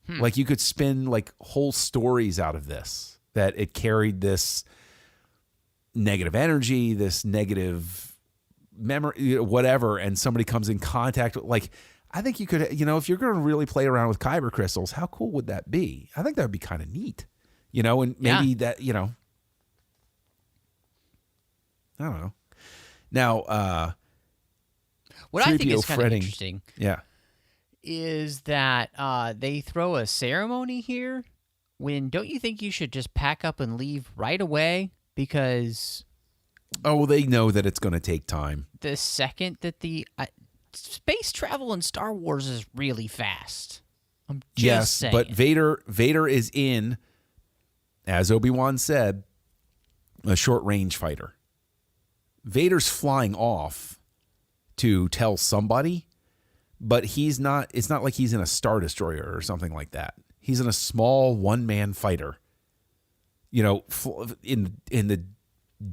Like, you could spin, like, whole stories out of this, that it carried this negative energy, this negative memory, whatever, and somebody comes in contact with, like, I think you could, if you're going to really play around with Kyber crystals, how cool would that be? I think that would be kind of neat, and maybe that, I don't know. Now, what I think is kind of fretting, interesting is that they throw a ceremony here when don't you think you should just pack up and leave right away? Because they know that it's going to take time. the second that the space travel in Star Wars is really fast. I'm just saying. But Vader is in, as Obi-Wan said, a short-range fighter. Vader's flying off to tell somebody, but he's not. It's not like he's in a Star Destroyer or something like that. He's in a small one-man fighter. In the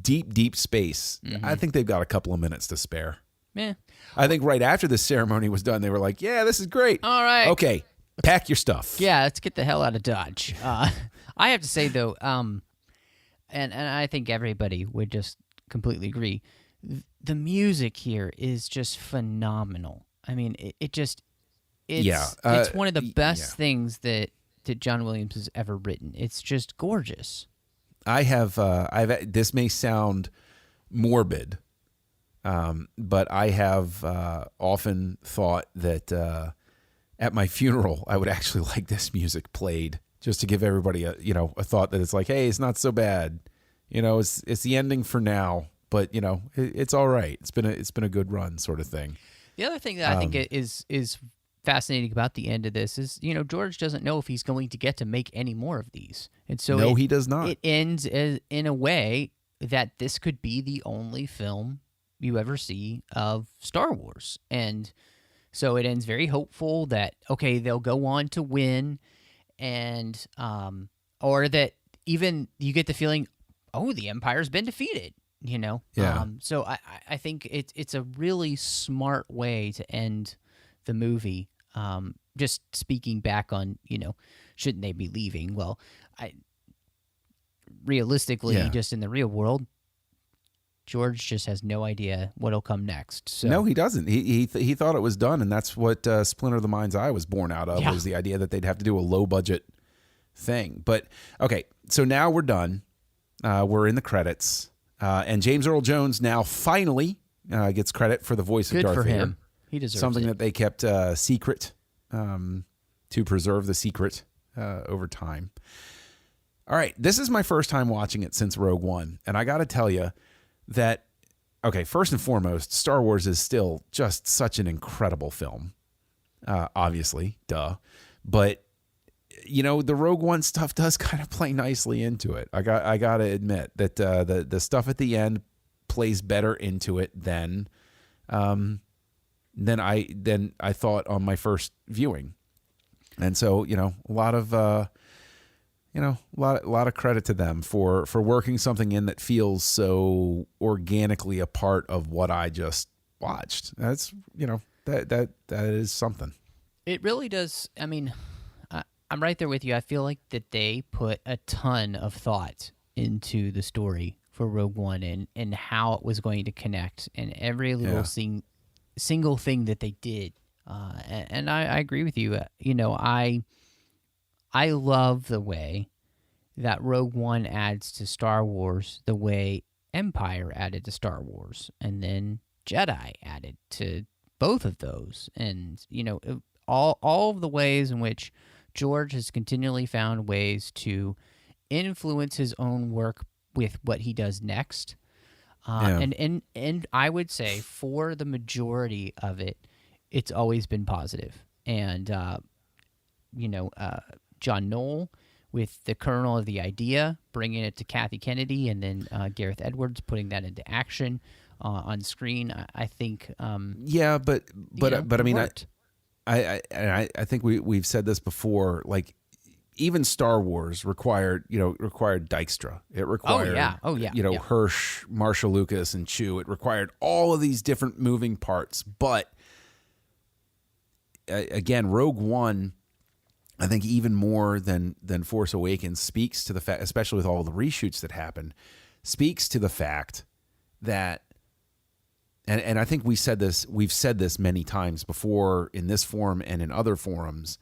deep space. I think they've got a couple of minutes to spare. Yeah. I think right after the ceremony was done, they were like, "Yeah, this is great. All right. Okay, pack your stuff." Yeah, let's get the hell out of Dodge. I have to say though, and I think everybody would just completely agree. The music here is just phenomenal. I mean, it's one of the best things that John Williams has ever written. It's just gorgeous. This may sound morbid, but I have often thought that at my funeral I would actually like this music played just to give everybody a thought that it's like, hey, it's not so bad. It's the ending for now, but it's all right. It's been a good run, sort of thing. The other thing that I think is fascinating about the end of this is, George doesn't know if he's going to get to make any more of these. And so he does not. It ends in a way that this could be the only film you ever see of Star Wars. And so it ends very hopeful that, okay, they'll go on to win and, or that even you get the feeling, oh, the Empire's been defeated, Yeah. So I think it's a really smart way to end the movie. Just speaking back on, shouldn't they be leaving? Well, realistically, just in the real world, George just has no idea what'll come next. So. No, he doesn't. He thought it was done, and that's what Splinter of the Mind's Eye was born out of, was the idea that they'd have to do a low-budget thing. But, okay, so now we're done. We're in the credits. And James Earl Jones now finally gets credit for the voice of Darth Vader. Good for him. He deserves something it. that they kept secret to preserve the secret over time. All right, this is my first time watching it since Rogue One, and I got to tell you that, okay, first and foremost, Star Wars is still just such an incredible film. Obviously, duh. But, you know, the Rogue One stuff does kind of play nicely into it. I got to admit that the stuff at the end plays better into it than I thought on my first viewing. And so, you know, a lot of credit to them for working something in that feels so organically a part of what I just watched. That's, you know, that is something. It really does. I mean, I'm right there with you. I feel like that they put a ton of thought into the story for Rogue One and how it was going to connect and every little single thing that they did. And I agree with you. You know, I love the way that Rogue One adds to Star Wars the way Empire added to Star Wars, and then Jedi added to both of those. And, you know, all of the ways in which George has continually found ways to influence his own work with what he does next. And I would say for the majority of it, it's always been positive. And, John Knoll with the kernel of the idea, bringing it to Kathy Kennedy, and then Gareth Edwards putting that into action on screen. I think. But I mean, I think we've said this before. Like, even Star Wars required Dykstra. It required Hirsch, Marshall Lucas, and Chew. It required all of these different moving parts. But again, Rogue One, I think even more than Force Awakens, speaks to the fact, especially with all the reshoots that happened, speaks to the fact that, and I think we've said this many times before in this forum and in other forums,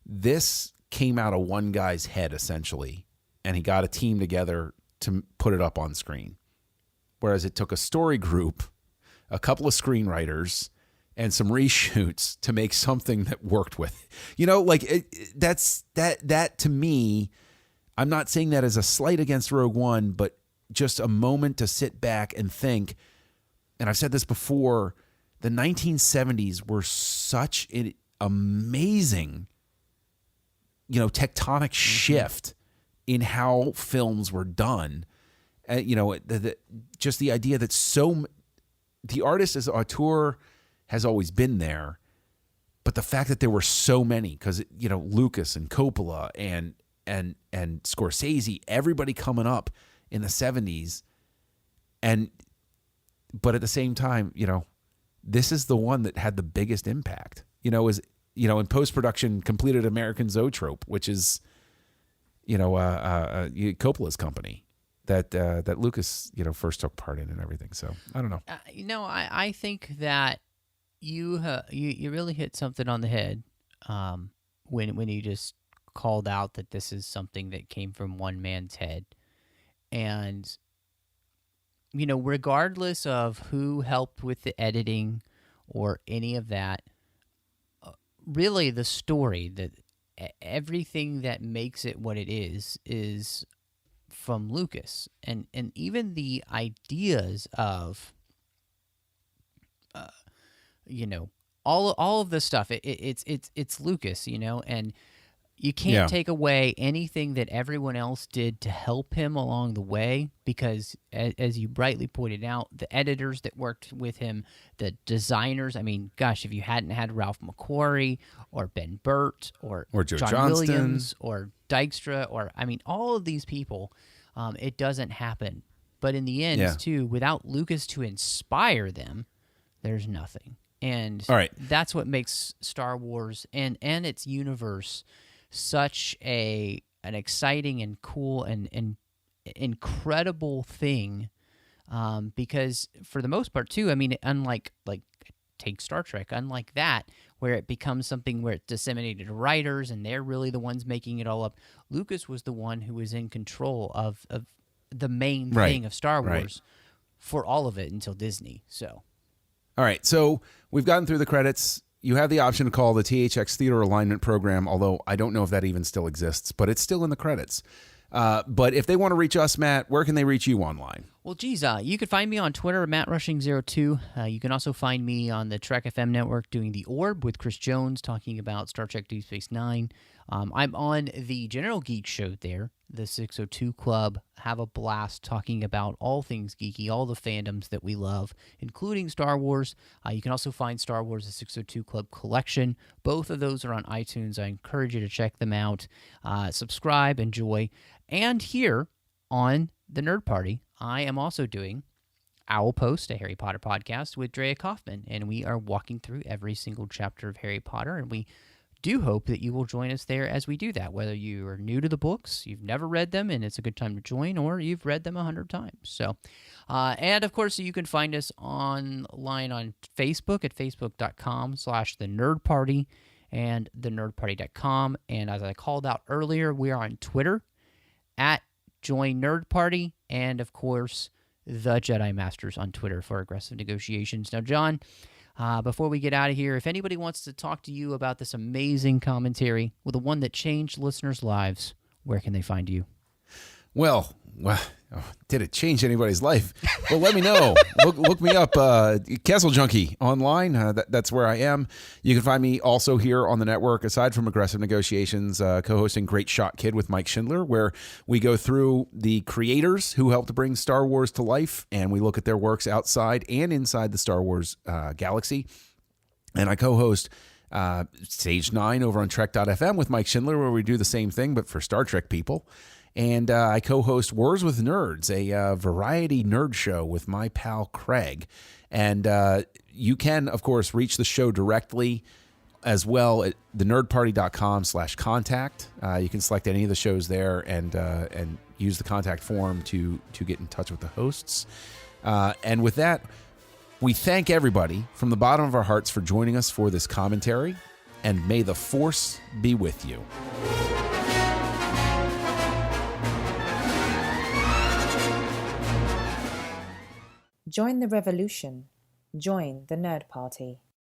this came out of one guy's head essentially, and he got a team together to put it up on screen. Whereas it took a story group, a couple of screenwriters, and some reshoots to make something that worked with, that to me, I'm not saying that as a slight against Rogue One, but just a moment to sit back and think. And I've said this before, the 1970s were such an amazing, tectonic shift in how films were done. Just the idea that the artist as auteur has always been there, but the fact that there were so many, because Lucas and Coppola and Scorsese, everybody coming up in the 70s, but at the same time, this is the one that had the biggest impact. In post-production completed American Zoetrope, which is Coppola's company that Lucas first took part in and everything. So I don't know. I think that you really hit something on the head when you just called out that this is something that came from one man's head. And regardless of who helped with the editing or any of that, really the story, that everything that makes it what it is from Lucas, and even the ideas of all of the stuff. It's Lucas, and you can't take away anything that everyone else did to help him along the way, because as you rightly pointed out, the editors that worked with him, the designers, I mean, gosh, if you hadn't had Ralph McQuarrie or Ben Burt or Joe John Johnston. Williams or Dykstra, or all of these people, it doesn't happen. But in the end, too, without Lucas to inspire them, there's nothing. And that's what makes Star Wars and its universe such an exciting and cool and incredible thing, because for the most part too, I mean, unlike take Star Trek, unlike that, where it becomes something where it's disseminated to writers and they're really the ones making it all up, Lucas was the one who was in control of the main thing of Star Wars for all of it until Disney. So all right, so we've gotten through the credits. you have the option to call the THX Theater Alignment Program, although I don't know if that even still exists, but it's still in the credits. But if they want to reach us, Matt, where can they reach you online? Well, geez, you can find me on Twitter, MattRushing02. You can also find me on the Trek FM network doing The Orb with Chris Jones, talking about Star Trek Deep Space Nine. I'm on the General Geek Show there, the 602 Club. Have a blast talking about all things geeky, all the fandoms that we love, including Star Wars. You can also find Star Wars, the 602 Club collection. Both of those are on iTunes. I encourage you to check them out. Subscribe, enjoy. And here on the Nerd Party, I am also doing Owl Post, a Harry Potter podcast with Drea Kaufman, and we are walking through every single chapter of Harry Potter, and we do hope that you will join us there as we do that, whether you are new to the books, you've never read them, and it's a good time to join, or you've read them 100 times. So, and of course, you can find us online on Facebook at facebook.com/thenerdparty and thenerdparty.com. And as I called out earlier, we are on Twitter at Join Nerd Party, and of course, the Jedi Masters on Twitter for aggressive negotiations. Now, John, before we get out of here, if anybody wants to talk to you about this amazing commentary, well, the one that changed listeners' lives, where can they find you? Well, did it change anybody's life? Well, let me know. Look me up, Castle Junkie online. That's where I am. You can find me also here on the network, aside from Aggressive Negotiations, co-hosting Great Shot Kid with Mike Schindler, where we go through the creators who helped to bring Star Wars to life, and we look at their works outside and inside the Star Wars galaxy. And I co-host Stage 9 over on Trek.fm with Mike Schindler, where we do the same thing, but for Star Trek people. And I co-host Wars with Nerds, a variety nerd show with my pal Craig. And you can, of course, reach the show directly as well at thenerdparty.com/contact. You can select any of the shows there and use the contact form to get in touch with the hosts. And with that, we thank everybody from the bottom of our hearts for joining us for this commentary. And may the Force be with you. Join the revolution. Join the Nerd Party.